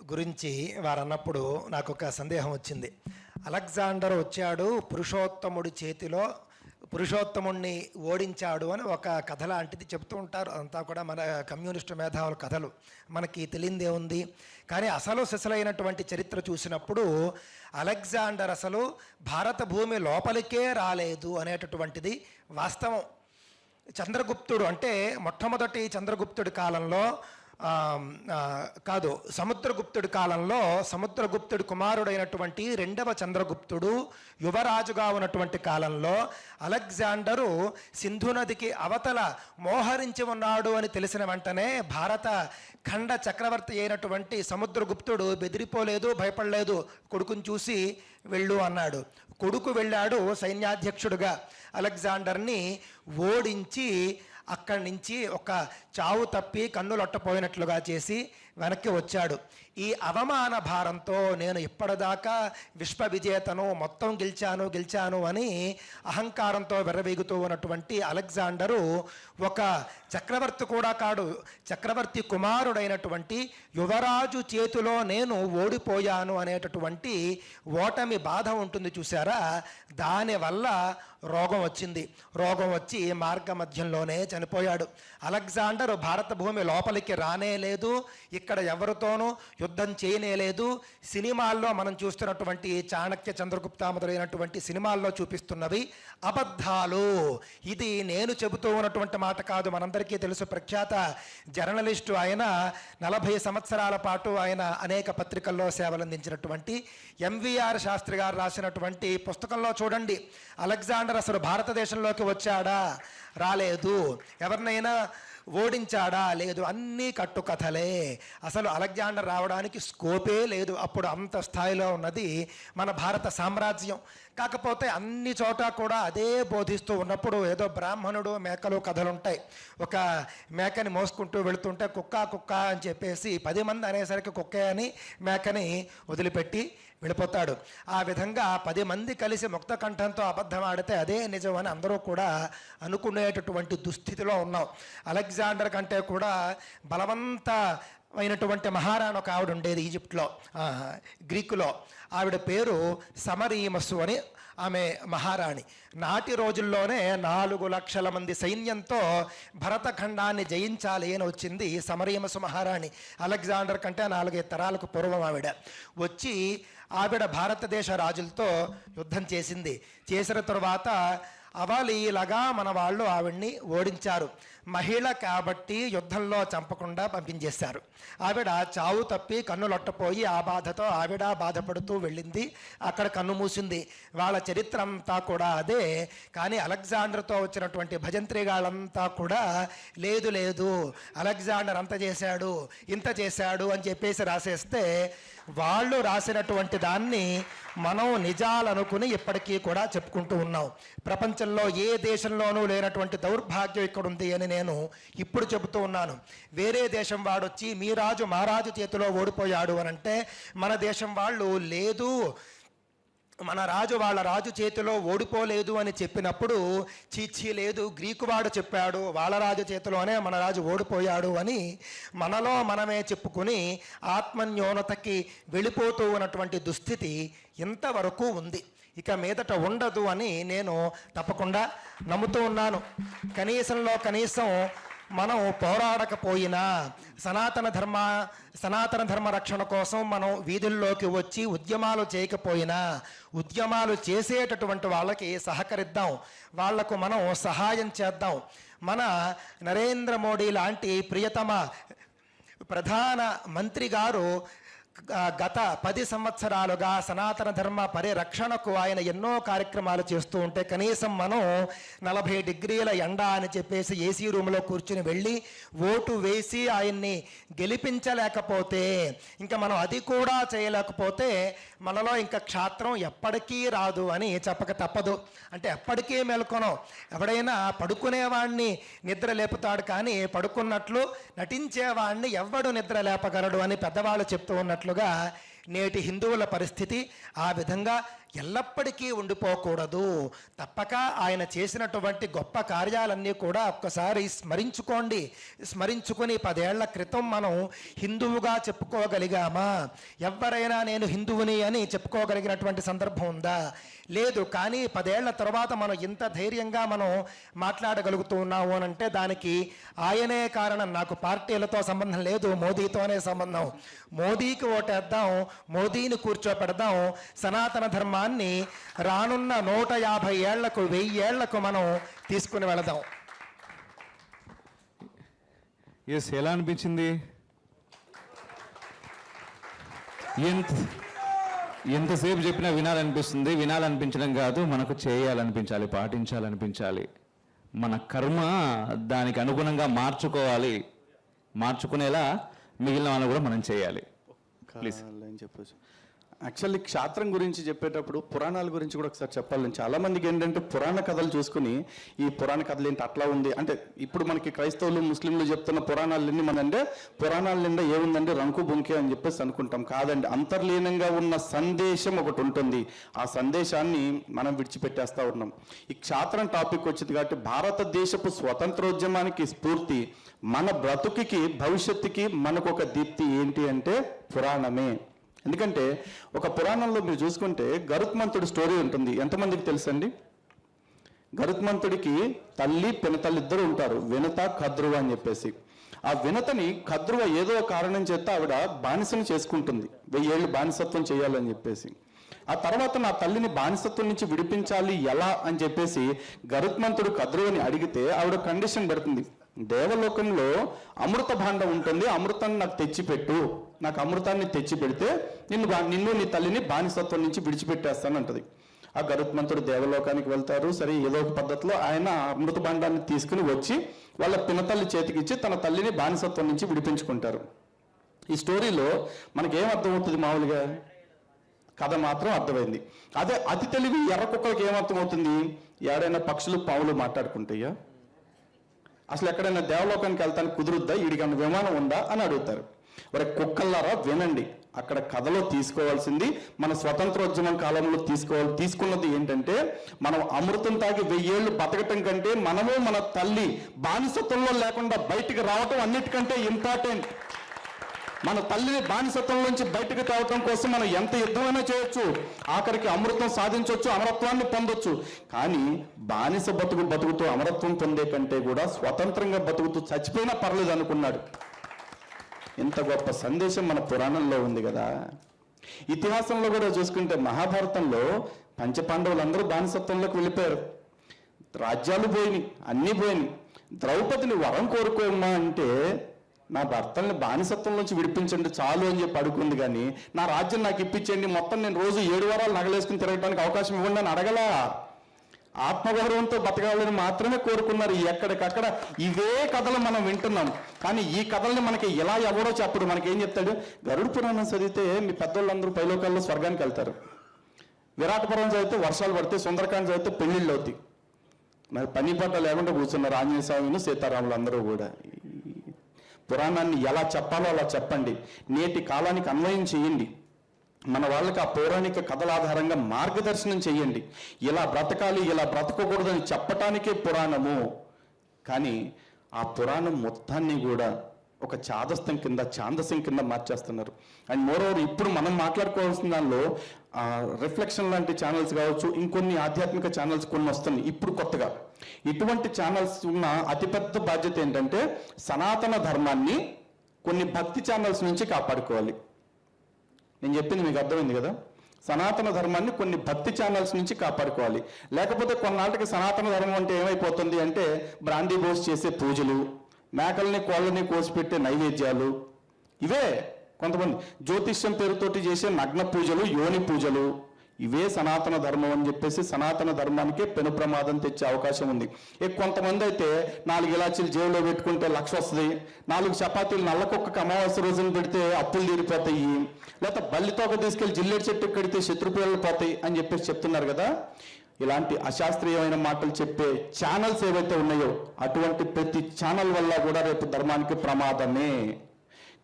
గురించి వారు అన్నప్పుడు నాకు ఒక సందేహం వచ్చింది. అలెగ్జాండర్ వచ్చాడు, పురుషోత్తముడి చేతిలో పురుషోత్తముణ్ణి ఓడించాడు అని ఒక కథ లాంటిది చెప్తూ ఉంటారు. అంతా కూడా మన కమ్యూనిస్టు మేధావుల కథలు, మనకి తెలియదే ఉంది. కానీ అసలు సిసలైనటువంటి చరిత్ర చూసినప్పుడు అలెగ్జాండర్ అసలు భారత భూమి లోపలికే రాలేదు అనేటటువంటిది వాస్తవం. చంద్రగుప్తుడు అంటే మొట్టమొదటి చంద్రగుప్తుడి కాలంలో కాదు, సముద్రగుప్తుడి కాలంలో సముద్రగుప్తుడి కుమారుడైనటువంటి రెండవ చంద్రగుప్తుడు యువరాజుగా ఉన్నటువంటి కాలంలో అలెగ్జాండరు సింధు నదికి అవతల మోహరించి ఉన్నాడు అని తెలిసిన వెంటనే భారత ఖండ చక్రవర్తి అయినటువంటి సముద్రగుప్తుడు బెదిరిపోలేదు, భయపడలేదు. కొడుకుని చూసి వెళ్ళు అన్నాడు. కొడుకు వెళ్ళాడు సైన్యాధ్యక్షుడుగా. అలెగ్జాండర్ని ఓడించి అక్కడి నుంచి ఒక చావు తప్పి కన్నులొట్టపోయినట్లుగా చేసి వెనక్కి వచ్చాడు. ఈ అవమాన భారంతో నేను ఇప్పటిదాకా విశ్వ విజేతను, మొత్తం గెలిచాను అని అహంకారంతో విర్రవీగుతూ ఉన్నటువంటి అలెగ్జాండరు ఒక చక్రవర్తి కూడా కాడు, చక్రవర్తి కుమారుడైనటువంటి యువరాజు చేతిలో నేను ఓడిపోయాను అనేటటువంటి ఓటమి బాధ ఉంటుంది చూసారా, దానివల్ల రోగం వచ్చింది. రోగం వచ్చి మార్గ మధ్యంలోనే చనిపోయాడు. అలెగ్జాండర్ భారత భూమి లోపలికి రానే లేదు. ఇక ఇక్కడ ఎవరితోనూ యుద్ధం చేయనేలేదు. సినిమాల్లో మనం చూస్తున్నటువంటి చాణక్య, చంద్రగుప్త మొదలైనటువంటి సినిమాల్లో చూపిస్తున్నవి అబద్ధాలు. ఇది నేను చెబుతూ ఉన్నటువంటి మాట కాదు. మనందరికీ తెలుసు, ప్రఖ్యాత జర్నలిస్టు ఆయన 40 సంవత్సరాల పాటు ఆయన అనేక పత్రికల్లో సేవలందించినటువంటి ఎంవిఆర్ శాస్త్రి గారు రాసినటువంటి పుస్తకంలో చూడండి, అలెగ్జాండర్ అసలు భారతదేశంలోకి వచ్చాడా? రాలేదు. ఎవరినైనా ఓడించాడా? లేదు. అన్నీ కట్టుకథలే. అసలు అలెగ్జాండర్ రావడానికి స్కోపే లేదు. అప్పుడు అంత స్థాయిలో ఉన్నది మన భారత సామ్రాజ్యం. కాకపోతే అన్ని చోట కూడా అదే బోధిస్తూ ఉన్నప్పుడు ఏదో బ్రాహ్మణుడు మేకలు కథలు ఉంటాయి. ఒక మేకని మోసుకుంటూ వెళుతుంటే కుక్క కుక్క అని చెప్పేసి 10 మంది అనేసరికి కుక్కే అని మేకని వదిలిపెట్టి వెళ్ళిపోతాడు. ఆ విధంగా 10 మంది కలిసి ముక్త కంఠంతో అబద్ధం ఆడితే అదే నిజం అని అందరూ కూడా అనుకునేటటువంటి దుస్థితిలో ఉన్నాం. అలెగ్జాండర్ కంటే కూడా బలవంతమైనటువంటి మహారాణి ఒక ఆవిడ ఉండేది ఈజిప్ట్లో, గ్రీకులో. ఆవిడ పేరు సమరీమస్సు అని ఆమె మహారాణి. నాటి రోజుల్లోనే 4 లక్షల మంది సైన్యంతో భరతఖండాన్ని జయించాలి అని వచ్చింది సమరీమసు మహారాణి. అలెగ్జాండర్ కంటే 4-5 తరాలకు పూర్వం ఆవిడ వచ్చి ఆవిడ భారతదేశ రాజులతో యుద్ధం చేసింది. చేసిన తరువాత అవలీలగా మన వాళ్ళు ఆవిడ్ని ఓడించారు. మహిళ కాబట్టి యుద్ధంలో చంపకుండా పంపించేశారు. ఆవిడ చావు తప్పి కన్నులొట్టపోయి ఆ బాధతో ఆవిడ బాధపడుతూ వెళ్ళింది. అక్కడ కన్ను మూసింది. వాళ్ళ చరిత్ర అంతా కూడా అదే. కానీ అలెగ్జాండర్తో వచ్చినటువంటి భజంత్రిగాళ్ళంతా కూడా లేదు లేదు అలెగ్జాండర్ అంత చేశాడు ఇంత చేశాడు అని చెప్పేసి రాసేస్తే వాళ్ళు రాసినటువంటి దాన్ని మనం నిజాలనుకుని ఇప్పటికీ కూడా చెప్పుకుంటూ ఉన్నాం. ప్రపంచంలో ఏ దేశంలోనూ లేనటువంటి దౌర్భాగ్యం ఇక్కడ ఉంది అని నేను ఇప్పుడు చెబుతూ ఉన్నాను. వేరే దేశం వాడొచ్చి మీ రాజు మా రాజు చేతిలో ఓడిపోయాడు అని అంటే మన దేశం వాళ్ళు లేదు, మన రాజు వాళ్ళ రాజు చేతిలో ఓడిపోలేదు అని చెప్పినప్పుడు చీచీ లేదు, గ్రీకు వాడు చెప్పాడు వాళ్ళ రాజు చేతిలోనే మన రాజు ఓడిపోయాడు అని మనలో మనమే చెప్పుకుని ఆత్మన్యూనతకి వెళ్ళిపోతూ ఉన్నటువంటి దుస్థితి ఇంతవరకు ఉంది. ఇక మీదట ఉండదు అని నేను తప్పకుండా నమ్ముతూ ఉన్నాను. కనీసం మనం పోరాడకపోయినా సనాతన ధర్మ రక్షణ కోసం మనం వీధుల్లోకి వచ్చి ఉద్యమాలు చేయకపోయినా ఉద్యమాలు చేసేటటువంటి వాళ్ళకి సహకరిద్దాం, వాళ్లకు మనం సహాయం చేద్దాం. మన నరేంద్ర మోడీ లాంటి ప్రియతమ ప్రధాన మంత్రి గారు గత 10 సంవత్సరాలుగా సనాతన ధర్మ పరిరక్షణకు ఆయన ఎన్నో కార్యక్రమాలు చేస్తూ ఉంటే కనీసం మనం 40 డిగ్రీల ఎండ అని చెప్పేసి ఏసీ రూమ్లో కూర్చుని వెళ్ళి ఓటు వేసి ఆయన్ని గెలిపించలేకపోతే, ఇంకా మనం అది కూడా చేయలేకపోతే మనలో ఇంకా క్షాత్రం ఎప్పటికీ రాదు అని చెప్పక తప్పదు. అంటే ఎప్పటికీ మేల్కొనం. ఎవడైనా పడుకునేవాడిని నిద్ర లేపుతాడు కానీ పడుకున్నట్లు నటించేవాడిని ఎవ్వడు నిద్ర లేపగలడు అని పెద్దవాళ్ళు చెప్తూ ఉన్నట్లుగా నేటి హిందువుల పరిస్థితి ఆ విధంగా ఎల్లప్పటికీ ఉండిపోకూడదు. తప్పక ఆయన చేసినటువంటి గొప్ప కార్యాలన్నీ కూడా ఒక్కసారి స్మరించుకోండి. స్మరించుకుని 10 ఏళ్ల క్రితం మనం హిందువుగా చెప్పుకోగలిగామా? ఎవరైనా నేను హిందువుని అని చెప్పుకోగలిగినటువంటి సందర్భం ఉందా? లేదు. కానీ 10 ఏళ్ల తర్వాత మనం ఇంత ధైర్యంగా మనం మాట్లాడగలుగుతూ ఉన్నాము అని అంటే దానికి ఆయనే కారణం. నాకు పార్టీలతో సంబంధం లేదు, మోదీతోనే సంబంధం. మోదీకి ఓటేద్దాం, మోదీని కూర్చోపెడదాం. సనాతన ధర్మాన్ని రానున్న 150 ఏళ్లకు 1000 ఏళ్లకు మనం తీసుకుని వెళదాం. ఎస్, ఎలా అనిపించింది? ఎంతసేపు చెప్పినా వినాలనిపిస్తుంది. వినాలనిపించడం కాదు, మనకు చేయాలనిపించాలి, పాటించాలనిపించాలి. మన కర్మ దానికి అనుగుణంగా మార్చుకునేలా మిగిలిన వాళ్ళు కూడా మనం చేయాలి. ప్లీజ్ చెప్పచ్చు. యాక్చువల్లీ క్షాత్రం గురించి చెప్పేటప్పుడు పురాణాల గురించి కూడా ఒకసారి చెప్పాలి. చాలా మందికి ఏంటంటే పురాణ కథలు చూసుకుని ఈ పురాణ కథలు ఏంటి అట్లా ఉంది అంటే, ఇప్పుడు మనకి క్రైస్తవులు ముస్లింలు చెప్తున్న పురాణాలన్నీ మనంటే పురాణాల నిండా ఏముందంటే రంకు బొంకే అని చెప్పేసి అనుకుంటాం. కాదండి, అంతర్లీనంగా ఉన్న సందేశం ఒకటి ఉంటుంది. ఆ సందేశాన్ని మనం విడిచిపెట్టేస్తా ఉన్నాం. ఈ క్షాత్రం టాపిక్ వచ్చింది కాబట్టి భారతదేశపు స్వతంత్రోద్యమానికి స్ఫూర్తి, మన బ్రతుకుకి భవిష్యత్తుకి మనకు ఒక దీప్తి ఏంటి అంటే పురాణమే. ఎందుకంటే ఒక పురాణంలో మీరు చూసుకుంటే గరుత్మంతుడి స్టోరీ ఉంటుంది. ఎంతమందికి తెలుసండి? గరుత్మంతుడికి తల్లి పినతల్లి ఇద్దరు ఉంటారు, వినత కద్రువ అని చెప్పేసి. ఆ వినతని కద్రువ ఏదో కారణం చేత ఆవిడ బానిసను చేసుకుంటుంది, 1000 ఏళ్ళు బానిసత్వం చేయాలని చెప్పేసి. ఆ తర్వాత నా తల్లిని బానిసత్వం నుంచి విడిపించాలి ఎలా అని చెప్పేసి గరుత్మంతుడు కద్రువని అడిగితే ఆవిడ కండిషన్ పెడుతుంది, దేవలోకంలో అమృత భాండం ఉంటుంది, అమృతాన్ని నాకు తెచ్చిపెట్టు, నాకు అమృతాన్ని తెచ్చి పెడితే నిన్ను నీ తల్లిని బానిసత్వం నుంచి విడిచిపెట్టేస్తానంటది. ఆ గరుత్మంతుడు దేవలోకానికి వెళ్తారు. సరే, ఏదో ఒక పద్ధతిలో ఆయన అమృత భాండాన్ని తీసుకుని వచ్చి వాళ్ళ పినతల్లి చేతికిచ్చి తన తల్లిని బానిసత్వం నుంచి విడిపించుకుంటారు. ఈ స్టోరీలో మనకేం అర్థమవుతుంది? మామూలుగా కథ మాత్రం అర్థమైంది. అదే అతి తెలివి ఎర్ర కుక్కలకి ఏమర్థమవుతుంది? ఏడైనా పక్షులు పావులు మాట్లాడుకుంటాయా? అసలు ఎక్కడైనా దేవలోకానికి వెళ్తానికి కుదురుద్దా? ఈడికన్నా విమానం ఉందా అని అడుగుతారు. మరి కుక్కల్లారా వినండి, అక్కడ కథలో తీసుకోవాల్సింది మన స్వతంత్రోద్యమం కాలంలో తీసుకున్నది ఏంటంటే, మనం అమృతం తాగి 1000 ఏళ్ళు బతకటం కంటే మనము మన తల్లి బానిసత్వంలో లేకుండా బయటికి రావటం అన్నిటికంటే ఇంపార్టెంట్. మన తల్లిని బానిసత్వంలోంచి బయటకు తేవటం కోసం మనం ఎంత యుద్ధమైనా చేయొచ్చు, ఆఖరికి అమృతం సాధించవచ్చు, అమరత్వాన్ని పొందొచ్చు. కానీ బానిస బతుకుతూ అమరత్వం పొందే కంటే కూడా స్వతంత్రంగా బతుకుతూ చచ్చిపోయినా పర్లేదు అనుకున్నాడు. ఎంత గొప్ప సందేశం మన పురాణంలో ఉంది కదా. ఇతిహాసంలో కూడా చూసుకుంటే మహాభారతంలో పంచపాండవులందరూ బానిసత్వంలోకి వెళ్ళిపోయారు. రాజ్యాలు పోయినాయి, అన్నీ పోయినాయి. ద్రౌపదిని వరం కోరుకోమ్మా అంటే, నా భర్తల్ని బానిసత్వంలోంచి విడిపించండి చాలు అని చెప్పి అడుగుంది. కానీ నా రాజ్యం నాకు ఇప్పించండి, మొత్తం నేను రోజు 7 వారాలు నగలేసుకుని తిరగడానికి అవకాశం ఇవ్వండి అని అడగలా. ఆత్మగౌరవంతో బతకాలని మాత్రమే కోరుకున్నారు. ఎక్కడికక్కడ ఇవే కథలు మనం వింటున్నాం. కానీ ఈ కథల్ని మనకి ఎలా ఎవడో చెప్పడు. మనకేం చెప్తాడు? గరుడ పురాణం చదివితే మీ పెద్దోళ్ళందరూ పైలోకాల్లో స్వర్గానికి వెళ్తారు, విరాటపురం చదివితే వర్షాలు పడితే, సుందరకాండ చదివితే పెళ్లిళ్ళు అవుతాయి. మరి పని పట్ట లేకుండా కూర్చున్నారు ఆంజనేయ స్వామిని సీతారాములు అందరూ కూడా. పురాణాన్ని ఎలా చెప్పాలో అలా చెప్పండి, నేటి కాలానికి అన్వయం చేయండి. మన వాళ్ళకి ఆ పౌరాణిక కథల ఆధారంగా మార్గదర్శనం చేయండి. ఇలా బ్రతకాలి, ఇలా బ్రతకకూడదని చెప్పటానికే పురాణము. కానీ ఆ పురాణం మొత్తాన్ని కూడా ఒక ఛాందసం కింద మార్చేస్తున్నారు. అండ్ మోరోవర్ ఇప్పుడు మనం మాట్లాడుకోవాల్సిన దానిలో రిఫ్లెక్షన్ లాంటి ఛానల్స్ కావచ్చు, ఇంకొన్ని ఆధ్యాత్మిక ఛానల్స్ కొన్ని వస్తున్నాయి ఇప్పుడు కొత్తగా. ఇటువంటి ఛానల్స్ ఉన్న అతిపెద్ద బాధ్యత ఏంటంటే, సనాతన ధర్మాన్ని కొన్ని భక్తి ఛానల్స్ నుంచి కాపాడుకోవాలి. నేను చెప్పింది మీకు అర్థమైంది కదా. సనాతన ధర్మాన్ని కొన్ని భక్తి ఛానల్స్ నుంచి కాపాడుకోవాలి. లేకపోతే కొన్నాళ్ళకి సనాతన ధర్మం అంటే ఏమైపోతుంది అంటే, బ్రాందీ బోస్ చేసే పూజలు, మేకల్ని కోళ్ళని కోసిపెట్టే నైవేద్యాలు, ఇవే కొంతమంది జ్యోతిష్యం పేరుతోటి చేసే నగ్న పూజలు, యోని పూజలు, ఇవే సనాతన ధర్మం అని చెప్పేసి సనాతన ధర్మానికే పెను ప్రమాదం తెచ్చే అవకాశం ఉంది. కొంతమంది అయితే 4 ఇలాచీలు జేబులో పెట్టుకుంటే 1,00,000 వస్తుంది, 4 చపాతీలు నల్లకొక్క అమావాస్య రోజున పెడితే అప్పులు తీరిపోతాయి, లేకపోతే బల్లితోక తీసుకెళ్లి జిల్లేడు చెట్టు కడితే శత్రుపీడలు పోతాయి అని చెప్పేసి చెప్తున్నారు కదా. ఇలాంటి అశాస్త్రీయమైన మాటలు చెప్పే ఛానల్స్ ఏవైతే ఉన్నాయో, అటువంటి ప్రతి ఛానల్ వల్ల కూడా రేపు ధర్మానికి ప్రమాదమే.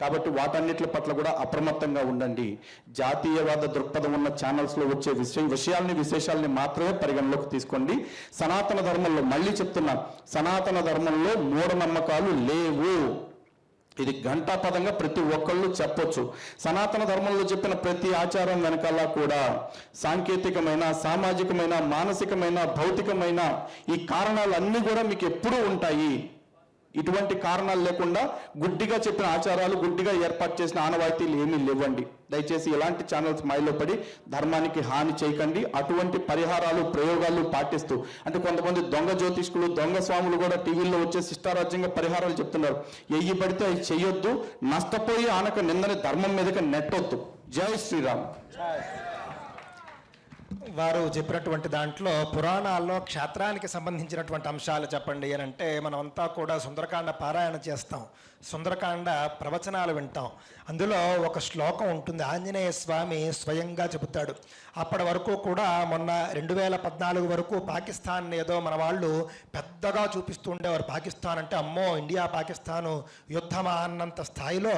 కాబట్టి వాటన్నిటి పట్ల కూడా అప్రమత్తంగా ఉండండి. జాతీయవాద దృక్పథం ఉన్న ఛానల్స్లో వచ్చే విశేషాలని మాత్రమే పరిగణలోకి తీసుకోండి. సనాతన ధర్మంలో, మళ్ళీ చెప్తున్నా, సనాతన ధర్మంలో మూఢనమ్మకాలు లేవు. ఇది ఘంటాపదంగా ప్రతి ఒక్కళ్ళు చెప్పొచ్చు. సనాతన ధర్మంలో చెప్పిన ప్రతి ఆచారం వెనకాల కూడా సాంకేతికమైన, సామాజికమైన, మానసికమైన, భౌతికమైన ఈ కారణాలన్నీ కూడా మీకు ఎప్పుడూ ఉంటాయి. ఇటువంటి కారణాలు లేకుండా గుడ్డిగా చెప్పిన ఆచారాలు, గుడ్డిగా ఏర్పాటు చేసిన ఆనవాయితీలు ఏమీ లేవండి. దయచేసి ఇలాంటి ఛానల్స్ మాయలో పడి ధర్మానికి హాని చేయకండి. అటువంటి పరిహారాలు, ప్రయోగాలు పాటిస్తూ, అంటే కొంతమంది దొంగ జ్యోతిష్కులు, దొంగ స్వాములు కూడా టీవీల్లో వచ్చే శిష్టారాజ్యంగా పరిహారాలు చెప్తున్నారు. ఎయ్యి పడితే అవి చెయ్యొద్దు, నష్టపోయి ఆనక నిందని ధర్మం మీదకి నెట్టొద్దు. జై శ్రీరామ్. వారు చెప్పినటువంటి దాంట్లో పురాణాల్లో క్షేత్రానికి సంబంధించినటువంటి అంశాలు చెప్పండి అని అంటే, మనమంతా కూడా సుందరకాండ పారాయణ చేస్తాం, సుందరకాండ ప్రవచనాలు వింటాం. అందులో ఒక శ్లోకం ఉంటుంది, ఆంజనేయ స్వామి స్వయంగా చెబుతాడు. అప్పటి వరకు కూడా మొన్న 2014 వరకు పాకిస్తాన్ ఏదో మన వాళ్ళు పెద్దగా చూపిస్తూ ఉండేవారు. పాకిస్తాన్ అంటే అమ్మో ఇండియా పాకిస్తాను యుద్ధమా అన్నంత స్థాయిలో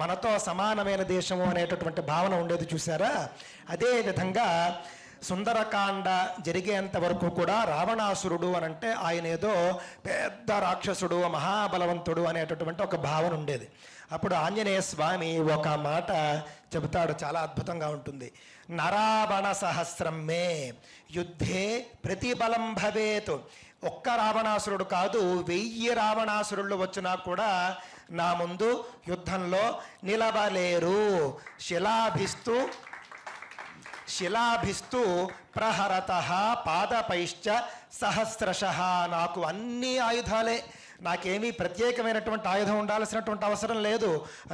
మనతో సమానమైన దేశము అనేటటువంటి భావన ఉండేది, చూసారా. అదేవిధంగా సుందరకాండ జరిగేంత వరకు కూడా రావణాసురుడు అని అంటే ఆయన ఏదో పెద్ద రాక్షసుడు, మహాబలవంతుడు అనేటటువంటి ఒక భావన ఉండేది. అప్పుడు ఆంజనేయ స్వామి ఒక మాట చెబుతాడు, చాలా అద్భుతంగా ఉంటుంది. నరావణ సహస్రం మే యుద్ధే ప్రతిబలం భవేత్. ఒక్క రావణాసురుడు కాదు, 1000 రావణాసురులు వచ్చినా కూడా నా ముందు యుద్ధంలో నిలవలేరు. శిలాభిస్తు ప్రహరత పాదపైశ్చ సహస్రశః. నాకు అన్ని ఆయుధాలే, నాకేమీ ప్రత్యేకమైనటువంటి ఆయుధం ఉండాల్సినటువంటి అవసరం లేదు.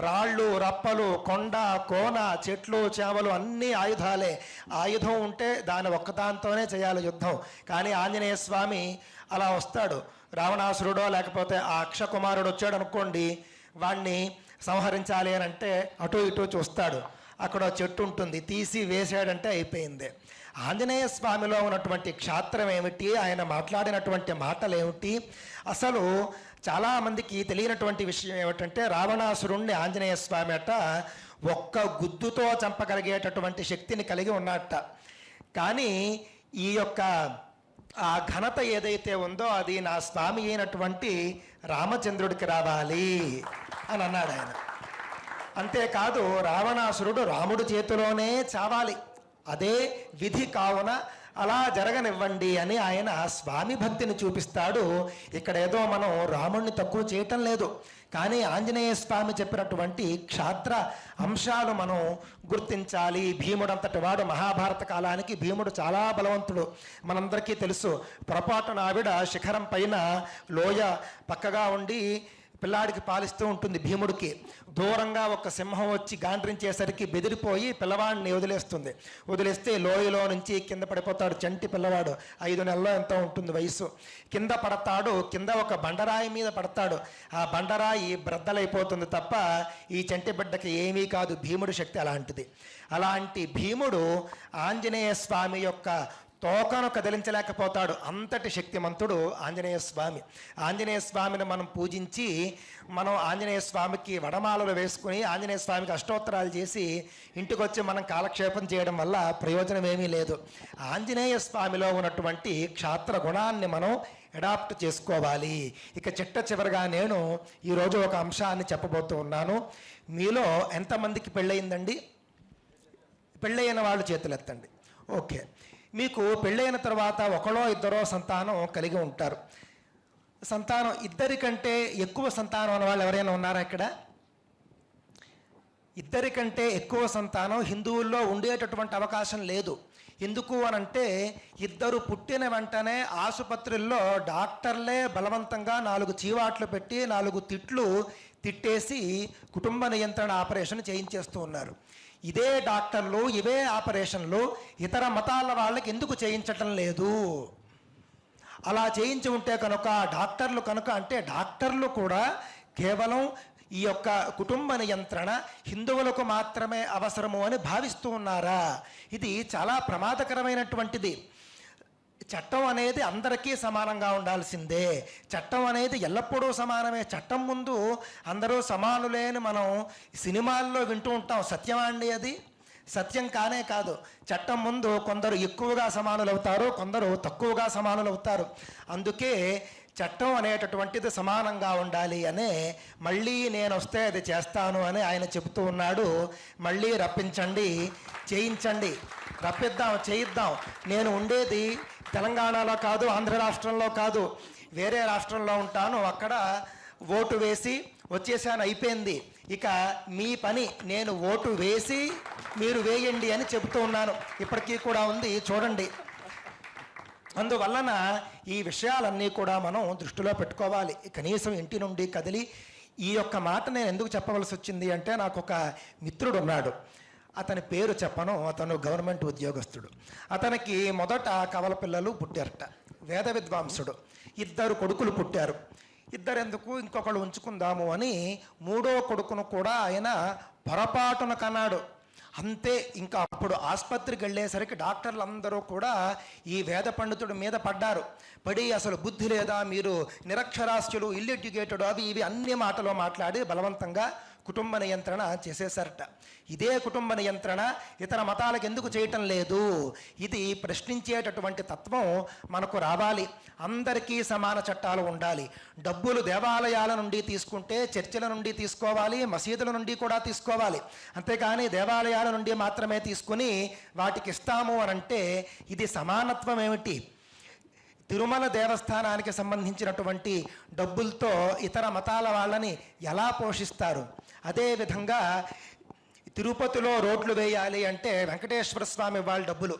రాళ్ళు, రప్పలు, కొండ, కోన, చెట్లు, చేమలు అన్నీ ఆయుధాలే. ఆయుధం ఉంటే దాని ఒక్కదాంతోనే చేయాలి యుద్ధం. కానీ ఆంజనేయ స్వామి అలా వస్తాడు. రావణాసురుడో లేకపోతే ఆ అక్షకుమారుడు వచ్చాడు అనుకోండి, వాణ్ణి సంహరించాలి అని అంటే అటు ఇటు చూస్తాడు. అక్కడ చెట్టు ఉంటుంది, తీసి వేసాడంటే అయిపోయింది. ఆంజనేయ స్వామిలో ఉన్నటువంటి క్షాత్రం ఏమిటి, ఆయన మాట్లాడినటువంటి మాటలు ఏమిటి, అసలు చాలామందికి తెలియనటువంటి విషయం ఏమిటంటే రావణాసురుణ్ణి ఆంజనేయ స్వామి అట ఒక్క గుద్దుతో చంపగలిగేటటువంటి శక్తిని కలిగి ఉన్నట్ట. కానీ ఈ యొక్క ఆ ఘనత ఏదైతే ఉందో అది నా స్వామి అయినటువంటి రామచంద్రుడికి రావాలి అని అన్నాడు ఆయన. అంతేకాదు రావణాసురుడు రాముడి చేతిలోనే చావాలి, అదే విధి కావున అలా జరగనివ్వండి అని ఆయన స్వామి భక్తిని చూపిస్తాడు. ఇక్కడ ఏదో మనం రాముణ్ణి తక్కువ చేయటం లేదు, కానీ ఆంజనేయ స్వామి చెప్పినటువంటి క్షాత్ర అంశాలు మనం గుర్తించాలి. భీముడంతటి వాడు, మహాభారత కాలానికి భీముడు చాలా బలవంతుడు, మనందరికీ తెలుసు. పొరపాటున ఆవిడ శిఖరం పైన లోయ పక్కగా ఉండి పిల్లాడికి పాలిస్తూ ఉంటుంది. భీముడికి దూరంగా ఒక సింహం వచ్చి గాండ్రించేసరికి బెదిరిపోయి పిల్లవాడిని వదిలేస్తే లోయలో నుంచి కింద పడిపోతాడు. చంటి పిల్లవాడు, 5 నెలల్లో ఎంతో ఉంటుంది వయసు. కింద పడతాడు, కింద ఒక బండరాయి మీద పడతాడు. ఆ బండరాయి బ్రద్దలైపోతుంది తప్ప ఈ చంటి బిడ్డకి ఏమీ కాదు. భీముడి శక్తి అలాంటిది. అలాంటి భీముడు ఆంజనేయ స్వామి యొక్క తోకను కదిలించలేకపోతాడు, అంతటి శక్తిమంతుడు ఆంజనేయ స్వామి. ఆంజనేయ స్వామిని మనం పూజించి, మనం ఆంజనేయ స్వామికి వడమాలలు వేసుకుని ఆంజనేయ స్వామికి అష్టోత్తరాలు చేసి ఇంటికి వచ్చి మనం కాలక్షేపం చేయడం వల్ల ప్రయోజనం ఏమీ లేదు. ఆంజనేయ స్వామిలో ఉన్నటువంటి క్షాత్ర గుణాన్ని మనం అడాప్ట్ చేసుకోవాలి. ఇక చివరిగా నేను ఈరోజు ఒక అంశాన్ని చెప్పబోతూ ఉన్నాను. మీలో ఎంతమందికి పెళ్ళయిందండి? పెళ్ళయిన వాళ్ళు చేతులు ఎత్తండి. ఓకే, మీకు పెళ్ళైన తర్వాత ఒకడో ఇద్దరో సంతానం కలిగి ఉంటారు. సంతానం, ఇద్దరికంటే ఎక్కువ సంతానం అన్న వాళ్ళు ఎవరైనా ఉన్నారా ఇక్కడ? ఇద్దరికంటే ఎక్కువ సంతానం హిందువుల్లో ఉండేటటువంటి అవకాశం లేదు. ఎందుకు అనంటే ఇద్దరు పుట్టిన వెంటనే ఆసుపత్రుల్లో డాక్టర్లే బలవంతంగా 4 చీవాట్లు పెట్టి 4 తిట్లు తిట్టేసి కుటుంబ నియంత్రణ ఆపరేషన్ చేయించేస్తూ ఉన్నారు. ఇదే డాక్టర్లు, ఇవే ఆపరేషన్లు ఇతర మతాల వాళ్ళకి ఎందుకు చేయించటం లేదు? అలా చేయించి ఉంటే కనుక డాక్టర్లు కూడా కేవలం ఈ యొక్క కుటుంబ నియంత్రణ హిందువులకు మాత్రమే అవసరము అని భావిస్తూ ఉన్నారా? ఇది చాలా ప్రమాదకరమైనటువంటిది. చట్టం అనేది అందరికీ సమానంగా ఉండాల్సిందే. చట్టం అనేది ఎల్లప్పుడూ సమానమే. చట్టం ముందు అందరూ సమానులే అని మనం సినిమాల్లో వింటూ ఉంటాం. సత్యమా అండి? అది సత్యం కానే కాదు. చట్టం ముందు కొందరు ఎక్కువగా సమానులవుతారు, కొందరు తక్కువగా సమానులవుతారు. అందుకే చట్టం అనేటటువంటిది సమానంగా ఉండాలి అనే మళ్ళీ నేను వస్తే అది చేస్తాను అని ఆయన చెబుతూ ఉన్నాడు. మళ్ళీ రప్పించండి, చేయించండి, రప్పిద్దాం, చేయిద్దాం. నేను ఉండేది తెలంగాణలో కాదు, ఆంధ్ర రాష్ట్రంలో కాదు, వేరే రాష్ట్రంలో ఉంటాను. అక్కడ ఓటు వేసి వచ్చేసాను, అయిపోయింది. ఇక మీ పని నేను ఓటు వేసి మీరు వేయండి అని చెబుతూ ఉన్నాను. ఇప్పటికీ కూడా ఉంది, చూడండి. అందువలన ఈ విషయాలన్నీ కూడా మనం దృష్టిలో పెట్టుకోవాలి. కనీసం ఇంటి నుండి కదిలి ఈ యొక్క మాట నేను ఎందుకు చెప్పవలసి వచ్చింది అంటే, నాకు ఒక మిత్రుడు ఉన్నాడు. అతని పేరు చెప్పను, అతను గవర్నమెంట్ ఉద్యోగస్తుడు. అతనికి మొదట కవల పిల్లలు పుట్టారట, వేద విద్వాంసుడు. 2 కొడుకులు పుట్టారు. 2 ఎందుకు, ఇంకొకళ్ళు ఉంచుకుందాము అని 3వ కొడుకును కూడా ఆయన పొరపాటున కన్నాడు. అంతే. ఇంకా అప్పుడు ఆసుపత్రికి వెళ్ళేసరికి డాక్టర్లు అందరూ కూడా ఈ వేద పండితుడి మీద పడి అసలు బుద్ధి లేదా, మీరు నిరక్షరాస్యులు, ఇల్లెడ్యుకేటెడ్, అవి ఇవి అన్ని మాటలు మాట్లాడి బలవంతంగా కుటుంబ నియంత్రణ చేసేసారట. ఇదే కుటుంబ నియంత్రణ ఇతర మతాలకు ఎందుకు చేయటం లేదు? ఇది ప్రశ్నించేటటువంటి తత్వం మనకు రావాలి. అందరికీ సమాన చట్టాలు ఉండాలి. డబ్బులు దేవాలయాల నుండి తీసుకుంటే చర్చిల నుండి తీసుకోవాలి, మసీదుల నుండి కూడా తీసుకోవాలి. అంతేకాని దేవాలయాల నుండి మాత్రమే తీసుకుని వాటికి ఇస్తాము అనంటే ఇది సమానత్వం ఏమిటి? తిరుమల దేవస్థానానికి సంబంధించినటువంటి డబ్బులతో ఇతర మతాల వాళ్ళని ఎలా పోషిస్తారు? అదేవిధంగా తిరుపతిలో రోడ్లు వేయాలి అంటే వెంకటేశ్వర స్వామి వాళ్ళ డబ్బులు,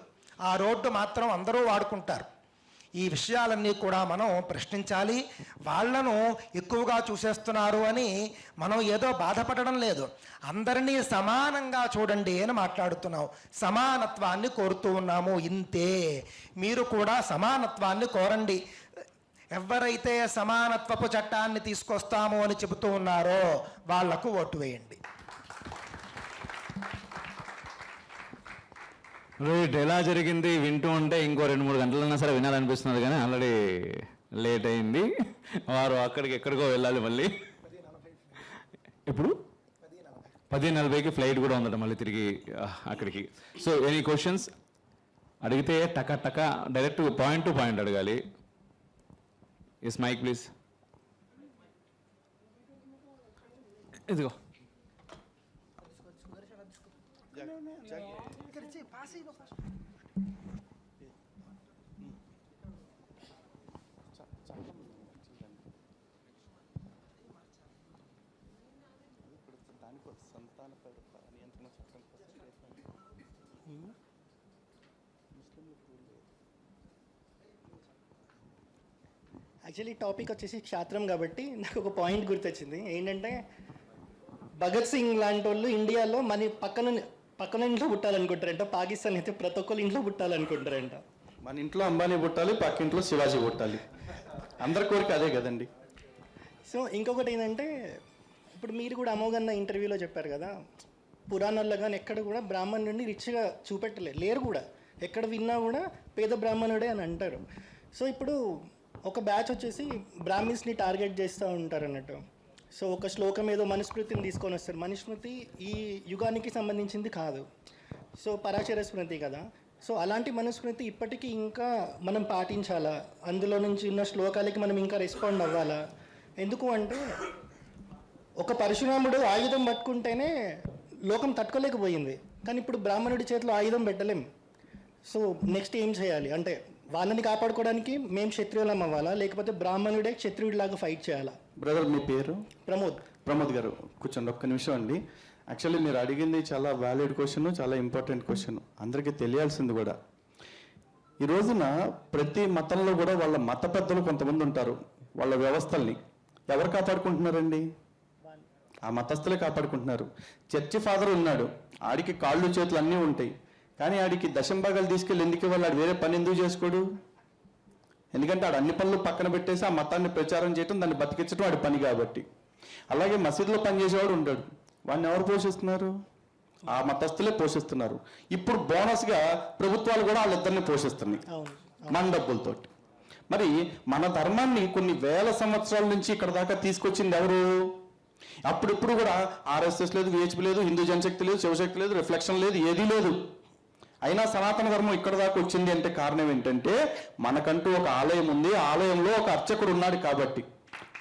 ఆ రోడ్డు మాత్రం అందరూ వాడుకుంటారు. ఈ విషయాలన్నీ కూడా మనం ప్రశ్నించాలి. వాళ్లను ఎక్కువగా చూసేస్తున్నారు అని మనం ఏదో బాధపడడం లేదు, అందరినీ సమానంగా చూడండి అని మాట్లాడుతున్నాం. సమానత్వాన్ని కోరుతూ ఉన్నాము, ఇంతే. మీరు కూడా సమానత్వాన్ని కోరండి. ఎవరైతే సమానత్వపు చట్టాన్ని తీసుకొస్తాము అని చెబుతూ ఉన్నారో వాళ్లకు ఓటు వేయండి. రైట్, ఎలా జరిగింది వింటూ ఉంటే ఇంకో 2-3 గంటలన్నా సరే వినాలనిపిస్తున్నది, కానీ ఆల్రెడీ లేట్ అయింది. వారు అక్కడికి ఎక్కడికో వెళ్ళాలి మళ్ళీ. ఇప్పుడు 10:40కి ఫ్లైట్ కూడా ఉందట మళ్ళీ తిరిగి అక్కడికి. సో ఎనీ క్వశ్చన్స్ అడిగితే టక టక డైరెక్ట్ పాయింట్ టు పాయింట్ అడగాలి. Yes mike please. ఇదిగో యాక్చువల్లీ టాపిక్ వచ్చేసి క్షాత్రం కాబట్టి నాకు ఒక పాయింట్ గుర్తొచ్చింది. ఏంటంటే భగత్ సింగ్ లాంటి వాళ్ళు ఇండియాలో మన పక్కన ఇంట్లో పుట్టాలనుకుంటారంట, పాకిస్తాన్ అయితే ప్రతి ఒక్కరు ఇంట్లో పుట్టాలనుకుంటారంట. మన ఇంట్లో అంబానీ పుట్టాలి, పక్కింట్లో శివాజీ పుట్టాలి, అందరి కోరిక అదే కదండి. సో ఇంకొకటి ఏంటంటే, ఇప్పుడు మీరు కూడా అమోఘన్న ఇంటర్వ్యూలో చెప్పారు కదా, పురాణాల్లో కానీ ఎక్కడ కూడా బ్రాహ్మణుడిని రిచ్గా లేరు కూడా, ఎక్కడ విన్నా కూడా పేద బ్రాహ్మణుడే అని అంటారు. సో ఇప్పుడు ఒక బ్యాచ్ వచ్చేసి బ్రాహ్మిన్స్ని టార్గెట్ చేస్తూ ఉంటారు అన్నట్టు. సో ఒక శ్లోకం ఏదో మనుస్మృతిని తీసుకొని వస్తారు. మనుస్మృతి ఈ యుగానికి సంబంధించింది కాదు, సో పరాశర స్మృతి కదా. సో అలాంటి మనుస్మృతి ఇప్పటికీ ఇంకా మనం పాటించాలా, అందులో నుంచి ఉన్న శ్లోకాలకి మనం ఇంకా రెస్పాండ్ అవ్వాలా? ఎందుకు అంటే ఒక పరశురాముడు ఆయుధం పట్టుకుంటేనే లోకం తట్టుకోలేకపోయింది, కానీ ఇప్పుడు బ్రాహ్మణుడి చేతిలో ఆయుధం పెట్టలేం. సో నెక్స్ట్ ఏం చేయాలి అంటే, వాళ్ళని కాపాడుకోవడానికి మేము క్షత్రియులం అవ్వాలా, లేకపోతే బ్రాహ్మణుడే క్షత్రియుడిలాగా ఫైట్ చేయాలా? బ్రదర్ మీ పేరు? ప్రమోద్ గారు కూర్చోండి ఒక్క నిమిషం అండి. యాక్చువల్లీ మీరు అడిగింది చాలా వ్యాలిడ్ క్వశ్చన్, చాలా ఇంపార్టెంట్ క్వశ్చన్, అందరికీ తెలియాల్సింది కూడా. ఈ రోజున ప్రతి మతంలో కూడా వాళ్ళ మత పెద్దలు కొంతమంది ఉంటారు, వాళ్ళ వ్యవస్థల్ని ఎవరు కాపాడుకుంటున్నారండి? ఆ మతస్థులే కాపాడుకుంటున్నారు. చర్చి ఫాదర్ ఉన్నాడు, ఆడికి కాళ్ళు చేతులు అన్నీ ఉంటాయి, కానీ ఆడికి దశంభాగాలు తీసుకెళ్ళి ఎందుకు ఇవ్వాలి? ఆడు వేరే పని ఎందుకు చేసుకోడు? ఎందుకంటే ఆడు అన్ని పనులు పక్కన పెట్టేసి ఆ మతాన్ని ప్రచారం చేయటం, దాన్ని బతికించడం ఆడి పని కాబట్టి. అలాగే మసీదులో పనిచేసేవాడు ఉంటాడు, వాడిని ఎవరు పోషిస్తున్నారు? ఆ మతస్థులే పోషిస్తున్నారు. ఇప్పుడు బోనస్గా ప్రభుత్వాలు కూడా వాళ్ళిద్దరిని పోషిస్తున్నాయి మన డబ్బులతోటి. మరి మన ధర్మాన్ని కొన్ని వేల సంవత్సరాల నుంచి ఇక్కడ దాకా తీసుకొచ్చింది ఎవరు? అప్పుడిప్పుడు కూడా ఆర్ఎస్ఎస్ లేదు, విహెచ్పి లేదు, హిందూ జనశక్తి లేదు, శివశక్తి లేదు, రిఫ్లెక్షన్ లేదు, ఏదీ లేదు. అయినా సనాతన ధర్మం ఇక్కడ దాకా వచ్చింది అంటే కారణం ఏంటంటే, మనకంటూ ఒక ఆలయం ఉంది, ఆలయంలో ఒక అర్చకుడు ఉన్నాడు కాబట్టి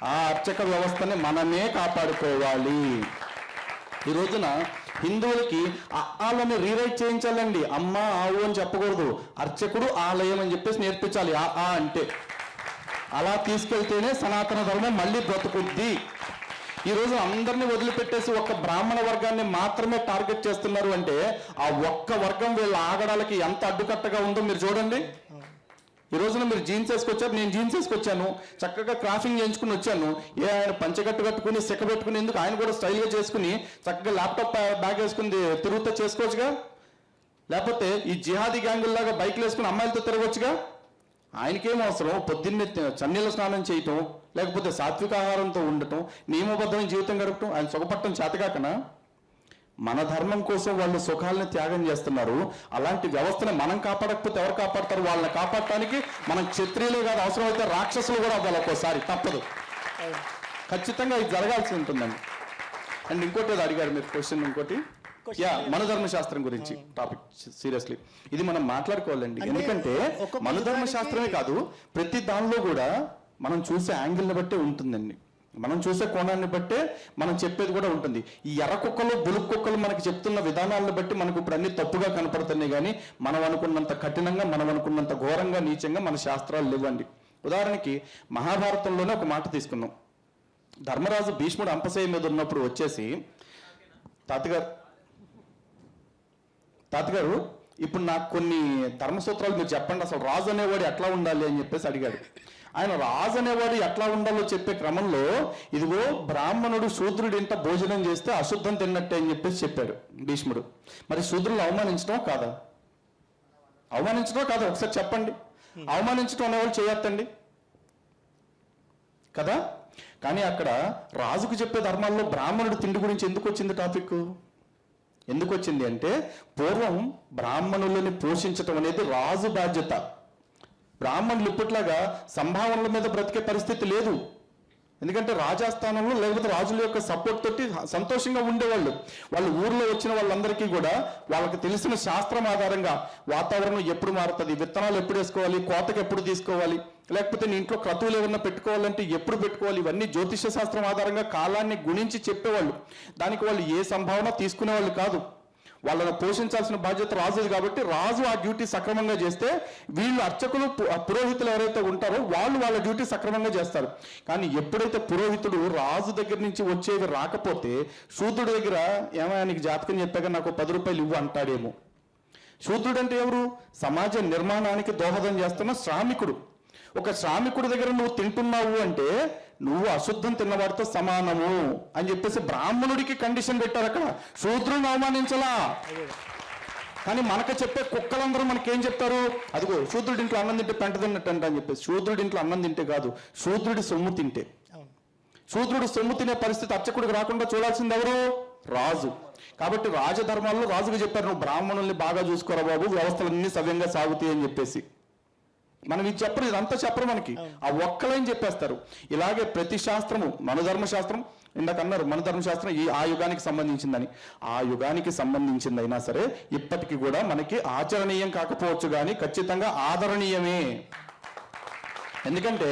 ఆ అర్చక వ్యవస్థని మనమే కాపాడుకోవాలి. ఈ రోజున హిందువులకి ఆలని రీరైట్ చేయించాలండి. అమ్మ ఆవు అని చెప్పకూడదు, అర్చకుడు ఆలయం అని చెప్పేసి నేర్పించాలి. ఆ అంటే అలా తీసుకెళ్తేనే సనాతన ధర్మం మళ్ళీ బ్రతుకుద్ది. ఈ రోజు అందరినీ వదిలిపెట్టేసి ఒక్క బ్రాహ్మణ వర్గాన్ని మాత్రమే టార్గెట్ చేస్తున్నారు అంటే, ఆ ఒక్క వర్గం వీళ్ళ ఆగడాలకి ఎంత అడ్డుకట్టగా ఉందో మీరు చూడండి. ఈ రోజున మీరు జీన్స్ వేసుకొచ్చారు, నేను జీన్స్ వేసుకొచ్చాను, చక్కగా క్రాఫింగ్ చేయించుకుని వచ్చాను. ఆయన పంచగట్టు కట్టుకుని సెక్క పెట్టుకుని ఎందుకు? ఆయన కూడా స్టైల్గా చేసుకుని చక్కగా ల్యాప్టాప్ బ్యాగ్ వేసుకుని తిరుగుతూ చేసుకోవచ్చుగా. లేకపోతే ఈ జిహాదీ గ్యాంగుల్లాగా బైక్లు వేసుకుని అమ్మాయిలతో తిరగవచ్చుగా. ఆయనకేం అవసరం? పొద్దున్నే చన్నీళ్ళ స్నానం చేయటం, లేకపోతే సాత్విక ఆహారంతో ఉండటం, నియమబద్ధమైన జీవితం గడపటం, ఆయన సుఖపట్టం చేతగాకనా? మన ధర్మం కోసం వాళ్ళు సుఖాలను త్యాగం చేస్తున్నారు. అలాంటి వ్యవస్థను మనం కాపాడకపోతే ఎవరు కాపాడతారు? వాళ్ళని కాపాడటానికి మనం క్షత్రియులే కాదు, అవసరమైతే రాక్షసులు కూడా అవ్వాలి. ఒక్కోసారి తప్పదు, ఖచ్చితంగా ఇది జరగాల్సి ఉంటుందండి. అండ్ ఇంకోటి ఏదో అడిగారు మీరు క్వశ్చన్, ఇంకోటి మనుధర్మ శాస్త్రం గురించి టాపిక్. సీరియస్లీ ఇది మనం మాట్లాడుకోవాలండి. ఎందుకంటే మనుధర్మ శాస్త్రమే కాదు, ప్రతి దానిలో కూడా మనం చూసే యాంగిల్ని బట్టే ఉంటుందండి, మనం చూసే కోణాన్ని బట్టే మనం చెప్పేది కూడా ఉంటుంది. ఈ ఎర్ర కుక్కలు బులుగు కుక్కలు మనకి చెప్తున్న విధానాలను బట్టి మనకు ఇప్పుడు అన్ని తప్పుగా కనపడుతున్నాయి, కానీ మనం అనుకున్నంత కఠినంగా, మనం అనుకున్నంత ఘోరంగా, నీచంగా మన శాస్త్రాలు లేవండి. ఉదాహరణకి మహాభారతంలోనే ఒక మాట తీసుకున్నాం. ధర్మరాజు భీష్ముడు అంపశయ్య మీద ఉన్నప్పుడు వచ్చేసి తాతగారు ఇప్పుడు నాకు కొన్ని ధర్మసూత్రాలు మీరు చెప్పండి, అసలు రాజు అనేవాడు ఎట్లా ఉండాలి అని చెప్పేసి అడిగాడు. ఆయన రాజు అనేవాడు ఎట్లా ఉండాలో చెప్పే క్రమంలో ఇదిగో బ్రాహ్మణుడు శూద్రుడి ఇంట భోజనం చేస్తే అశుద్ధం తిన్నట్టే అని చెప్పేసి చెప్పాడు భీష్ముడు. మరి శూద్రులు అవమానించడం కాదా? అవమానించడం కాదా? ఒకసారి చెప్పండి. అవమానించడం అనేవాళ్ళు చేయొద్దండి కదా. కానీ అక్కడ రాజుకు చెప్పే ధర్మాల్లో బ్రాహ్మణుడు తిండి గురించి ఎందుకు వచ్చింది టాపిక్? ఎందుకు వచ్చింది అంటే పూర్వం బ్రాహ్మణులని పోషించటం అనేది రాజు బాధ్యత. బ్రాహ్మణులు ఇప్పట్లాగా సంభావనల మీద బ్రతికే పరిస్థితి లేదు. ఎందుకంటే రాజాస్థానంలో లేకపోతే రాజుల యొక్క సపోర్ట్ తోటి సంతోషంగా ఉండేవాళ్ళు. వాళ్ళు ఊర్లో వచ్చిన వాళ్ళందరికీ కూడా వాళ్ళకి తెలిసిన శాస్త్రం ఆధారంగా వాతావరణం ఎప్పుడు మారుతుంది, విత్తనాలు ఎప్పుడు వేసుకోవాలి, కోతకు ఎప్పుడు తీసుకోవాలి, లేకపోతే నీ ఇంట్లో క్రతువులు ఏమన్నా పెట్టుకోవాలంటే ఎప్పుడు పెట్టుకోవాలి, ఇవన్నీ జ్యోతిష శాస్త్రం ఆధారంగా కాలాన్ని గుణించి చెప్పేవాళ్ళు. దానికి వాళ్ళు ఏ సంభావన తీసుకునేవాళ్ళు కాదు. వాళ్ళను పోషించాల్సిన బాధ్యత రాజుది కాబట్టి రాజు ఆ డ్యూటీ సక్రమంగా చేస్తే వీళ్ళు అర్చకులు పురోహితులు ఎవరైతే ఉంటారో వాళ్ళు వాళ్ళ డ్యూటీ సక్రమంగా చేస్తారు. కానీ ఎప్పుడైతే పురోహితుడు రాజు దగ్గర నుంచి వచ్చేవి రాకపోతే శూద్రుడి దగ్గర ఏమైనా నీకు జాతకం చెప్పాక నాకు 10 రూపాయలు ఇవ్వు అంటాడేమో. శూద్రుడు అంటే ఎవరు? సమాజ నిర్మాణానికి దోహదం చేస్తున్న శ్రామికుడు. ఒక శ్రామికుడి దగ్గర నువ్వు తింటున్నావు అంటే నువ్వు అశుద్ధం తిన్నవాడితో సమానము అని చెప్పేసి బ్రాహ్మణుడికి కండిషన్ పెట్టారు. అక్కడ శూద్రుని అవమానించలా. కానీ మనకు చెప్పే కుక్కలందరూ మనకేం చెప్తారు? అదిగో శూద్రుడి ఇంట్లో అన్నం తింటే పెంట తిన్నట్టు అని చెప్పేసి. శూద్రుడి ఇంట్లో అన్నం తింటే కాదు, శూద్రుడి సొమ్ము తింటే. శూద్రుడు సొమ్ము తినే పరిస్థితి అర్చకుడికి రాకుండా చూడాల్సింది ఎవరు? రాజు. కాబట్టి రాజధర్మాల్లో రాజుకు చెప్పారు, నువ్వు బ్రాహ్మణుల్ని బాగా చూసుకోరా బాబు, వ్యవస్థలన్నీ సవ్యంగా సాగుతాయి అని చెప్పేసి. మనం ఇది చెప్పరు, ఇదంతా చెప్పరు మనకి, ఆ ఒక్కలైన చెప్పేస్తారు. ఇలాగే ప్రతి శాస్త్రము, మనధర్మశాస్త్రం ఇందాక అన్నారు మనధర్మశాస్త్రం ఆ యుగానికి సంబంధించిందని. ఆ యుగానికి సంబంధించింది అయినా సరే ఇప్పటికీ కూడా మనకి ఆచరణీయం కాకపోవచ్చు కానీ ఖచ్చితంగా ఆదరణీయమే. ఎందుకంటే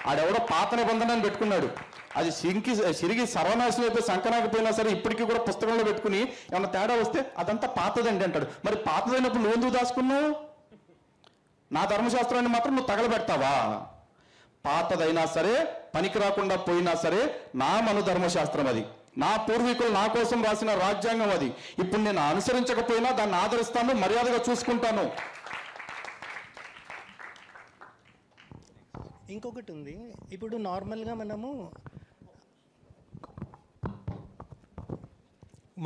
ఆడెవడో పాత నిబంధనని పెట్టుకున్నాడు, అది సిరిగి సర్వనాశనం అయిపోయి సంకనాకపోయినా సరే ఇప్పటికీ కూడా పుస్తకంలో పెట్టుకుని ఏమన్నా తేడా వస్తే అదంతా పాతదండి అంటాడు. మరి పాతదైనప్పుడు నువ్వు ఎందుకు దాచుకున్నావు? నా ధర్మశాస్త్రాన్ని మాత్రం నువ్వు తగలబెడతావా? పాతదైనా సరే పనికి రాకుండా పోయినా సరే నా మనుధర్మశాస్త్రం అది, నా పూర్వీకులు నా కోసం రాసిన రాజ్యాంగం అది. ఇప్పుడు నేను అనుసరించకపోయినా దాన్ని ఆదరిస్తాను, మర్యాదగా చూసుకుంటాను. ఇంకొకటి ఉంది, ఇప్పుడు నార్మల్గా మనము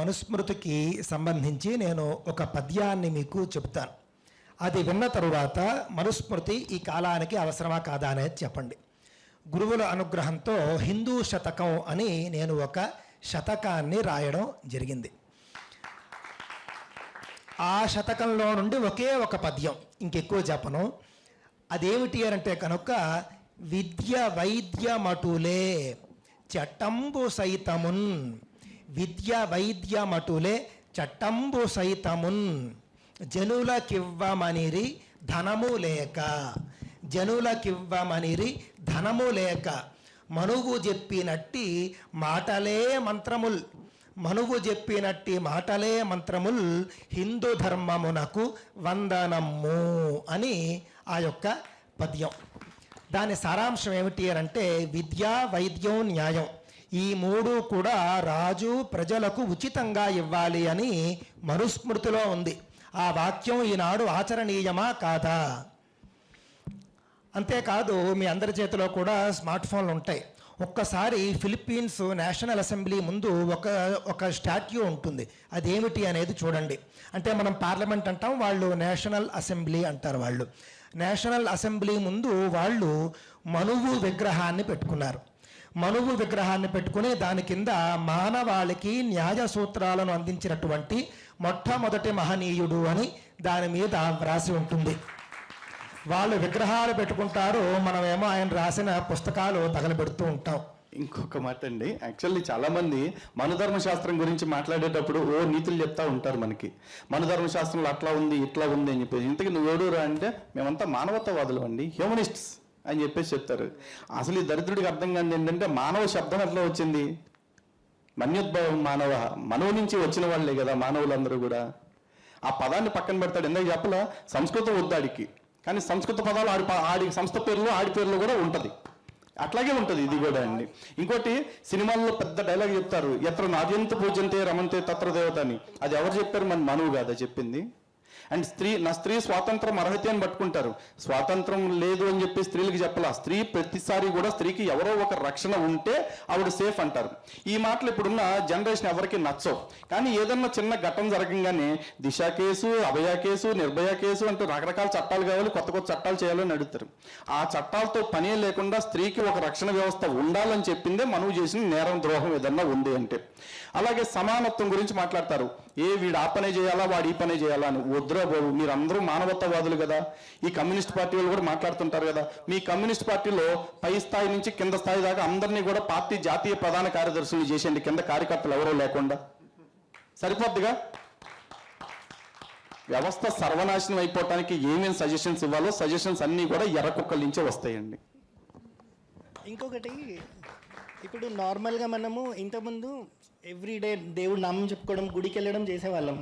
మనుస్మృతికి సంబంధించి నేను ఒక పద్యాన్ని మీకు చెప్తాను. అది విన్న తరువాత మనుస్మృతి ఈ కాలానికి అవసరమా కాదా అనేది చెప్పండి. గురువుల అనుగ్రహంతో హిందూ శతకం అని నేను ఒక శతకాన్ని రాయడం జరిగింది. ఆ శతకంలో నుండి ఒకే ఒక పద్యం, ఇంకెక్కువ చెప్పను. అదేమిటి అంటే కనుక విద్య వైద్యమటులే చట్టంబు సైతమున్, విద్య వైద్యమటులే చట్టంబు సైతమున్, జనులకివ్వమనిరి ధనము లేక, జనులకివ్వమనిరి ధనము లేక, మనువు చెప్పినట్టి మాటలే మంత్రముల్, మనువు చెప్పినట్టి మాటలే మంత్రముల్, హిందూ ధర్మమునకు వందనము అని ఆ యొక్క పద్యం. దాని సారాంశం ఏమిటి అంటే విద్య వైద్యం న్యాయం ఈ మూడు కూడా రాజు ప్రజలకు ఉచితంగా ఇవ్వాలి అని మనుస్మృతిలో ఉంది. ఆ వాక్యం ఈనాడు ఆచరణీయమా కాదా? అంతేకాదు మీ అందరి చేతిలో కూడా స్మార్ట్ ఫోన్లు ఉంటాయి. ఒక్కసారి ఫిలిప్పీన్స్ నేషనల్ అసెంబ్లీ ముందు ఒక స్టాట్యూ ఉంటుంది. అదేమిటి అనేది చూడండి. అంటే మనం పార్లమెంట్ అంటాం, వాళ్ళు నేషనల్ అసెంబ్లీ అంటారు. వాళ్ళు నేషనల్ అసెంబ్లీ ముందు వాళ్ళు మనువు విగ్రహాన్ని పెట్టుకున్నారు. మనువు విగ్రహాన్ని పెట్టుకుని దాని కింద మానవాళికి న్యాయ సూత్రాలను అందించినటువంటి మొట్టమొదటి మహనీయుడు అని దాని మీద వ్రాసి ఉంటుంది. వాళ్ళు విగ్రహాలు పెట్టుకుంటారు, మనమేమో ఆయన రాసిన పుస్తకాలు తగలబెడుతూ ఉంటాం. ఇంకొక మాట అండి, యాక్చువల్లీ చాలా మంది మనుధర్మశాస్త్రం గురించి మాట్లాడేటప్పుడు నీతులు చెప్తా ఉంటారు మనకి. మనుధర్మశాస్త్రంలో అట్లా ఉంది ఇట్లా ఉంది అని చెప్పేసి. ఇంతకీ నువ్వు ఎవడురా అంటే మేమంతా మానవతావాదులు అండి, హ్యూమనిస్ట్స్ అని చెప్పేసి చెప్తారు. అసలు ఈ దరిద్రుడికి అర్థం కాదు ఏంటంటే మానవ శబ్దం ఎట్లా వచ్చింది? మన్యోద్భవం మానవ, మనవు నుంచి వచ్చిన వాళ్ళే కదా మానవులందరూ కూడా. ఆ పదాన్ని పక్కన పెడతాడు. ఎందుకు చెప్పలా? సంస్కృతం వద్దాడికి, కానీ సంస్కృత పదాలు ఆడి సంస్థ పేర్లు ఆడి పేర్లు కూడా ఉంటుంది. అట్లాగే ఉంటుంది ఇది కూడా అండి. ఇంకోటి సినిమాల్లో పెద్ద డైలాగ్ చెప్తారు, ఎత్ర నాద్యంత పూజంతే రమంతే తత్ర దేవత అని. అది ఎవరు చెప్పారు? మన మనువు కాదా చెప్పింది. అండ్ స్త్రీ స్వాతంత్రం అర్హత అని పట్టుకుంటారు. స్వాతంత్రం లేదు అని చెప్పి స్త్రీలకు చెప్పాల. స్త్రీ ప్రతిసారి కూడా స్త్రీకి ఎవరో ఒక రక్షణ ఉంటే ఆవిడ సేఫ్ అంటారు. ఈ మాటలు ఇప్పుడున్న జనరేషన్ ఎవరికి నచ్చవు. కానీ ఏదన్నా చిన్న ఘటన జరగంగానే దిశ కేసు, అభయ కేసు, నిర్భయ కేసు అంటూ రకరకాల చట్టాలు కావాలి, కొత్త కొత్త చట్టాలు చేయాలని అడుగుతారు. ఆ చట్టాలతో పనే లేకుండా స్త్రీకి ఒక రక్షణ వ్యవస్థ ఉండాలని చెప్పిందే మనవు చేసిన నేరం ద్రోహం ఏదన్నా ఉంది అంటే. అలాగే సమానత్వం గురించి మాట్లాడతారు. వీడు ఆ పనే చేయాలా, వాడు ఈ పనే చేయాలా అని. వద్దురా బాబు, మీరు అందరూ మానవతావాదులు కదా. ఈ కమ్యూనిస్ట్ పార్టీ వాళ్ళు కూడా మాట్లాడుతుంటారు కదా. మీ కమ్యూనిస్ట్ పార్టీలో పై స్థాయి నుంచి కింద స్థాయి దాకా అందరినీ కూడా పార్టీ జాతీయ ప్రధాన కార్యదర్శులు చేసేయండి, కింద కార్యకర్తలు ఎవరో లేకుండా. సరిపోద్దిగా. వ్యవస్థ సర్వనాశనం అయిపోవటానికి ఏమేమి సజెషన్స్ ఇవ్వాలో సజెషన్స్ అన్నీ కూడా ఎర్ర కుక్కల నుంచే వస్తాయండి. ఇంకొకటి, ఇప్పుడు నార్మల్గా మనము ఇంతకుముందు ఎవ్రీడే దేవుడు నామం చెప్పుకోవడం, గుడికి వెళ్ళడం చేసేవాళ్ళం.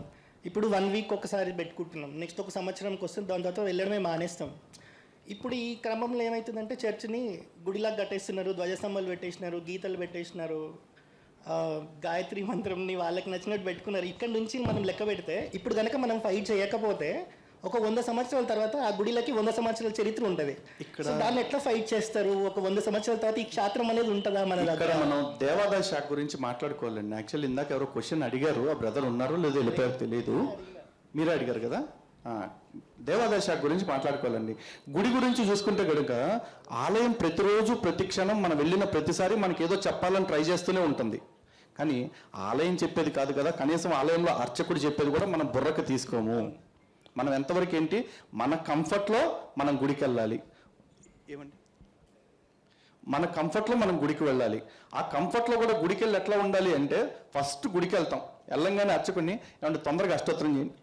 ఇప్పుడు 1 వీక్ ఒకసారి పెట్టుకుంటున్నాం, నెక్స్ట్ ఒక సంవత్సరంకి వస్తుంది, దాని తర్వాత వెళ్ళడమే మానేస్తాం. ఇప్పుడు ఈ క్రమంలో ఏమవుతుందంటే చర్చిని గుడిలాగా కట్టేస్తున్నారు, ధ్వజస్తంభాలు పెట్టేసినారు, గీతలు పెట్టేసినారు, గాయత్రి మంత్రంని వాళ్ళకి నచ్చినట్టు పెట్టుకున్నారు. ఇక్కడ నుంచి మనం లెక్క పెడితే ఇప్పుడు కనుక మనం ఫైట్ చేయకపోతే ఒక 100 సంవత్సరాల తర్వాత ఆ గుడిలకి 100 సంవత్సరాల చరిత్ర ఉంటుంది. ఇక్కడ దాన్ని ఎట్లా ఫైట్ చేస్తారు? ఒక 100 సంవత్సరాల తర్వాత ఈ క్షేత్రం అనేది ఉంటుందా మన దగ్గర? మనం దేవాదాయ శాఖ గురించి మాట్లాడుకోవాలండి. యాక్చువల్లీ ఇందాక ఎవరో క్వశ్చన్ అడిగారు, ఆ బ్రదర్ ఉన్నారో లేదో వెళ్ళిపోయారు తెలియదు, మీరే అడిగారు కదా. దేవాదాయ శాఖ గురించి మాట్లాడుకోవాలండి. గుడి గురించి చూసుకుంటే కనుక ఆలయం ప్రతిరోజు ప్రతి క్షణం మనం వెళ్ళిన ప్రతిసారి మనకి ఏదో చెప్పాలని ట్రై చేస్తూనే ఉంటుంది. కానీ ఆలయం చెప్పేది కాదు కదా, కనీసం ఆలయంలో అర్చకుడు చెప్పేది కూడా మనం బుర్రకు తీసుకోము. మనం ఎంతవరకు ఏంటి, మన కంఫర్ట్లో మనం గుడికి వెళ్ళాలి. ఏమండి, మన కంఫర్ట్లో మనం గుడికి వెళ్ళాలి. ఆ కంఫర్ట్లో కూడా గుడికి వెళ్ళి ఎట్లా ఉండాలి అంటే, ఫస్ట్ గుడికి వెళ్తాం, వెళ్ళంగానే అర్చకుడిని ఏమంటే తొందరగా అష్టోత్తరం చేయండి.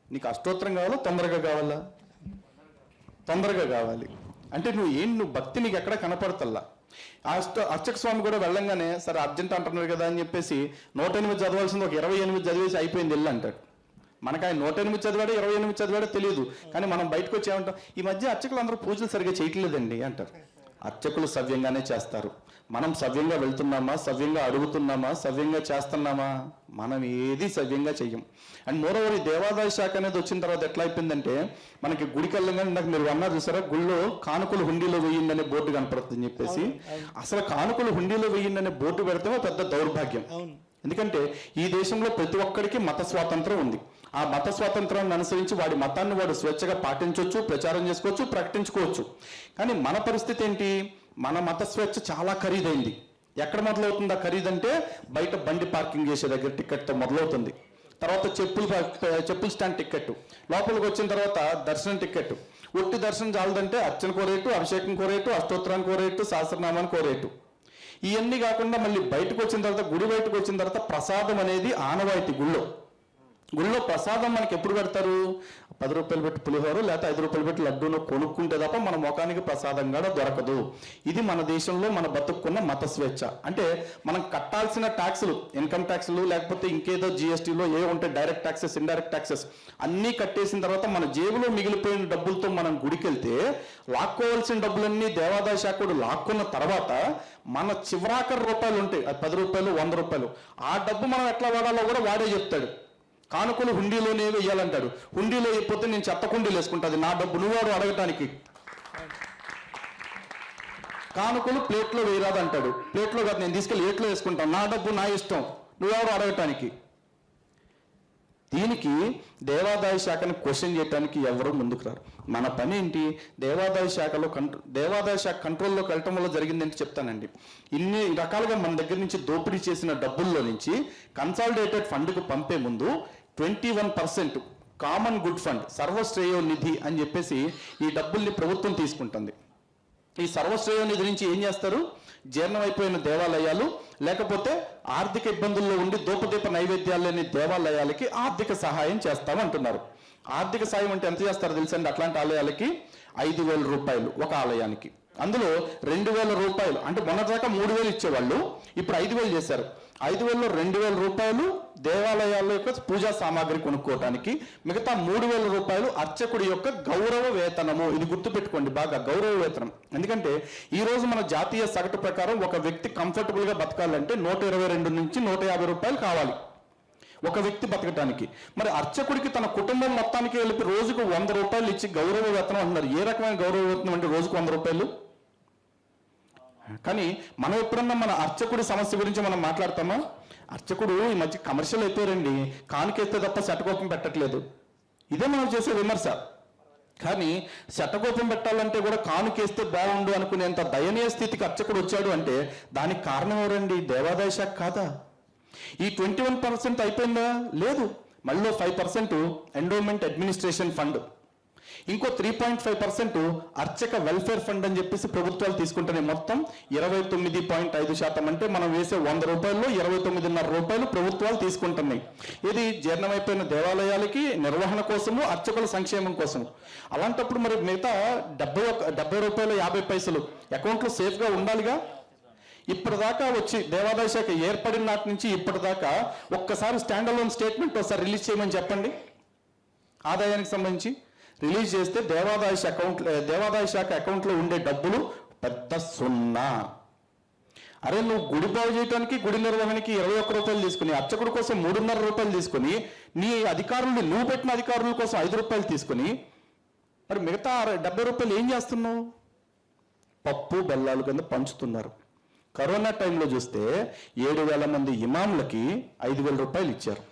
నీకు అష్టోత్తరం కావాలా, తొందరగా కావాలా? తొందరగా కావాలి అంటే నువ్వు భక్తి నీకు ఎక్కడ కనపడతల్లా. అర్చక స్వామి కూడా వెళ్ళంగానే సరే అర్జెంట్ అంటున్నారు కదా అని చెప్పేసి 108 చదవాల్సింది ఒక 28 చదివేసి అయిపోయింది వెళ్ళి అంటాడు. మనకు ఆయన 108 చదివాడో 28 చదివాడో తెలియదు. కానీ మనం బయటకు వచ్చి ఏమంటాం, ఈ మధ్య అర్చకులు అందరూ పూజలు సరిగ్గా చేయట్లేదండి అంటారు. అర్చకులు సవ్యంగానే చేస్తారు. మనం సవ్యంగా వెళ్తున్నామా, సవ్యంగా అడుగుతున్నామా, సవ్యంగా చేస్తున్నామా? మనం ఏది సవ్యంగా చెయ్యం. అండ్ మోరోవర్ ఈ దేవాదాయ శాఖ అనేది వచ్చిన తర్వాత ఎట్లా అయిపోయిందంటే, మనకి గుడికి వెళ్ళగానే నాకు మీరు అన్నారు చూసారా, గుళ్ళో కానుకలు హుండీలో వేయిందనే బోర్డు కనపడుతుందని చెప్పేసి. అసలు కానుకలు హుండీలో వేయిందనే బోర్డు పెడితే పెద్ద దౌర్భాగ్యం. ఎందుకంటే ఈ దేశంలో ప్రతి ఒక్కరికి మత స్వాతంత్రం ఉంది. ఆ మత స్వాతంత్రాన్ని అనుసరించి వాడి మతాన్ని వాడు స్వేచ్ఛగా పాటించవచ్చు, ప్రచారం చేసుకోవచ్చు, ప్రకటించుకోవచ్చు. కానీ మన పరిస్థితి ఏంటి? మన మత స్వేచ్ఛ చాలా ఖరీదైంది. ఎక్కడ మొదలవుతుంది ఆ ఖరీదంటే, బయట బండి పార్కింగ్ చేసే దగ్గర టికెట్తో మొదలవుతుంది. తర్వాత చెప్పుల స్టాండ్ టికెట్, లోపలికి వచ్చిన తర్వాత దర్శనం టికెట్. ఒట్టి దర్శనం చాలదంటే అర్చన కోరేటు, అభిషేకం కోరేటు, అష్టోత్తరానికి కోరేటు, సహస్రనామానికి కోరేటు. ఇవన్నీ కాకుండా మళ్ళీ బయటకు వచ్చిన తర్వాత, గుడి బయటకు వచ్చిన తర్వాత ప్రసాదం అనేది ఆనవాయితీ. గుళ్ళో ప్రసాదం మనకి ఎప్పుడు పెడతారు? 10 రూపాయలు పెట్టి పులిహోర లేకపోతే 5 రూపాయలు పెట్టి లడ్డూను కొనుక్కుంటే తప్ప మన ముఖానికి ప్రసాదం కూడా దొరకదు. ఇది మన దేశంలో మన బతుక్కున్న మత స్వేచ్ఛ. అంటే మనం కట్టాల్సిన ట్యాక్సులు, ఇన్కమ్ ట్యాక్సులు లేకపోతే ఇంకేదో జిఎస్టీలో ఏ ఉంటాయి, డైరెక్ట్ ట్యాక్సెస్, ఇండైరెక్ట్ ట్యాక్సెస్ అన్నీ కట్టేసిన తర్వాత మన జేబులో మిగిలిపోయిన డబ్బులతో మనం గుడికి వెళ్తే, లాక్కోవాల్సిన డబ్బులన్నీ దేవాదాయ శాఖడు లాక్కున్న తర్వాత మన చివరాఖరు రూపాయలు ఉంటాయి, 10 రూపాయలు 100 రూపాయలు, ఆ డబ్బు మనం ఎట్లా వాడాలో కూడా వాడే చెప్తాడు. కానుకలు హుండీలోనే వేయాలంటాడు. హుండీలో అయిపోతే నేను చెత్త కుండీలు వేసుకుంటుంది, నా డబ్బు నువ్వాడు అడగటానికి. కానుకలు ప్లేట్లో వేయరాదు అంటాడు. ప్లేట్లో కాదు, నేను తీసుకెళ్ళి ఏట్లో వేసుకుంటాను, నా డబ్బు నా ఇష్టం, నువ్వెవరు అడగటానికి. దీనికి దేవాదాయ శాఖను క్వశ్చన్ చేయడానికి ఎవరు ముందుకు రారు. మన పని ఏంటి? దేవాదాయ శాఖ కంట్రోల్లోకి వెళ్ళటం వల్ల జరిగిందంటే చెప్తానండి. ఇన్ని రకాలుగా మన దగ్గర నుంచి దోపిడీ చేసిన డబ్బుల్లో నుంచి కన్సాలిడేటెడ్ ఫండ్కు పంపే ముందు 21% కామన్ గుడ్ ఫండ్, సర్వశ్రేయో నిధి అని చెప్పేసి ఈ డబ్బుల్ని ప్రభుత్వం తీసుకుంటుంది. ఈ సర్వశ్రేయో నిధి నుంచి ఏం చేస్తారు? జీర్ణమైపోయిన దేవాలయాలు లేకపోతే ఆర్థిక ఇబ్బందుల్లో ఉండి దూపదీప నైవేద్యాలు లేని దేవాలయాలకి ఆర్థిక సహాయం చేస్తామంటున్నారు. ఆర్థిక సాయం అంటే ఎంత చేస్తారో తెలుసండి? అట్లాంటి ఆలయాలకి 5,000 రూపాయలు ఒక ఆలయానికి. అందులో 2,000 రూపాయలు అంటే మొన్నటిదాకా 3,000 ఇచ్చేవాళ్ళు, ఇప్పుడు 5,000 చేశారు. 5,000లో 2,000 రూపాయలు దేవాలయాల యొక్క పూజా సామాగ్రి కొనుక్కోవటానికి, మిగతా 3,000 రూపాయలు అర్చకుడి యొక్క గౌరవ వేతనము. ఇది గుర్తుపెట్టుకోండి బాగా, గౌరవ వేతనం. ఎందుకంటే ఈ రోజు మన జాతీయ సగటు ప్రకారం ఒక వ్యక్తి కంఫర్టబుల్ గా బతకాలంటే 122 నుంచి 150 రూపాయలు కావాలి ఒక వ్యక్తి బతకటానికి. మరి అర్చకుడికి తన కుటుంబం మొత్తానికి వెళ్ళి రోజుకు 100 రూపాయలు ఇచ్చి గౌరవ వేతనం అంటున్నారు. ఏ రకమైన గౌరవ వేతనం అంటే రోజుకు 100 రూపాయలు? కానీ మనం ఎప్పుడన్నా మన అర్చకుడి సమస్య గురించి మనం మాట్లాడతామా? అర్చకుడు ఈ మధ్య కమర్షియల్ అయిపోయారండి, కానుకేస్తే తప్ప శటకోపం పెట్టట్లేదు. ఇదే మనం చేసే విమర్శ. కానీ శటకోపం పెట్టాలంటే కూడా కానుకేస్తే బాగుండు అనుకునేంత దయనీయ స్థితికి అర్చకుడు వచ్చాడు అంటే దానికి కారణం ఎవరండి? దేవాదాయ శాఖ కాదా? ఈ 21% అయిపోయిందా? లేదు. మళ్ళీ 5% ఎండోమెంట్ అడ్మినిస్ట్రేషన్ ఫండ్, ఇంకో 3.5% అర్చక వెల్ఫేర్ ఫండ్ అని చెప్పేసి ప్రభుత్వాలు తీసుకుంటున్నాయి. మొత్తం 29.5%. అంటే మనం వేసే 100 రూపాయల్లో 29.5 రూపాయలు ప్రభుత్వాలు తీసుకుంటున్నాయి. ఇది జీర్ణమైపోయిన దేవాలయాలకి నిర్వహణ కోసము, అర్చకుల సంక్షేమం కోసం. అలాంటప్పుడు మరి మిగతా 70 రూపాయలు 50 పైసలు అకౌంట్లో సేఫ్గా ఉండాలిగా. ఇప్పటిదాకా వచ్చి దేవాదాయ శాఖ ఏర్పడిన నాటి నుంచి ఇప్పటిదాకా ఒక్కసారి స్టాండ్ అలోన్ స్టేట్మెంట్ ఒకసారి రిలీజ్ చేయమని చెప్పండి. ఆదాయానికి సంబంధించి రిలీజ్ చేస్తే దేవాదాయ శాఖ అకౌంట్లో ఉండే డబ్బులు పెద్ద సున్నా. అరే నువ్వు గుడి బాగు చేయడానికి, గుడి నిర్వహణకి 21 రూపాయలు తీసుకుని, అర్చకుడి కోసం 3.5 రూపాయలు తీసుకుని, నీ అధికారులు నువ్వు పెట్టిన అధికారుల కోసం 5 రూపాయలు తీసుకుని, మరి మిగతా 70 రూపాయలు ఏం చేస్తున్నావు? పప్పు బెల్లాలు కింద పంచుతున్నారు. కరోనా టైంలో చూస్తే 7,000 మంది ఇమాములకి 5,000 రూపాయలు ఇచ్చారు.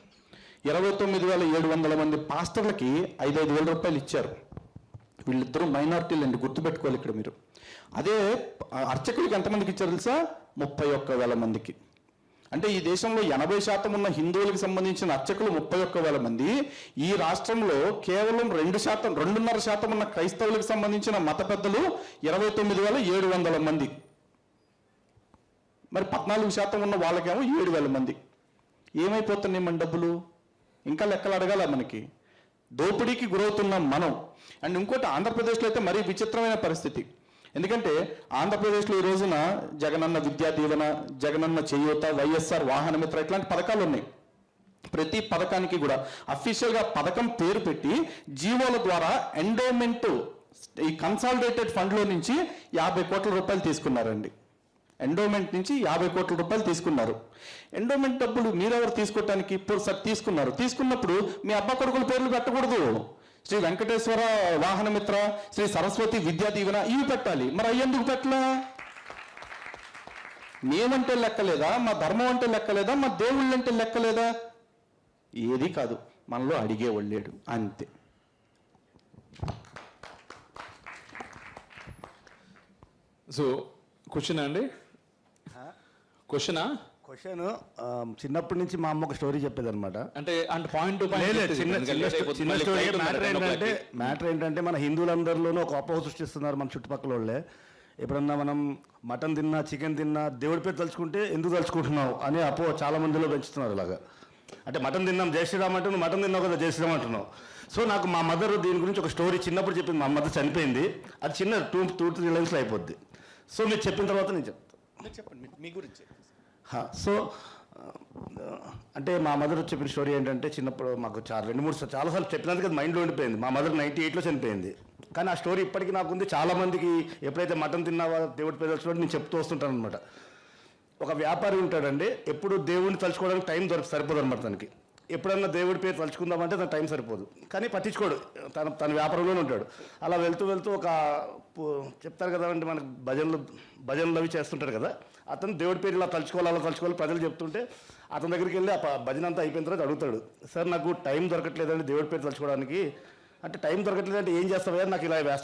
29,700 మంది పాస్టర్లకి 5,000 రూపాయలు ఇచ్చారు. వీళ్ళిద్దరూ మైనారిటీలు అండి, గుర్తుపెట్టుకోవాలి ఇక్కడ మీరు. అదే అర్చకులకి ఎంతమందికి ఇచ్చారు తెలుసా? 31,000 మందికి. అంటే ఈ దేశంలో 80% ఉన్న హిందువులకు సంబంధించిన అర్చకులు 31,000 మంది. ఈ రాష్ట్రంలో కేవలం 2.5% ఉన్న క్రైస్తవులకు సంబంధించిన మత పెద్దలు 29,700 మంది. మరి 14% ఉన్న వాళ్ళకేమో 7,000 మంది. ఏమైపోతున్నాయి మన డబ్బులు? ఇంకా లెక్కలు అడగాల మనకి. దోపిడీకి గురవుతున్నాం మనం. అండ్ ఇంకోటి, ఆంధ్రప్రదేశ్లో అయితే మరీ విచిత్రమైన పరిస్థితి. ఎందుకంటే ఆంధ్రప్రదేశ్లో ఈ రోజున జగనన్న విద్యా దీవెన, జగనన్న చేయూత, వైఎస్ఆర్ వాహనమిత్ర ఇట్లాంటి పథకాలు ఉన్నాయి. ప్రతి పథకానికి కూడా అఫీషియల్గా పథకం పేరు పెట్టి జీవోల ద్వారా ఎండోమెంట్, ఈ కన్సాలిడేటెడ్ ఫండ్లో నుంచి 50 కోట్ల రూపాయలు తీసుకున్నారండి. ఎండోమెంట్ నుంచి 50 కోట్ల రూపాయలు తీసుకున్నారు. ఎండోమెంట్ డబ్బులు మీరెవరు తీసుకోవటానికి? ఇప్పుడు సార్ తీసుకున్నప్పుడు మీ అబ్బా కొడుకుల పేర్లు పెట్టకూడదు. శ్రీ వెంకటేశ్వర వాహనమిత్ర, శ్రీ సరస్వతి విద్యా దీవెన ఇవి పెట్టాలి. మరి అయ్యేందుకు పెట్టలా? మేమంటే లెక్కలేదా? మా ధర్మం అంటే లెక్కలేదా? మా దేవుళ్ళు అంటే లెక్కలేదా? ఏది కాదు, మనలో అడిగే వాళ్ళేడు అంతే. సో క్వశ్చన్ అండి, క్వశ్చనా? క్వశ్చన్ చిన్నప్పటి నుంచి మా అమ్మ ఒక స్టోరీ చెప్పేది అనమాట. అంటే పాయింట్ చిన్న స్టోరీ. మ్యాటర్ ఏంటంటే మన హిందువులందరిలోనూ ఒక అపోహ సృష్టిస్తున్నారు మన చుట్టుపక్కల వాళ్ళే. ఎప్పుడన్నా మనం మటన్ తిన్నా, చికెన్ తిన్నా దేవుడి పేరు తలుచుకుంటే ఎందుకు తలుచుకుంటున్నావు అనే అపోహ చాలా మందిలో పెంచుతున్నారు. ఇలాగా అంటే మటన్ తిన్నాం జై శ్రీరామ్ అంటే నువ్వు మటన్ తిన్నావు కదా జై శ్రీరామ్ అంటున్నావు. సో నాకు మా మదర్ దీని గురించి ఒక స్టోరీ చిన్నప్పుడు చెప్పింది. మా మదర్ చనిపోయింది, అది చిన్న 2-3 లైన్స్లో అయిపోద్ది. సో మీరు చెప్పిన తర్వాత నేను చెప్తాను. చెప్పండి మీ గురించి. సో అంటే మా మదర్ చెప్పిన స్టోరీ ఏంటంటే, చిన్నప్పుడు మాకు 2-3 చాలాసార్లు చెప్పినందుకు అది మైండ్లో ఉండిపోయింది. మా మదర్ 98లో చనిపోయింది, కానీ ఆ స్టోరీ ఇప్పటికీ నాకుంది. చాలామందికి ఎప్పుడైతే మటన్ తిన్నావా దేవుడి పేరు తలుచుకోవడం నేను చెప్తూ వస్తుంటాను అనమాట. ఒక వ్యాపారి ఉంటాడండి, ఎప్పుడు దేవుడిని తలుచుకోవడానికి టైం సరిపోదు అనమాట తనకి. ఎప్పుడన్నా దేవుడి పేరు తలుచుకుందామంటే తన టైం సరిపోదు, కానీ పట్టించుకోడు, తన వ్యాపారంలోనే ఉంటాడు. అలా వెళ్తూ ఒక చెప్తారు కదా అంటే మనకు భజనలు అవి చేస్తుంటారు కదా, అతను దేవుడి పేరు ఇలా తలుచుకోవాలి ప్రజలు చెప్తుంటే అతని దగ్గరికి వెళ్ళి ఆ భజన అంతా అయిపోయిన తర్వాత అడుగుతాడు, సార్ నాకు టైం దొరకట్లేదండి దేవుడి పేరు తలుచుకోవడానికి. అంటే టైం దొరకట్లేదంటే ఏం చేస్తావా? నాకు ఇలా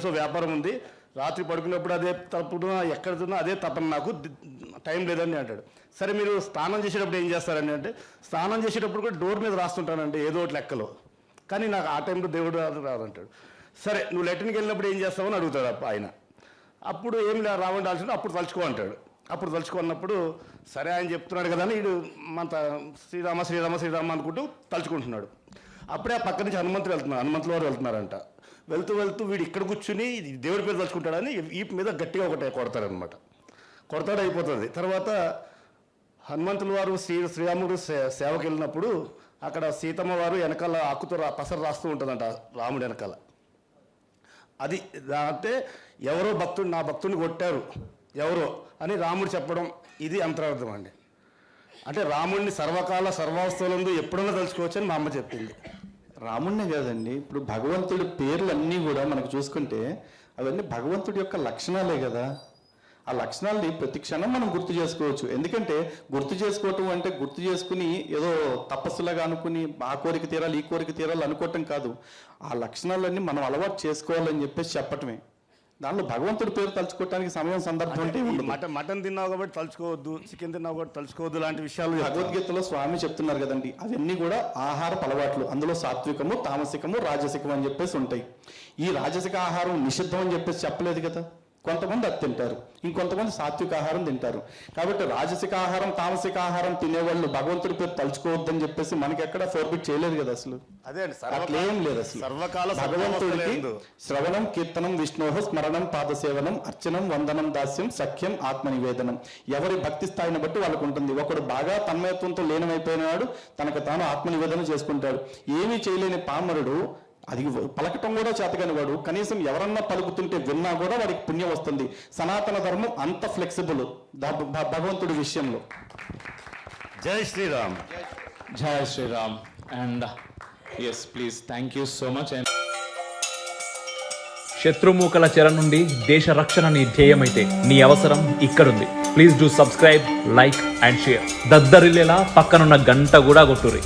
సో వ్యాపారం ఉంది, రాత్రి పడుకున్నప్పుడు అదే తప్పుడు, ఎక్కడ తిన్నా అదే తప్పని, నాకు టైం లేదని అంటాడు. సరే మీరు స్నానం చేసేటప్పుడు ఏం చేస్తారండి అంటే, స్నానం చేసేటప్పుడు కూడా డోర్ మీద రాస్తుంటానండి ఏదో ఒకటి లెక్కలో, కానీ నాకు ఆ టైంలో దేవుడు రాదంటాడు. సరే నువ్వు లెట్రిన్కి వెళ్ళినప్పుడు ఏం చేస్తావని అడుగుతాడు ఆయన. అప్పుడు ఏం రావండి ఆల్సిన, అప్పుడు తలుచుకో అంటాడు. అప్పుడు తలుచుకున్నప్పుడు సరే ఆయన చెప్తున్నాడు కదా అని వీడు మన శ్రీరామ అనుకుంటూ తలుచుకుంటున్నాడు. అప్పుడే ఆ పక్క నుంచి హనుమంతుల వారు వెళ్తున్నారంట. వెళ్తూ వీడు ఇక్కడ కూర్చుని దేవుడి పేరు తలుచుకుంటాడని ఈ మీద గట్టిగా ఒకటే కొడతాడనమాట. కొడతాడు, అయిపోతుంది. తర్వాత హనుమంతుల వారు శ్రీరాముడు సేవకి వెళ్ళినప్పుడు అక్కడ సీతమ్మ వారు వెనకాల ఆకుతో పసరు రాస్తూ ఉంటుందంట రాముడు వెనకాల. అది అంటే ఎవరో భక్తుడు నా భక్తుడిని కొట్టారు ఎవరో అని రాముడు చెప్పడం, ఇది అంతరార్థం అండి. అంటే రాముడిని సర్వకాల సర్వావస్థలందు ఎప్పుడైనా తలుచుకోవచ్చు అని మా అమ్మ చెప్పింది. రాముడినే కాదండి, ఇప్పుడు భగవంతుడి పేర్లు అన్నీ కూడా మనకు చూసుకుంటే అవన్నీ భగవంతుడి యొక్క లక్షణాలే కదా. ఆ లక్షణాలని ప్రతి క్షణం మనం గుర్తు చేసుకోవచ్చు. ఎందుకంటే గుర్తు చేసుకోవటం అంటే గుర్తు చేసుకుని ఏదో తపస్సులాగా అనుకుని ఆ కోరిక తీరాలి ఈ కోరిక తీరాలి అనుకోవటం కాదు. ఆ లక్షణాలన్నీ మనం అలవాటు చేసుకోవాలని చెప్పేసి చెప్పటమే. దానిలో భగవంతుడి పేరు తలుచుకోవడానికి సమయం సందర్భం అంటే ఉండదు. మటన్ తిన్నావు కాబట్టి తలుచుకోవద్దు, చికెన్ తిన్నావు కాబట్టి తలుచుకోవద్దు లాంటి విషయాలు భగవద్గీతలో స్వామి చెప్తున్నారు కదండి, అవన్నీ కూడా ఆహార అలవాట్లు. అందులో సాత్వికము, తామసికము, రాజసికము అని చెప్పేసి ఉంటాయి. ఈ రాజసిక ఆహారం నిషిద్ధం అని చెప్పేసి చెప్పలేదు కదా. కొంతమంది అది తింటారు, ఇంకొంతమంది సాత్విక ఆహారం తింటారు. కాబట్టి రాజసిక ఆహారం, తామసిక ఆహారం తినేవాళ్ళు భగవంతుడి పేరు తలుచుకోవద్దని చెప్పేసి మనకి ఎక్కడ ఫోర్బిట్ చేయలేదు కదా. అసలు అదే అట్లేం లేదు. అసలు సర్వకాల భగవంతుడికి శ్రవణం, కీర్తనం, విష్ణోహ స్మరణం, పాదసేవనం, అర్చనం, వందనం, దాస్యం, సఖ్యం, ఆత్మనివేదనం. ఎవరి భక్తి స్థాయిని బట్టి వాళ్ళకు ఉంటుంది. ఒకడు బాగా తన్మయత్వంతో లీనమైపోయినాడు, తనకు తాను ఆత్మనివేదన చేసుకుంటాడు. ఏమీ చేయలేని పామరుడు, అది పలకటం కూడా చేతగాని వాడు కనీసం ఎవరన్నా పలుకుతుంటే విన్నా కూడా వాడికి పుణ్యం వస్తుంది. సనాతన ధర్మం అంత ఫ్లెక్సిబుల్ భగవంతుడి విషయంలో. జై శ్రీరామ్. జై Shriram. And yes please, thank you so much. And శత్రుమూకల చెర నుండి దేశ రక్షణ నీ ధ్యేయమైతే నీ అవసరం ఇక్కడుంది. Please do subscribe, like and share. దద్దరిల్లేలా పక్కనున్న గంట కూడా కొట్టుర్రి.